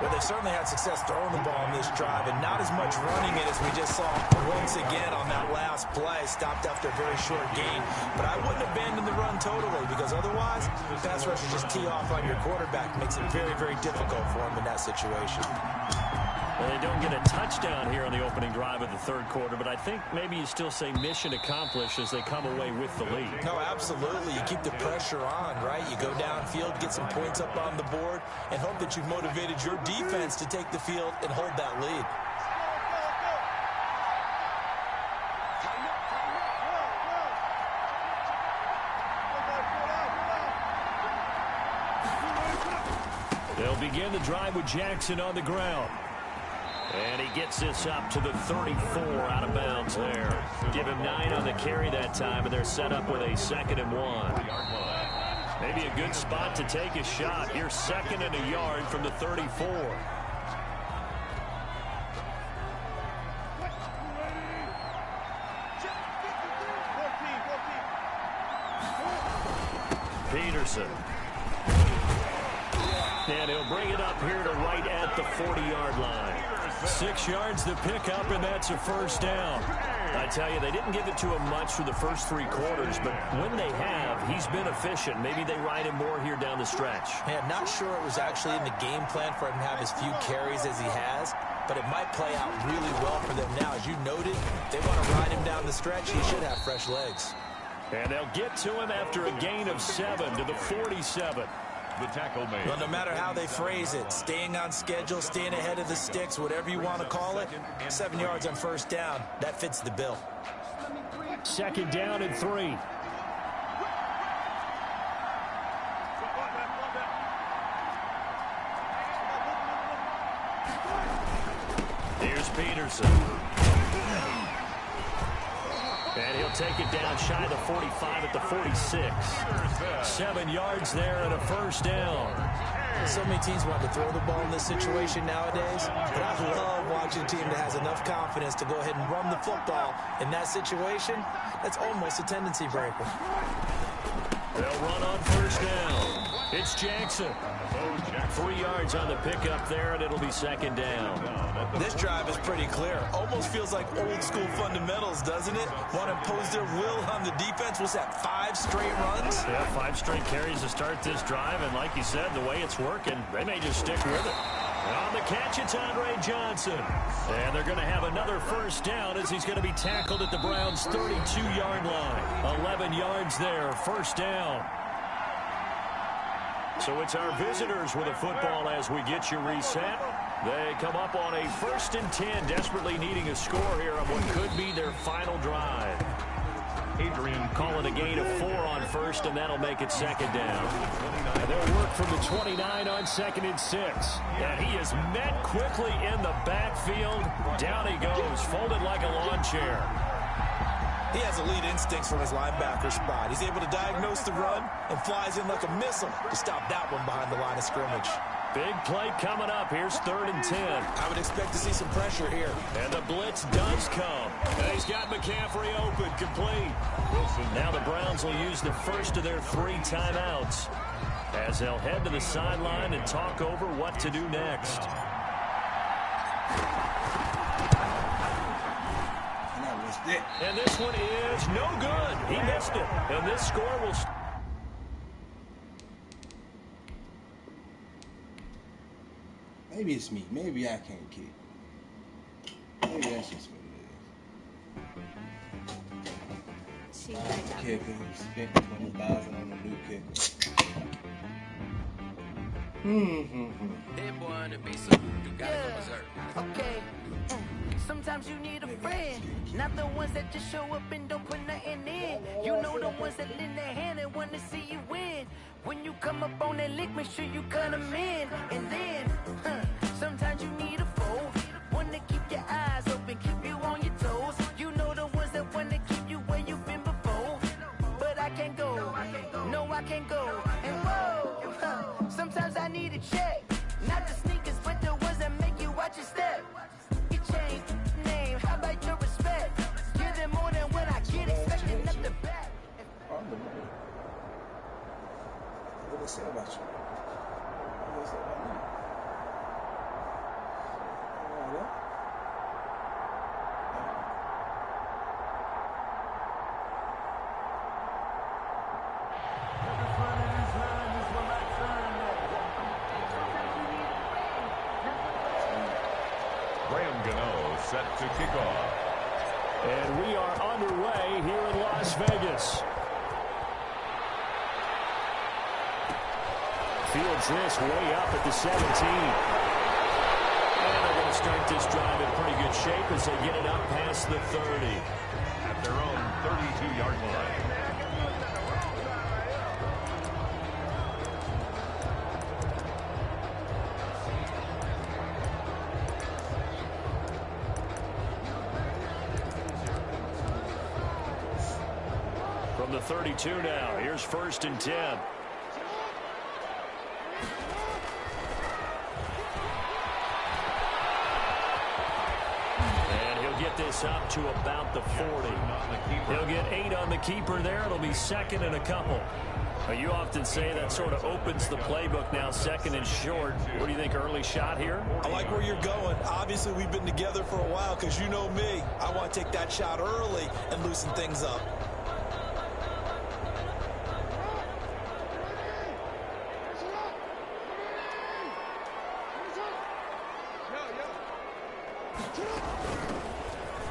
Well, they certainly had success throwing the ball in this drive, and not as much running it as we just saw once again on that last play. Stopped after a very short gain. But I wouldn't abandon the run totally, because otherwise, pass rushers just tee off on your quarterback. Makes it very, very difficult for him in that situation. Well, they don't get a touchdown here on the opening drive of the 3rd quarter, but I think maybe you still say mission accomplished as they come away with the lead. No, absolutely. You keep the pressure on, right? You go downfield, get some points up on the board, and hope that you've motivated your defense to take the field and hold that lead. They'll begin the drive with Jackson on the ground. And he gets this up to the 34 out of bounds there. Give him 9 on the carry that time, and they're set up with a 2nd and 1. Maybe a good spot to take a shot. Here's 2nd and a yard from the 34. Peterson. And he'll bring it up here to right at the 40-yard line. 6 yards to pick up, and that's a first down. I tell you, they didn't give it to him much for the first 3 quarters, but when they have, he's been efficient. Maybe they ride him more here down the stretch. Yeah, not sure it was actually in the game plan for him to have as few carries as he has, but it might play out really well for them now. As you noted, they want to ride him down the stretch. He should have fresh legs. And they'll get to him after a gain of 7 to the 47. The tackle made. Well, no matter how they phrase it, staying on schedule, staying ahead of the sticks, whatever you want to call it, 7 yards on first down, that fits the bill. 2nd down and 3. Here's Peterson. And he'll take it down shy of the 45 at the 46. 7 yards there and a first down. So many teams want to throw the ball in this situation nowadays, but I love watching a team that has enough confidence to go ahead and run the football. In that situation, that's almost a tendency breaker. They'll run on first down. It's Jackson. 3 yards on the pickup there, and it'll be 2nd down. This drive is pretty clear. Almost feels like old school fundamentals, doesn't it? Want to impose their will on the defense. What's that, 5 straight runs? Yeah, 5 straight carries to start this drive, and like you said, the way it's working, they may just stick with it. And on the catch, it's Andre Johnson. And they're going to have another first down as he's going to be tackled at the Browns' 32-yard line. 11 yards there, first down. So it's our visitors with a football as we get you reset. They come up on a 1st and 10, desperately needing a score here on what could be their final drive. Adrian calling a gain of 4 on first, and that'll make it 2nd down. And they'll work from the 29 on 2nd and 6. And he is met quickly in the backfield. Down he goes, folded like a lawn chair. He has elite instincts from his linebacker spot. He's able to diagnose the run and flies in like a missile to stop that one behind the line of scrimmage. Big play coming up. Here's 3rd and 10. I would expect to see some pressure here. And the blitz does come. And he's got McCaffrey open, complete. Now the Browns will use the first of their 3 timeouts as they'll head to the sideline and talk over what to do next. And this one is no good. He missed it. And this score will... Maybe it's me. Maybe I can't kick. Maybe that's just what it is. Kick, and he spent 20,000 on a new kick. That boy on the beat, so you got it from Missouri. Okay. Sometimes you need a friend, not the ones that just show up and don't put nothing in. You know the ones that lend their hand and want to see you win. When you come up on that lick, make sure you cut them in. And then, sometimes you need a foe, one to keep your eyes open, keep you on your toes. You know the ones that want to keep you where you've been before. But I can't go, no I can't go. And whoa, sometimes I need a check, not the sneakers, but the ones that make you watch your step. You change name, how about your respect? Give them more than what I get, expecting up the back. What did they say about you? What did they say about me? Set to kick off. And we are underway here in Las Vegas. Fields this way up at the 17. And they're going to start this drive in pretty good shape as they get it up past the 30. At their own 32-yard line. From the 32 now, here's 1st and 10. And he'll get this up to about the 40. He'll get 8 on the keeper there. It'll be 2nd and a couple. Now, you often say that sort of opens the playbook now, 2nd and short. What do you think, early shot here? I like where you're going. Obviously, we've been together for a while because you know me. I want to take that shot early and loosen things up.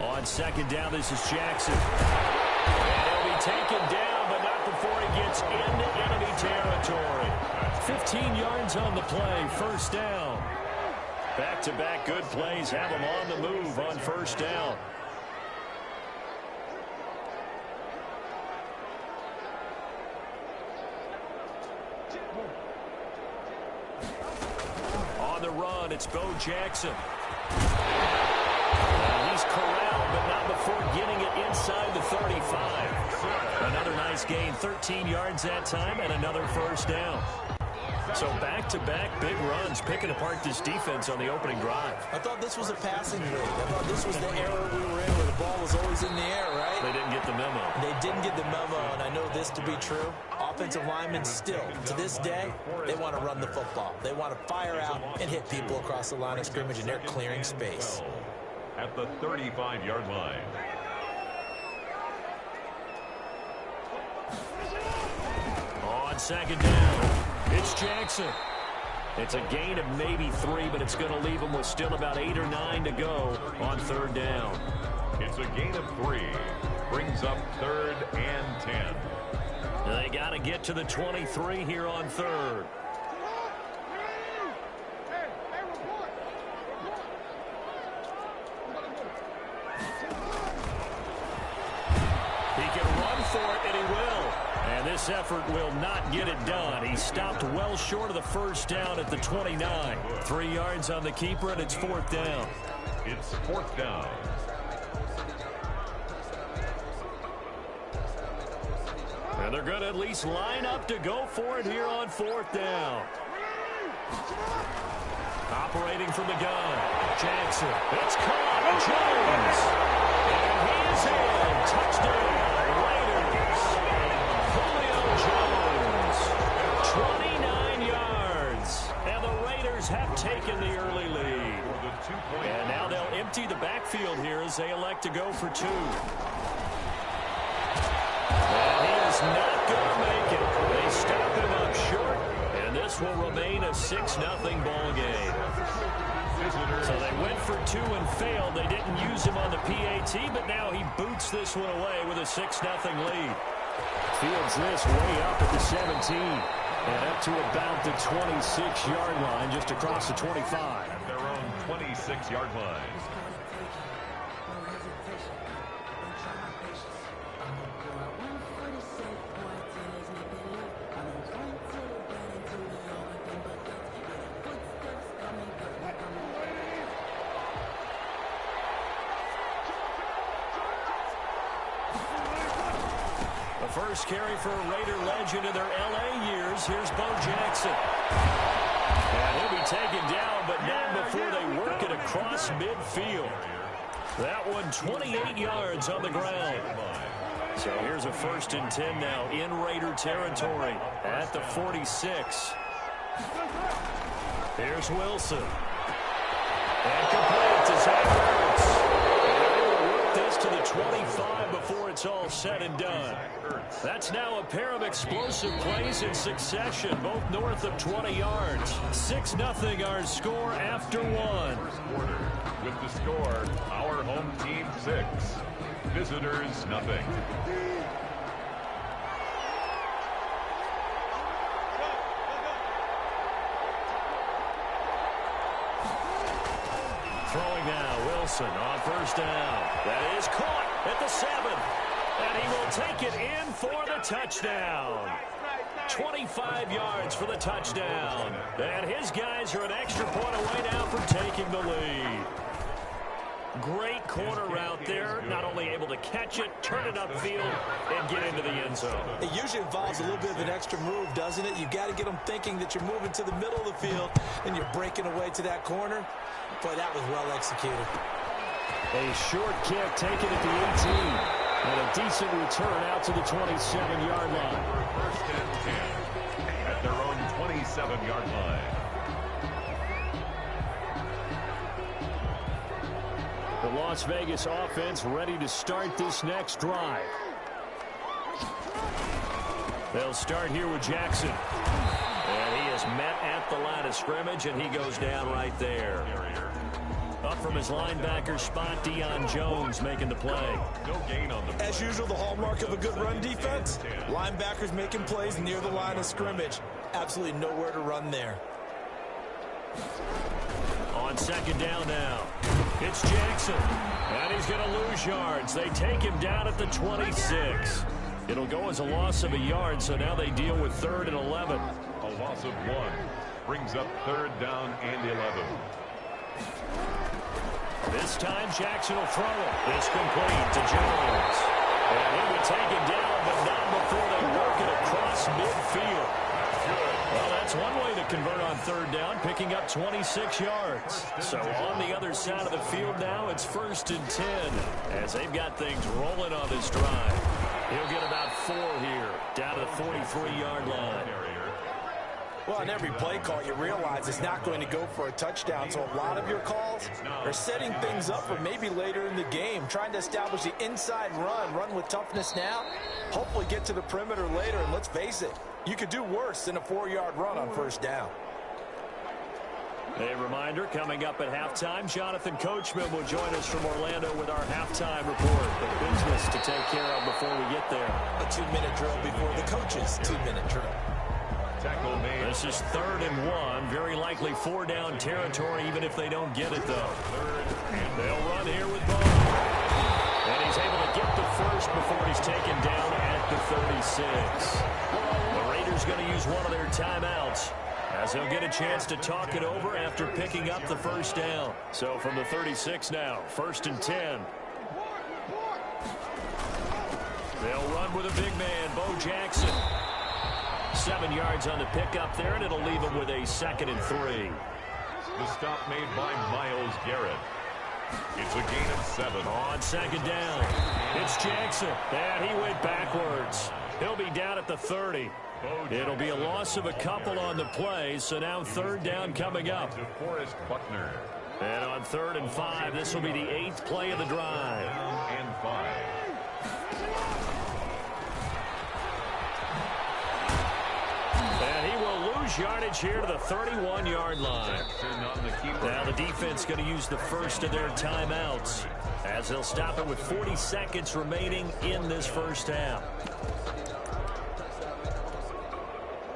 On 2nd down, this is Jackson. And he'll be taken down, but not before he gets into enemy territory. 15 yards on the play, 1st down. Back-to-back good plays have him on the move on 1st down. On the run, it's Bo Jackson. He's corralled, but not before getting it inside the 35. Another nice gain, 13 yards that time, and another 1st down. So back-to-back big runs, picking apart this defense on the opening drive. I thought this was a passing league. I thought this was the era we were in where the ball was always in the air, right? They didn't get the memo. They didn't get the memo, and I know this to be true. Offensive linemen still, to this day, they want to run the football. They want to fire out and hit people across the line of scrimmage, and they're clearing space. At the 35-yard line. On 2nd down, it's Jackson. It's a gain of maybe 3, but it's going to leave them with still about 8 or 9 to go on 3rd down. It's a gain of 3. Brings up 3rd and 10. They got to get to the 23 here on 3rd. He can run for it, and he will. And this effort will not get it done. He stopped well short of the 1st down at the 29. 3 yards on the keeper, and it's 4th down. It's 4th down. And they're going to at least line up to go for it here on 4th down. Operating from the gun, Jackson. It's caught, Jones. And he is in. Touchdown, Raiders. Julio Jones, 29 yards. And the Raiders have taken the early lead. And now they'll empty the backfield here as they elect to go for 2. And he is not going to make it. They stop him up short, and And this will remain a 6-0 ball game. So they went for 2 and failed. They didn't use him on the PAT, but now he boots this one away with a 6-0 lead. Fields this way up at the 17 and up to about the 26-yard line, just across the 25. At their own 26-yard line. First carry for a Raider legend in their L.A. years. Here's Bo Jackson. And he'll be taken down, but not before they work it across midfield. That one 28 yards on the ground. So here's a 1st and 10 now in Raider territory at the 46. Here's Wilson. And complete to Zach Ertz. This to the 25 before it's all said and done. That's now a pair of explosive plays in succession, both north of 20 yards. 6-0 our score after one. With the score, our home team 6, visitors nothing. Throwing now, Wilson on 1st down. That is caught at the 7. And he will take it in for the touchdown. 25 yards for the touchdown. And his guys are an extra point away now from taking the lead. Great corner route there. Not only able to catch it, turn it upfield, and get into the end zone. It usually involves a little bit of an extra move, doesn't it? You've got to get them thinking that you're moving to the middle of the field and you're breaking away to that corner. Boy, that was well executed. A short kick taken at the 18. And a decent return out to the 27-yard line. 1st and 10 at their own 27-yard line. The Las Vegas offense ready to start this next drive. They'll start here with Jackson. And he is met at the line of scrimmage, and he goes down right there. Up from his linebacker spot, Deion Jones making the play. No gain on the play. As usual, the hallmark of a good run defense, linebackers making plays near the line of scrimmage. Absolutely nowhere to run there. On 2nd down now, it's Jackson. And he's going to lose yards. They take him down at the 26. It'll go as a loss of a yard, so now they deal with 3rd and 11. A loss of 1 brings up 3rd down and 11. This time, Jackson will throw it. It's complete to Jones. And he would take it down, but not before they work it across midfield. Well, that's one way to convert on 3rd down, picking up 26 yards. So on the other side of the field now, it's 1st and 10, as they've got things rolling on this drive. He'll get about 4 here, down to the 43-yard line. Well, on every play call, you realize it's not going to go for a touchdown. So a lot of your calls are setting things up for maybe later in the game, trying to establish the inside run with toughness now, hopefully get to the perimeter later. And let's face it, you could do worse than a 4-yard run on 1st down. A reminder, coming up at halftime, Jonathan Coachman will join us from Orlando with our halftime report. The business to take care of before we get there. A 2-minute drill before the coach's 2-minute drill. Tackle made. This is 3rd and 1. Very likely 4-down territory, even if they don't get it, though. They'll run here with Bo. And he's able to get the first before he's taken down at the 36. The Raiders going to use one of their timeouts, as they'll get a chance to talk it over after picking up the 1st down. So from the 36 now, 1st and 10. They'll run with a big man, Bo Jackson. 7 yards on the pickup there, and it'll leave him with a 2nd and 3. The stop made by Myles Garrett. It's a gain of 7. On 2nd down, it's Jackson, and he went backwards. He'll be down at the 30. It'll be a loss of a couple on the play, so now 3rd down coming up. To Forrest Buckner. And on 3rd and 5, this will be the 8th play of the drive. And 5. lose yardage here to the 31-yard line. Now the defense going to use the first of their timeouts as they'll stop it with 40 seconds remaining in this first half.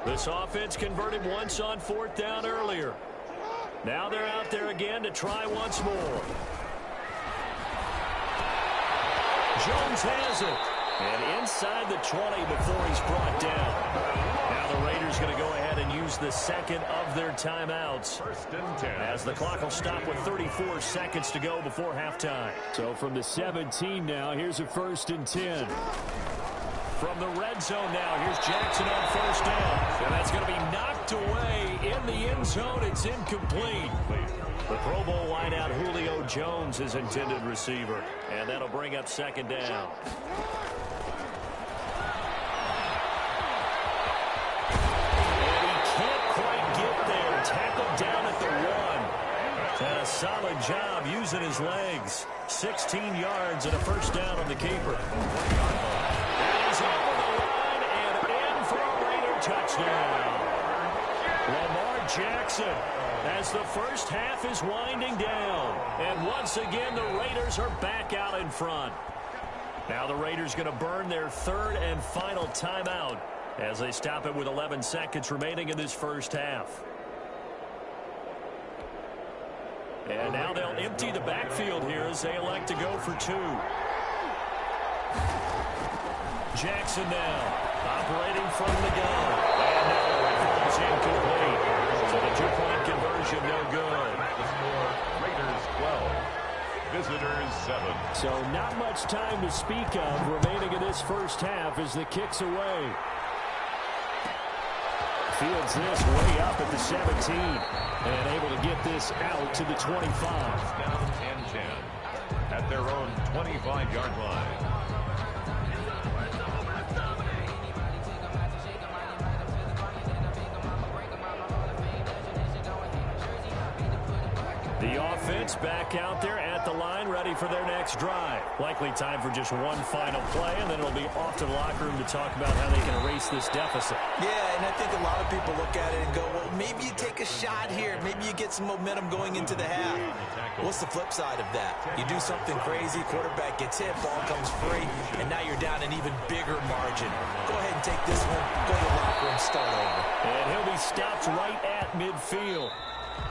This offense converted once on 4th down earlier. Now they're out there again to try once more. Jones has it. And inside the 20 before he's brought down. Now the Raiders going to go ahead and use the second of their timeouts. As the clock will stop with 34 seconds to go before halftime. So from the 17 now, here's a 1st and 10. From the red zone now, here's Jackson on 1st down. And that's going to be knocked away in the end zone. It's incomplete. The Pro Bowl wideout Julio Jones is intended receiver. And that'll bring up 2nd down. And he can't quite get there. Tackled down at the 1. And a solid job using his legs. 16 yards and a 1st down on the keeper. Over the line and in for a Raider touchdown. Lamar Jackson as the first half is winding down. And once again, the Raiders are back out in front. Now the Raiders going to burn their 3rd and final timeout as they stop it with 11 seconds remaining in this first half. And now they'll empty the backfield here as they elect to go for 2. Jackson now, operating from the gun. And now it falls incomplete. So the 2-point conversion no good. The score, Raiders 12, visitors 7. So not much time to speak of remaining in this first half as the kick's away. Fields this way up at the 17. And able to get this out to the 25. Down and 10 at their own 25-yard line. The offense back out there at the line, ready for their next drive. Likely time for just one final play, and then it'll be off to the locker room to talk about how they can erase this deficit. Yeah, and I think a lot of people look at it and go, well, maybe you take a shot here. Maybe you get some momentum going into the half. What's the flip side of that? You do something crazy, quarterback gets hit, ball comes free, and now you're down an even bigger margin. Go ahead and take this one, go to the locker room, start over. And he'll be stopped right at midfield.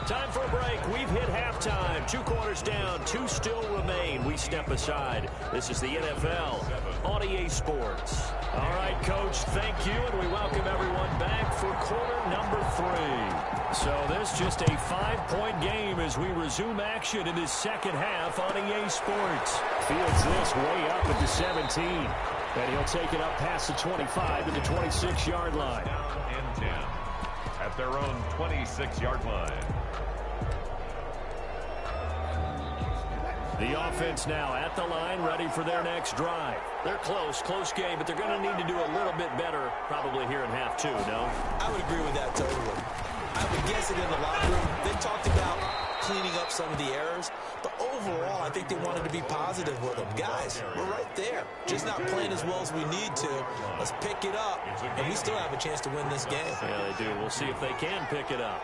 Time for a break. We've hit halftime. 2 quarters down. 2 still remain. We step aside. This is the NFL on EA Sports. All right, Coach, thank you, and we welcome everyone back for quarter number 3. So this just a 5-point game as we resume action in this second half on EA Sports. Fields this way up at the 17. And he'll take it up past the 25 to the 26-yard line. Down and 10 at their own 26-yard line. The offense now at the line, ready for their next drive. They're close game, but they're going to need to do a little bit better probably here in half 2, no? I would agree with that totally. I would guess it in the locker room. They talked about cleaning up some of the errors, but overall, I think they wanted to be positive with them. Guys, we're right there. Just not playing as well as we need to. Let's pick it up, and we still have a chance to win this game. Yeah, they do. We'll see if they can pick it up.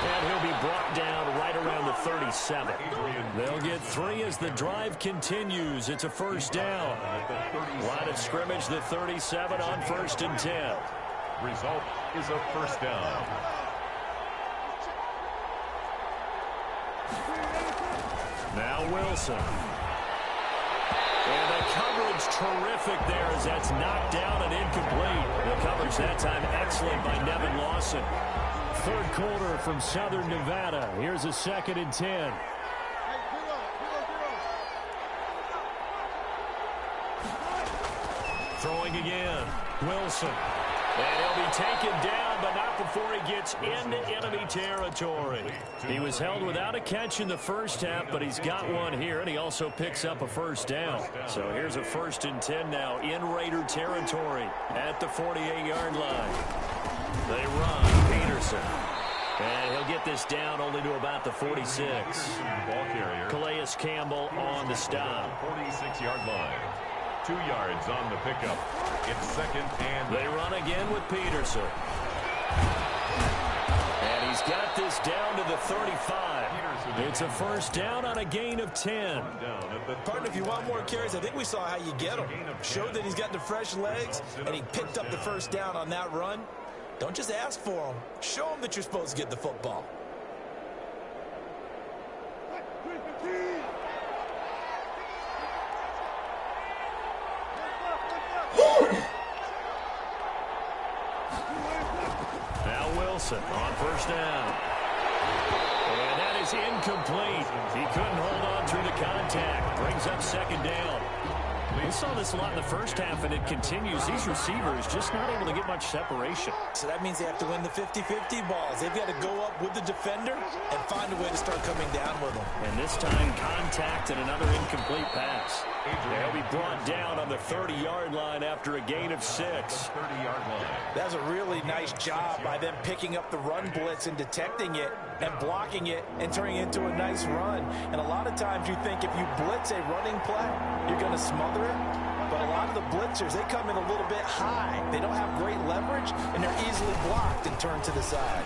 And he'll be brought down right around the 37. They'll get 3 as the drive continues. It's a 1st down. Line of scrimmage, the 37 on 1st and 10. Result is a 1st down. Now Wilson. And the coverage terrific there as that's knocked down and incomplete. The coverage that time excellent by Nevin Lawson. 3rd quarter from Southern Nevada. Here's a 2nd and 10. Throwing again. Wilson. And he'll be taken down, but not before he gets into enemy territory. He was held without a catch in the first half, but he's got one here, and he also picks up a 1st down. So here's a 1st and 10 now in Raider territory at the 48-yard line. They run. Peterson. And he'll get this down only to about the 46. Ball carrier. Calais Campbell on the stop. 46-yard line. 2 yards on the pickup. It's second and... They run again with Peterson. And he's got this down to the 35. It's a first down on a gain of 10. Partner, if you want more carries, I think we saw how you get them. Showed that he's got the fresh legs, and he picked up the first down on that run. Don't just ask for them. Show them that you're supposed to get the football. Now Wilson on first down. And that is incomplete. He couldn't hold on through the contact. Brings up second down. We saw this a lot in the first half, and it continues. These receivers just not able to get much separation. So that means they have to win the 50-50 balls. They've got to go up with the defender and find a way to start coming down with them. And this time, contact and another incomplete pass. They'll be brought down on the 30-yard line after a gain of 6. 30-yard line. That's a really nice job by them picking up the run blitz and detecting it and blocking it and turning it into a nice run. And a lot of times you think if you blitz a running play, you're going to smother it. But a lot of the blitzers, they come in a little bit high. They don't have great leverage, and they're easily blocked and turned to the side.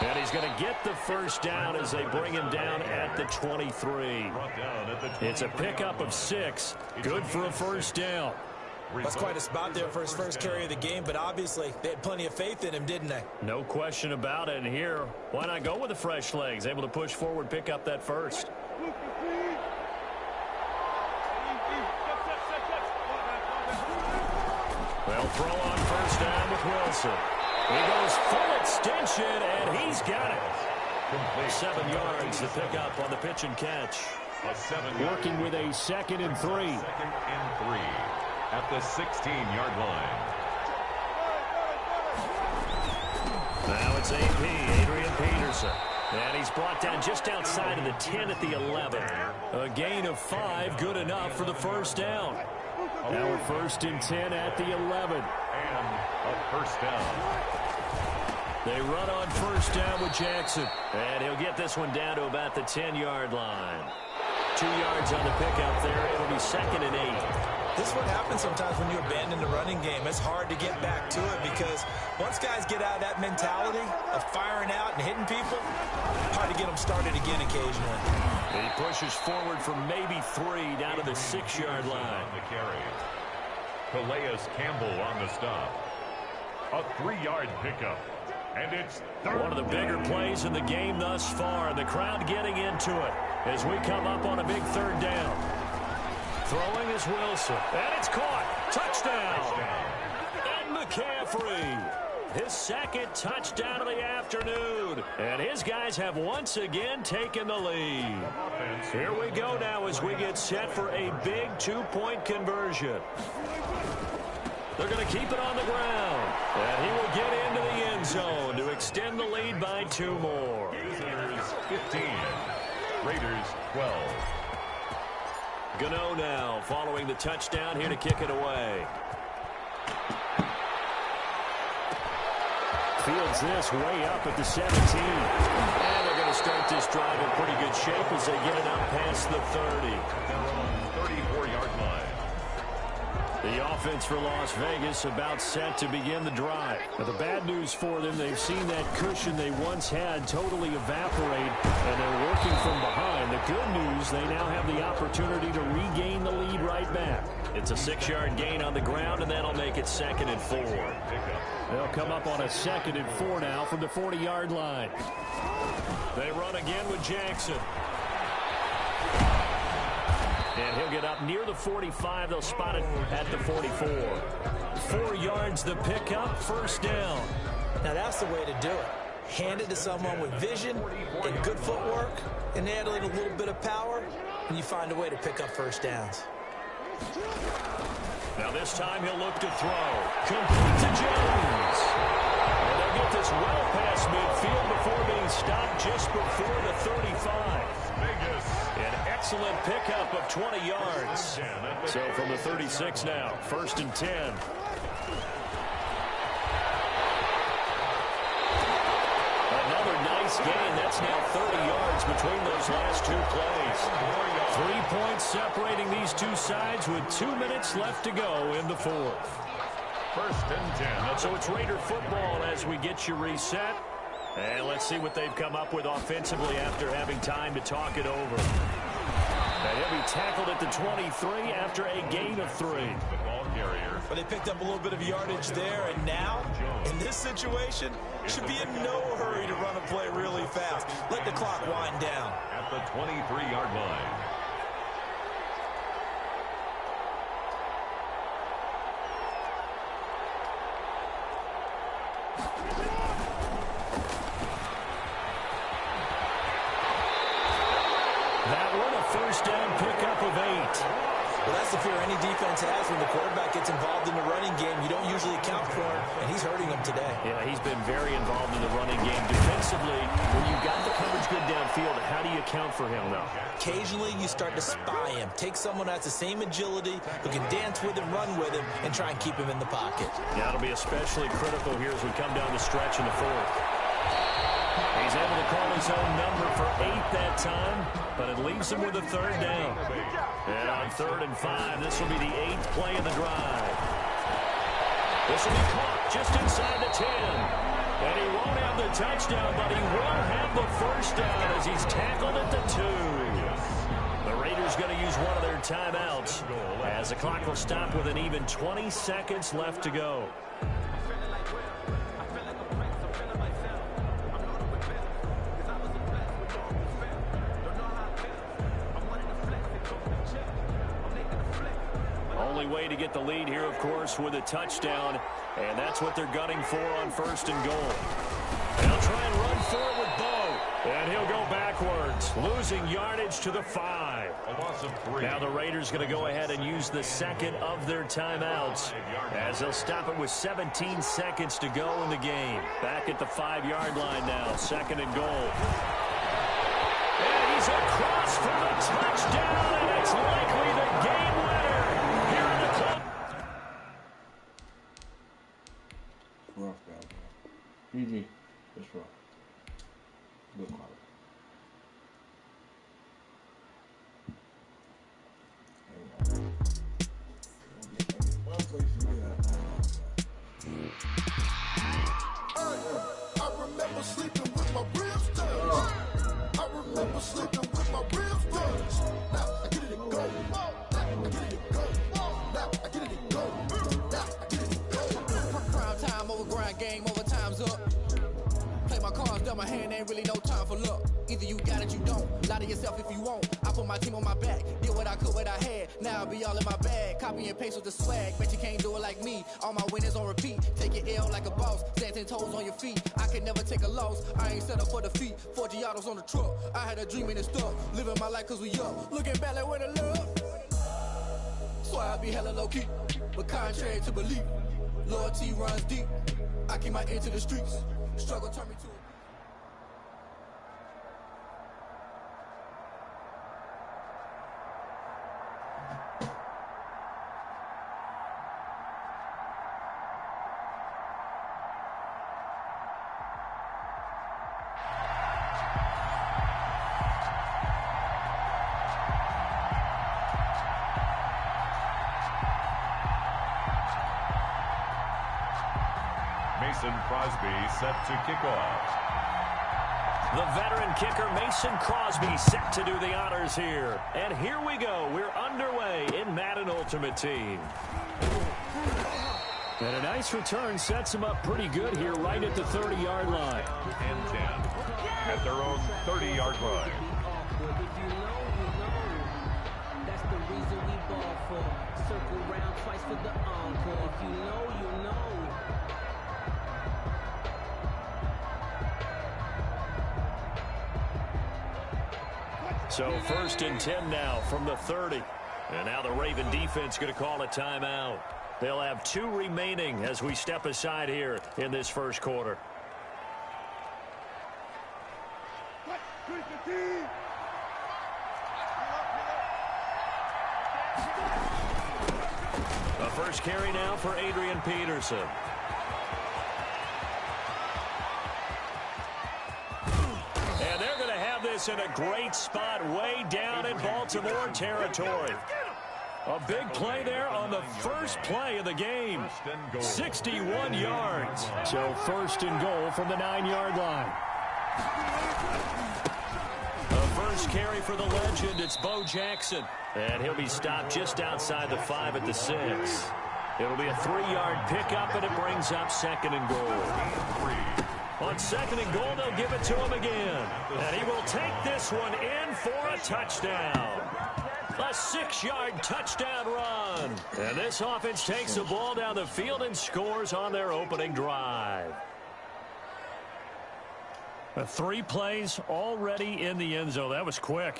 And he's going to get the first down as they bring him down at the 23. It's a pickup of 6. Good for a first down. That's quite a spot there for his first carry of the game, but obviously they had plenty of faith in him, didn't they? No question about it. And here, why not go with the fresh legs? Able to push forward, pick up that first. They'll throw on first down with Wilson. He goes full extension, and he's got it. 7 yards to pick up on the pitch and catch. Working with a 2nd and 3. 2nd and 3 at the 16-yard line. Now it's AP, Adrian Peterson. And he's brought down just outside of the 10 at the 11. A gain of 5, good enough for the first down. Now we're 1st and 10 at the 11. And a first down. They run on first down with Jackson. And he'll get this one down to about the 10-yard line. 2 yards on the pickup there. It'll be 2nd and 8. This is what happens sometimes when you abandon the running game. It's hard to get back to it because once guys get out of that mentality of firing out and hitting people, hard to get them started again occasionally. He pushes forward for maybe 3 down to the 6-yard line. The carry. Calais Campbell on the stop. A 3-yard pickup. And it's one of the bigger plays in the game thus far. The crowd getting into it as we come up on a big 3rd down. Throwing is Wilson. And it's caught. Touchdown. And McCaffrey. His 2nd touchdown of the afternoon. And his guys have once again taken the lead. Here we go now as we get set for a big 2-point conversion. They're going to keep it on the ground. And he will get into the end zone to extend the lead by 2 more. Visitors 15. Raiders 12. Gano now following the touchdown here to kick it away. Fields this way up at the 17. And they're going to start this drive in pretty good shape as they get it out past the 30. They're on 34-yard line. The offense for Las Vegas about set to begin the drive. Now, the bad news for them, they've seen that cushion they once had totally evaporate, and they're working from behind. The good news, they now have the opportunity to regain the lead right back. It's a 6-yard gain on the ground, and that'll make it 2nd and 4. They'll come up on a 2nd and 4 now from the 40-yard line. They run again with Jackson. And he'll get up near the 45. They'll spot it at the 44. 4 yards the pickup, first down. Now that's the way to do it. Hand it to someone with vision and good footwork, and add a little bit of power, and you find a way to pick up first downs. Now this time he'll look to throw. Complete to Jones. And they'll get this well past midfield before being stopped just before the 35. Vegas. An excellent pickup of 20 yards. So from the 36 now, 1st and 10. Another nice gain. That's now 30 yards, but between those last two plays. 3 points separating these two sides with 2 minutes left to go in the fourth. First and 10. So it's Raider football as we get you reset. And let's see what they've come up with offensively after having time to talk it over. And he'll be tackled at the 23 after a gain of 3. The ball carrier. But they picked up a little bit of yardage there, and now, in this situation, should be in no hurry to run a play really fast. Let the clock wind down. At the 23-yard line. That one a first down pickup of 8. Well, that's the fear any defense has when the quarterback gets involved in the running game. You don't usually account for him, and he's hurting them today. Yeah, he's been very involved in the running game. Defensively, when you've got the coverage good downfield, how do you account for him, though? Occasionally, you start to spy him. Take someone who has the same agility, who can dance with him, run with him, and try and keep him in the pocket. Yeah, it'll be especially critical here as we come down the stretch in the fourth. He's able to call his own number for 8 that time, but it leaves him with a third down. And on 3rd and 5, this will be the 8th play of the drive. This will be caught just inside the 10. And he won't have the touchdown, but he will have the first down as he's tackled at the 2. The Raiders going to use one of their timeouts as the clock will stop with an even 20 seconds left to go. Only way to get the lead here, of course, with a touchdown, and that's what they're gunning for on 1st and goal. They'll try and run for it with Bo, and he'll go backwards, losing yardage to the 5. A loss of 3. Now the Raiders going to go ahead and use the second of their timeouts as they'll stop it with 17 seconds to go in the game. Back at the 5-yard line now, 2nd and goal. And he's across for the touchdown, and it's likely the game winner here in the club. Rough, man. GG. It's rough. Good quality. I remember sleeping with my ribs touched. I remember sleeping with my ribs touched. Now I get it and go. Now I get it and go. Now I get it and go. Now I get it and go. Prime time over grind game, over time's up. Play my cards, dealt my hand, ain't really no time for luck. Either you got it, you don't. Lie to yourself if you won't. I put my team on my back, did what I could, what I had. Now I'll be all in my bag, copy and paste with the swag. Bet you can't do it like me. All my winners on repeat. Take your L like a boss, stand 10 toes on your feet. I can never take a loss. I ain't set up for defeat. 4 Giottos on the truck. I had a dream and it stuck. Living my life cause we up. Looking back like where the love. So I be hella low key, but contrary to belief, loyalty runs deep. I keep my ear to the streets. Struggle turn me to Mason Crosby set to kick off. The veteran kicker Mason Crosby set to do the honors here. And here we go. We're underway in Madden Ultimate Team. And a nice return sets them up pretty good here right at the 30-yard line. And 10 at their own 30-yard line. If you know, you know. That's the reason we ball for. Circle round twice for the encore. If you know, you know. So 1st and 10 now from the 30. And now the Raven defense going to call a timeout. They'll have 2 remaining as we step aside here in this first quarter. The first carry now for Adrian Peterson. And they're going to have this us in a great spot way down in Baltimore territory. A big play there on the first play of the game. 61 yards. So first and goal from the 9-yard line. The first carry for the legend, it's Bo Jackson. And he'll be stopped just outside the 5 at the 6. It'll be a 3-yard pickup, and it brings up second and goal. On second and goal, they'll give it to him again. And he will take this one in for a touchdown. A 6-yard touchdown run. And this offense takes the ball down the field and scores on their opening drive. 3 plays already in the end zone. That was quick.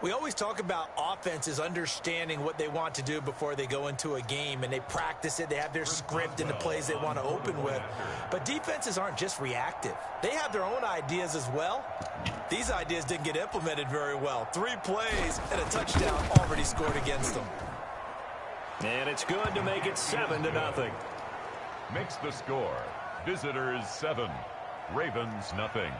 We always talk about offenses understanding what they want to do before they go into a game, and they practice it. They have their script and the plays they want to open with. But defenses aren't just reactive. They have their own ideas as well. These ideas didn't get implemented very well. 3 plays and a touchdown already scored against them. And it's good to make it 7-0. Makes the score. Visitors 7, Ravens nothing.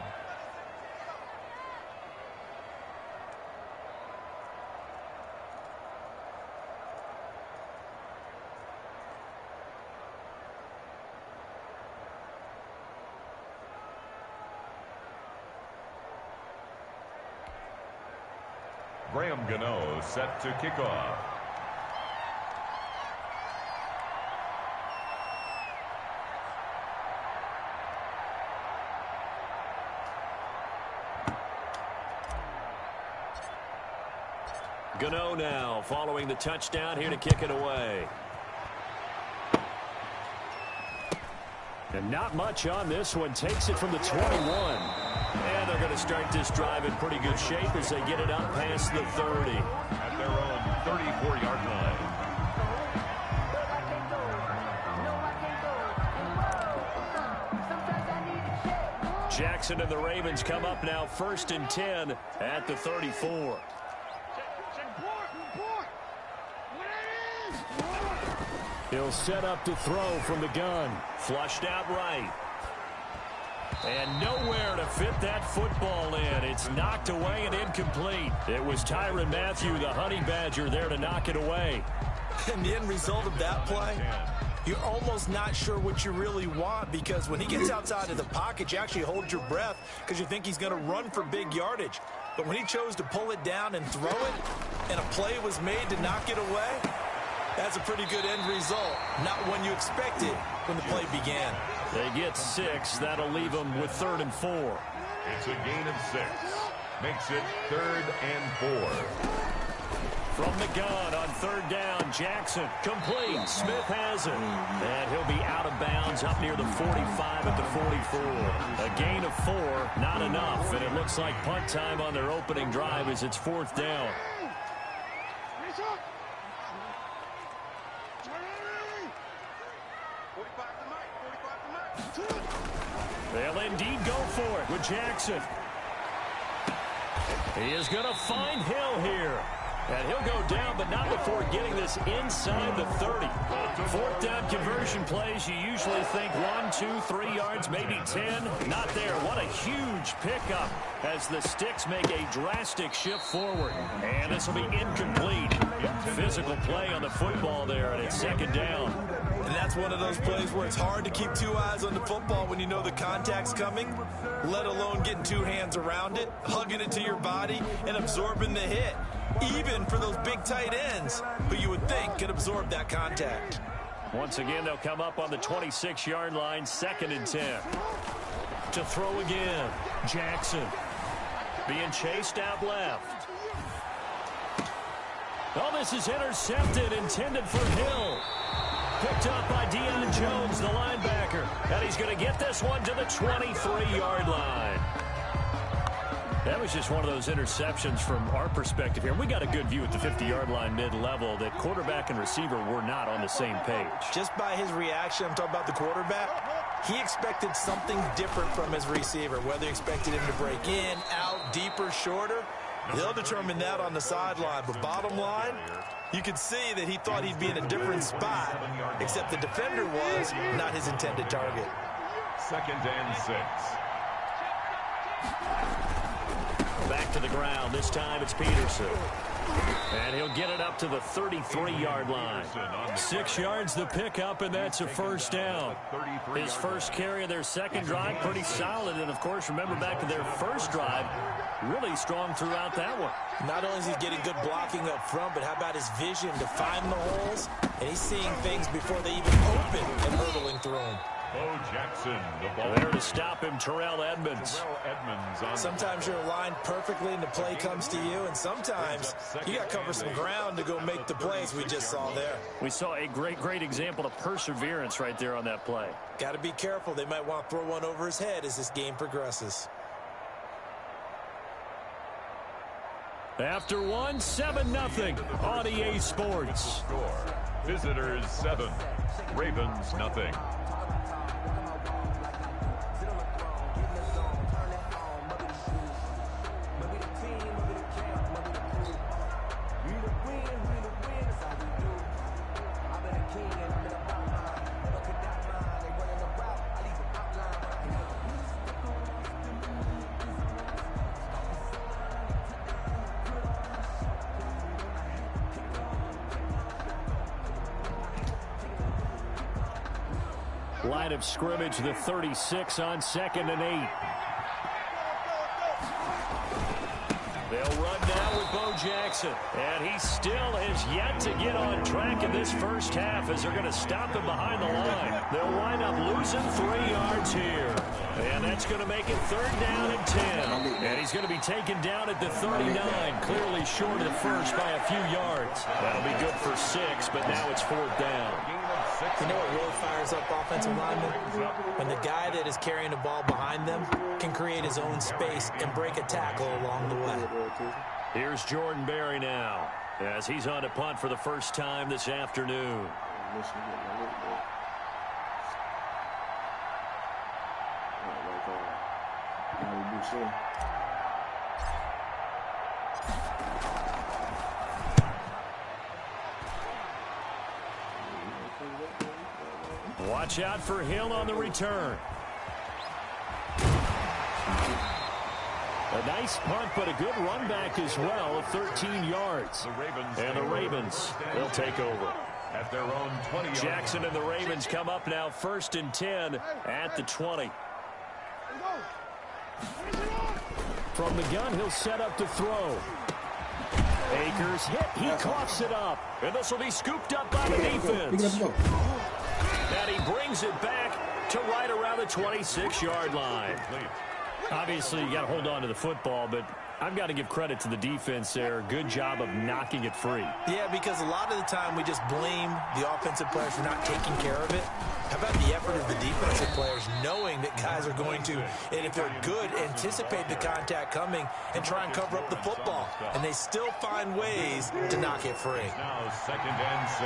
Graham Gano set to kick off. Gano now following the touchdown here to kick it away. And not much on this one. Takes it from the 21. And they're going to start this drive in pretty good shape as they get it up past the 30. At their own 34-yard line. Jackson and the Ravens come up now 1st and 10 at the 34. He'll set up to throw from the gun. Flushed out right. And nowhere to fit that football in. It's knocked away and incomplete. It was Tyrann Mathieu, the Honey Badger, there to knock it away. And the end result of that play, you're almost not sure what you really want, because when he gets outside of the pocket, you actually hold your breath because you think he's going to run for big yardage. But when he chose to pull it down and throw it, and a play was made to knock it away, that's a pretty good end result. Not when you expected when the play began. They get 6. That'll leave them with 3rd and 4. It's a gain of 6. Makes it 3rd and 4. From the gun on 3rd down, Jackson complete. Smith has it. And he'll be out of bounds up near the 45 at the 44. A gain of 4, not enough. And it looks like punt time on their opening drive as it's 4th down. They'll indeed go for it with Jackson. He is going to find Hill here. And he'll go down, but not before getting this inside the 30. 4th down conversion plays, you usually think 1, 2, 3 yards, maybe 10. Not there. What a huge pickup as the Sticks make a drastic shift forward. And this will be incomplete. Physical play on the football there, and it's 2nd down. And that's one of those plays where it's hard to keep 2 eyes on the football when you know the contact's coming, let alone getting 2 hands around it, hugging it to your body, and absorbing the hit. Even for those big tight ends who you would think could absorb that contact. Once again, they'll come up on the 26-yard line, 2nd and 10. To throw again, Jackson being chased out left. Oh, this is intercepted, intended for Hill. Picked up by Deion Jones, the linebacker. And he's going to get this one to the 23-yard line. That was just one of those interceptions from our perspective here. We got a good view at the 50-yard line mid-level that quarterback and receiver were not on the same page. Just by his reaction, I'm talking about the quarterback, he expected something different from his receiver, whether he expected him to break in, out, deeper, shorter. They'll determine that on the sideline. But bottom line, you could see that he thought he'd be in a different spot, except the defender was not his intended target. 2nd and 6. back to the ground. This time it's Peterson. And he'll get it up to the 33-yard line. 6 yards the pickup, and that's a first down. His first carry of their second drive, pretty solid. And, of course, remember back to their first drive, really strong throughout that one. Not only is he getting good blocking up front, but how about his vision to find the holes? And he's seeing things before they even open and hurdling through them. Bo Jackson, the ball. There to stop him, Terrell Edmonds. Sometimes you're aligned perfectly and the play comes to you, and sometimes you got to cover some ground to go make the plays we just saw there. We saw a great example of perseverance right there on that play. Got to be careful. They might want to throw one over his head as this game progresses. After 7-0 on EA Sports. Visitors 7, Ravens nothing. Line of scrimmage, the 36 on 2nd and 8. They'll run now with Bo Jackson. And he still has yet to get on track in this first half as they're going to stop him behind the line. They'll wind up losing 3 yards here. And that's going to make it 3rd down and 10. And he's going to be taken down at the 39, clearly short of the first by a few yards. That'll be good for 6, but now it's 4th down. You know what really fires up offensive linemen? When the guy that is carrying the ball behind them can create his own space and break a tackle along the way. Here's Jordan Berry now as he's on to punt for the first time this afternoon. Watch out for Hill on the return. A nice punt, but a good run back as well of 13 yards. And the Ravens, they'll take over. At their own 20. Jackson and the Ravens come up now 1st and 10 at the 20. From the gun, he'll set up to throw. Akers hit. He coughs it up. And this will be scooped up by the defense. And he brings it back to right around the 26-yard line. Obviously, you got to hold on to the football, but I've got to give credit to the defense there. Good job of knocking it free. Yeah, because a lot of the time we just blame the offensive players for not taking care of it. How about the effort of the defensive players knowing that guys are going to, and if they're good, anticipate the contact coming and try and cover up the football. And they still find ways to knock it free. Now 2nd and 6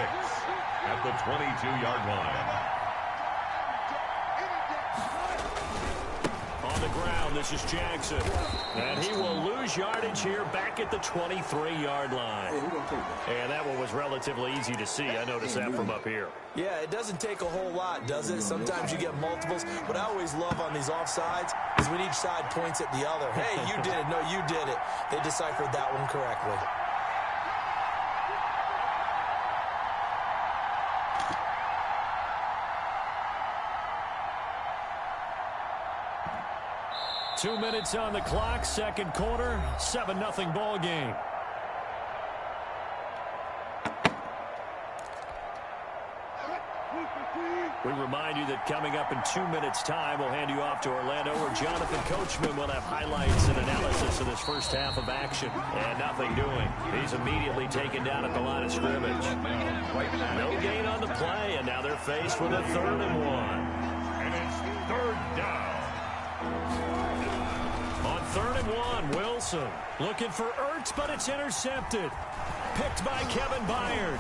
at the 22-yard line. On the ground, this is Jackson. And he will lose yardage here back at the 23-yard line. And that one was relatively easy to see. I noticed that from up here. Yeah, it doesn't take a whole lot, does it? Sometimes you get multiples. What I always love on these offsides is when each side points at the other. Hey, you did it. No, you did it. They deciphered that one correctly. Two minutes on the clock, second quarter, 7-0 ball game. We remind you that coming up in 2 minutes' time, we'll hand you off to Orlando, where Jonathan Coachman will have highlights and analysis of this first half of action. And nothing doing. He's immediately taken down at the line of scrimmage. No gain on the play, and now they're faced with a 3rd and 1. And it's 3rd down. On 3rd and 1, Wilson looking for Ertz, but it's intercepted. Picked by Kevin Byard.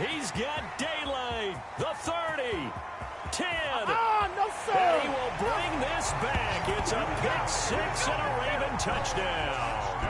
He's got daylight. The 30. 10. No, sir. And he will bring this back. It's a pick 6 and a Raven touchdown.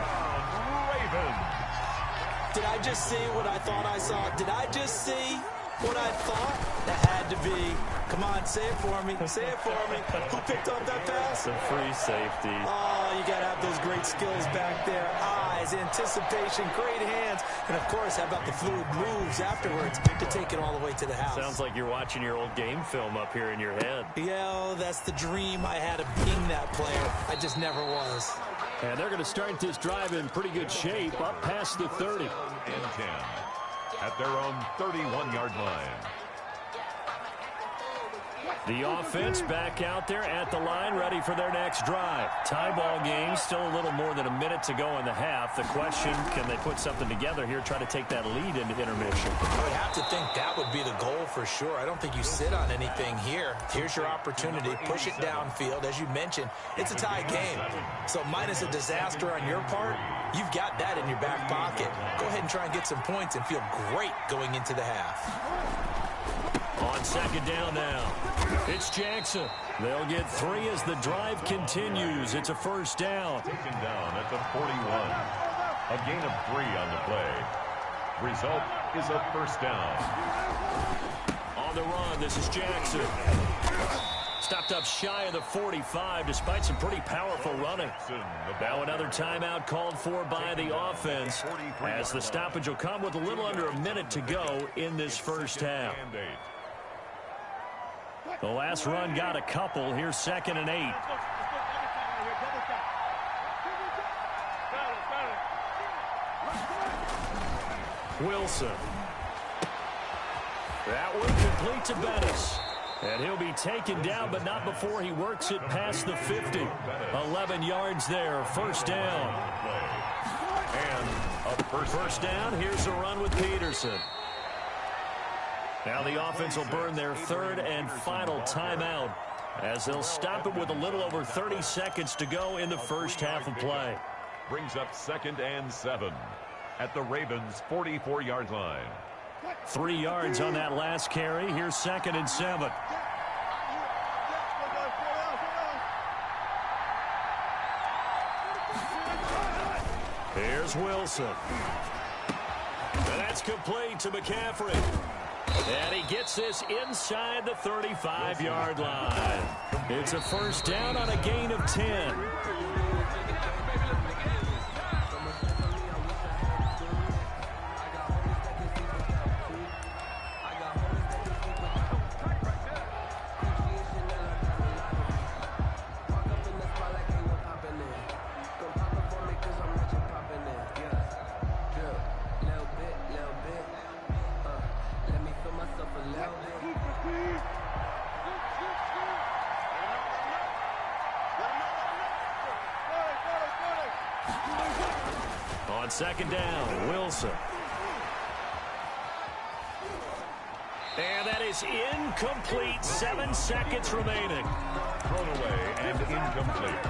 Ravens. Did I just see what I thought I saw? Did I just see what I thought? That had to be Come on, say it for me. Say it for me. Who picked up that pass? The free safety. Oh, you got to have those great skills back there. Eyes, anticipation, great hands. And, of course, how about the fluid moves afterwards to take it all the way to the house? Sounds like you're watching your old game film up here in your head. Yeah, that's the dream I had of being that player. I just never was. And they're going to start this drive in pretty good shape, up past the 30. And 10 at their own 31-yard line. The offense back out there at the line, ready for their next drive. Tie ball game, still a little more than a minute to go in the half. The question, can they put something together here, try to take that lead into intermission? I would have to think that would be the goal for sure. I don't think you sit on anything here. Here's your opportunity. Push it downfield. As you mentioned, it's a tie game. So minus a disaster on your part, you've got that in your back pocket. Go ahead and try and get some points and feel great going into the half. On second down now, it's Jackson. They'll get 3 as the drive continues. It's a first down. Taken down at the 41. A gain of 3 on the play. Result is a first down. On the run, this is Jackson. Stopped up shy of the 45 despite some pretty powerful running. Now another timeout called for by the offense as the stoppage will come with a little under a minute to go in this first half. The last run got a couple. Here's 2nd and 8. Wilson. That one complete to Bettis. And he'll be taken down, but not before he works it past the 50. 11 yards there. First down. And a first down. Here's a run with Peterson. Now the offense will burn their 3rd and final timeout as they'll stop it with a little over 30 seconds to go in the first half of play. Brings up 2nd and 7 at the Ravens' 44-yard line. 3 yards on that last carry. Here's 2nd and 7. Here's Wilson. And that's complete to McCaffrey. And he gets this inside the 35-yard line. It's a first down on a gain of 10. On second down, Wilson. And that is incomplete. 7 seconds remaining. Thrown away and incomplete.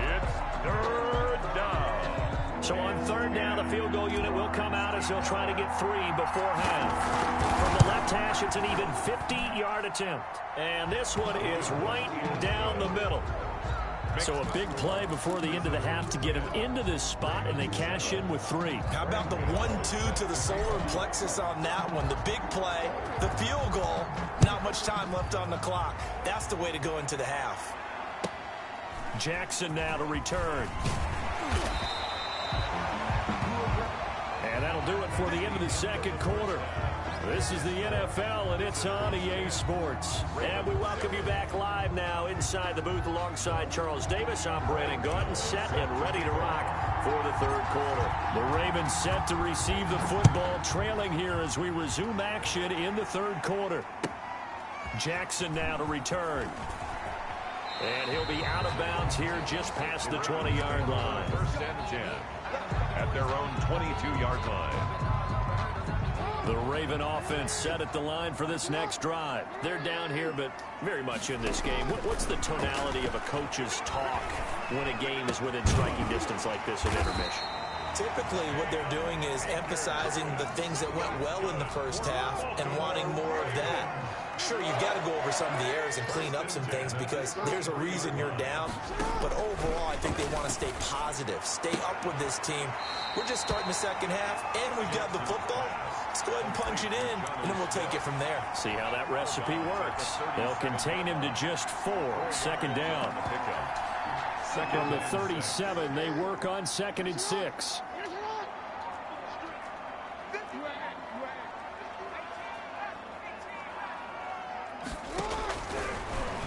It's 3rd down. So on 3rd down, the field goal unit will come out as they'll try to get 3 before half. From the left hash, it's an even 50-yard attempt. And this one is right down the middle. So a big play before the end of the half to get him into this spot, and they cash in with 3. How about the 1-2 to the solar plexus on that one? The big play, the field goal, not much time left on the clock. That's the way to go into the half. Jackson now to return. And that'll do it for the end of the second quarter. This is the NFL, and it's on EA Sports. And we welcome you back live now inside the booth alongside Charles Davis. I'm Brandon Gaudin, set and ready to rock for the 3rd quarter. The Ravens set to receive the football, trailing here as we resume action in the 3rd quarter. Jackson now to return. And he'll be out of bounds here just past the 20-yard line. 1st and 10 at their own 22-yard line. The Raven offense set at the line for this next drive. They're down here, but very much in this game. What's the tonality of a coach's talk when a game is within striking distance like this at intermission? Typically, what they're doing is emphasizing the things that went well in the first half and wanting more of that. Sure, you've got to go over some of the errors and clean up some things because there's a reason you're down. But overall, I think they want to stay positive, stay up with this team. We're just starting the second half, and we've got the football. Let's go ahead and punch it in, and then we'll take it from there. See how that recipe works. They'll contain him to just 4. Second down. From the 37, they work on 2nd and 6.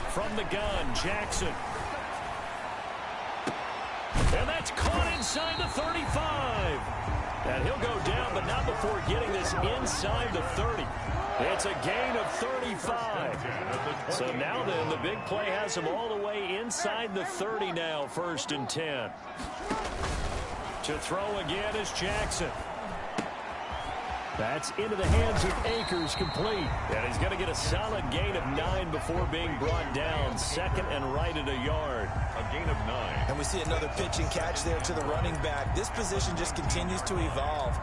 From the gun, Jackson. And that's caught inside the 35. And he'll go down, but not before getting this inside the 30. It's a gain of 35. So now then, the big play has him all the way inside the 30 now, 1st and 10. To throw again is Jackson. That's into the hands of Akers, complete. And he's going to get a solid gain of 9 before being brought down. 2nd and right at a yard. A gain of 9. And we see another pitch and catch there to the running back. This position just continues to evolve.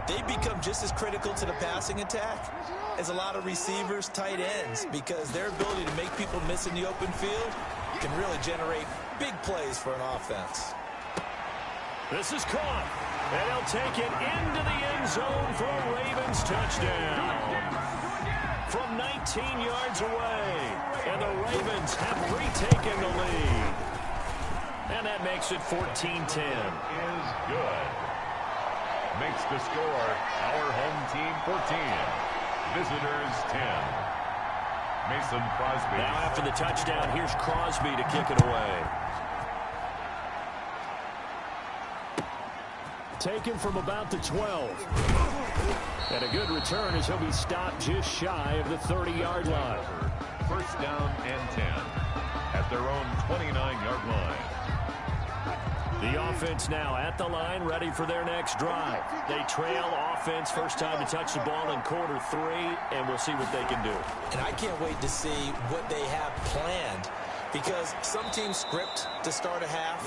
They become just as critical to the passing attack as a lot of receivers, tight ends, because their ability to make people miss in the open field can really generate big plays for an offense. This is caught. And he'll take it into the end zone for a Ravens touchdown. From 19 yards away. And the Ravens have retaken the lead. And that makes it 14-10. Is good. Makes the score our home team 14. Visitors 10. Mason Crosby. Now after the touchdown, here's Crosby to kick it away. Taken from about the 12. And a good return as he'll be stopped just shy of the 30-yard line. 1st down and 10 at their own 29-yard line. The offense now at the line, ready for their next drive. They trail offense, first time to touch the ball in quarter 3, and we'll see what they can do. And I can't wait to see what they have planned, because some teams script to start a half.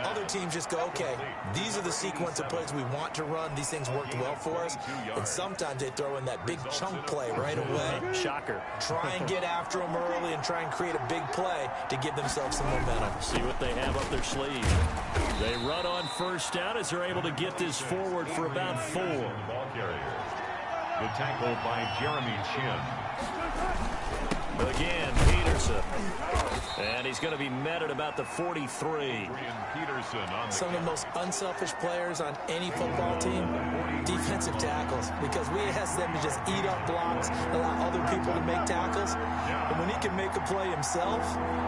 Other teams just go, okay, these are the sequence of plays we want to run. These things worked well for us. And sometimes they throw in that big chunk play right away. Shocker. Try and get after them early and try and create a big play to give themselves some momentum. See what they have up their sleeve. They run on 1st down as they're able to get this forward for about 4. The tackle by Jeremy Chin. Again, Peterson. And he's going to be met at about the 43. Some of the most unselfish players on any football team, defensive tackles, because we ask them to just eat up blocks, allow other people to make tackles. And when he can make a play himself,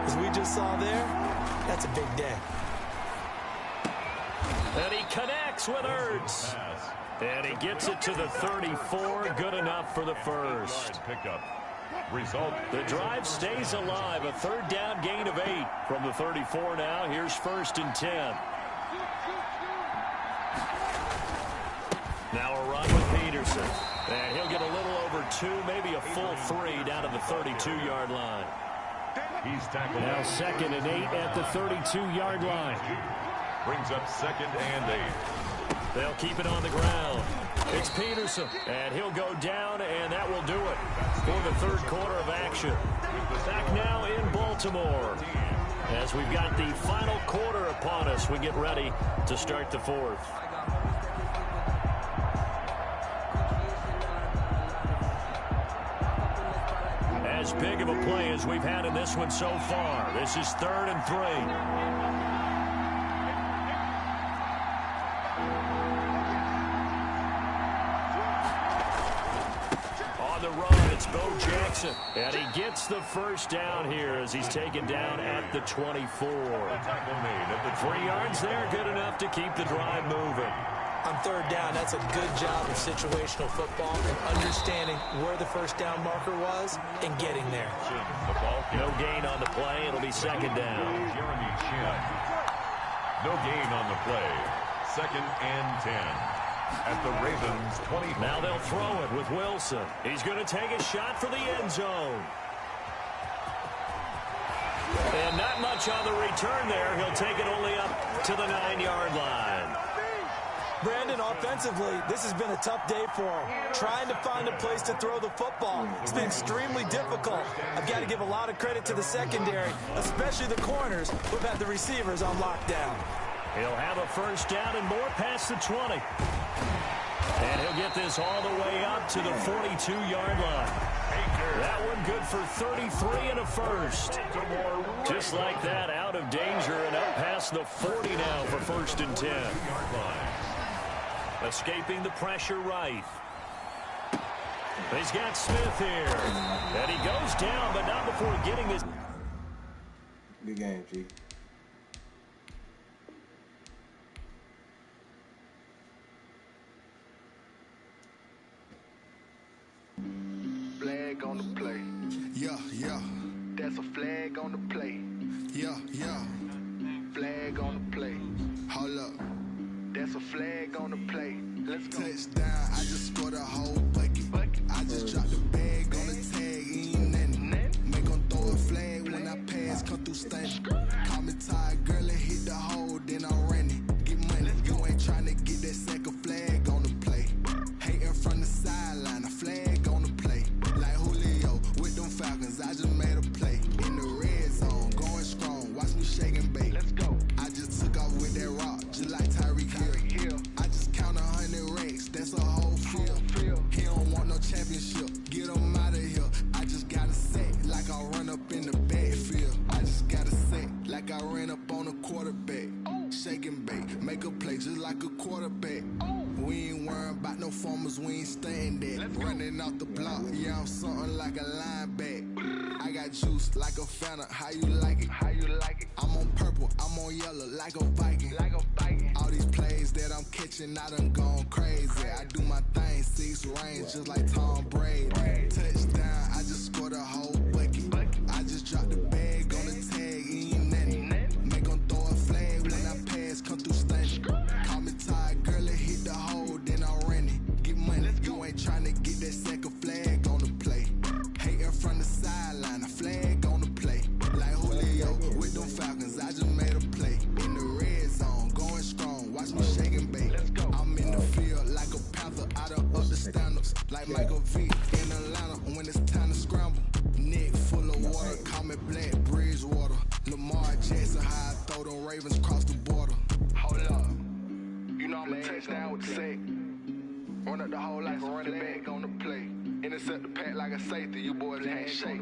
as we just saw there, that's a big day. And he connects with Ertz. And he gets it to the 34. Good enough for the first. Result. The drive stays alive. A 3rd down gain of 8 from the 34 now. Here's 1st and 10. Now a run with Peterson. And he'll get a little over 2, maybe a full 3 down to the 32-yard line. He's tackled. Now 2nd and 8 at the 32-yard line. Brings up 2nd and 8. They'll keep it on the ground. It's Peterson, and he'll go down, and that will do it for the 3rd quarter of action. Back now in Baltimore. As we've got the final quarter upon us, we get ready to start the 4th. As big of a play as we've had in this one so far. This is 3rd and 3. Jackson, and he gets the first down here as he's taken down at the 24. 3 yards there, good enough to keep the drive moving. On 3rd down, that's a good job of situational football and understanding where the first down marker was and getting there. No gain on the play. It'll be 2nd down. Jeremy Chin. No gain on the play. 2nd and 10. At the Ravens 20. Now they'll throw it with Wilson. He's going to take a shot for the end zone. And not much on the return there. He'll take it only up to the 9-yard line. Brandon, offensively, this has been a tough day for him. Trying to find a place to throw the football. It's been extremely difficult. I've got to give a lot of credit to the secondary, especially the corners who've had the receivers on lockdown. He'll have a first down and more past the 20. And he'll get this all the way up to the 42-yard line. That one good for 33 and a first. Just like that, out of danger and up past the 40 now for first and 10. Escaping the pressure right. He's got Smith here. And he goes down, but not before getting this. Good game, G. Flag on the play. Yeah, yeah. That's a flag on the play. Yeah, yeah. Flag on the play. Hold up. That's a flag on the play. Let's go. Touchdown, I just scored a whole bucket. I just dropped the bag on the tag, ain't nothing. Make them throw a flag when I pass, come through stunning. Call me tired, girl, and hit the hole, then I'm running. Get money, you ain't trying to get that second flag on the play. Hating from the sideline, a flag on the play. Like Julio with them Falcons, I just made a play. In the red zone, going strong, watch me shake and bake. Let's go. I just took off with that rock, just like Tyreek Hill. I just count 100 racks, that's a whole field. He don't want no championship, get him out of here. I just gotta say, like I run up in the backfield. I just gotta say, like I ran up on a quarterback. Shake and bake, make a play just like a quarterback. We ain't worrying about no formers, we ain't staying there. Running off the block, yeah, I'm something like a linebacker. I got juice like a Fanta, how you like it? How you like it? I'm on purple, I'm on yellow, like a Viking. Like a Viking. All these plays that I'm catching, I done gone crazy. I do my thing, 6 range, just like Tom Brady. Touchdown, I just scored a whole bucket. I just dropped the bag on the tag, ain't nothing. Make them throw a flag when I pass, come through stunning. Call me tired, girl, and hit the hole, then I'm running. Get money, you ain't trying to get that second flag on the play. Hating from the sideline, a flag on the play. Like Julio with them Falcons, I just made a play. In the red zone, going strong, watch me shake and bake. I'm in the field like a panther, out of the stand-ups. Like Michael V in Atlanta when it's time to scramble. Neck full of water, call me Black Bridgewater. Lamar Jackson, how I throw them Ravens across the border. Hold up, you know I'm a touchdown with the sack. Run up the whole like a running back on the play. Intercept the pack like a safety, you boys ain't shake.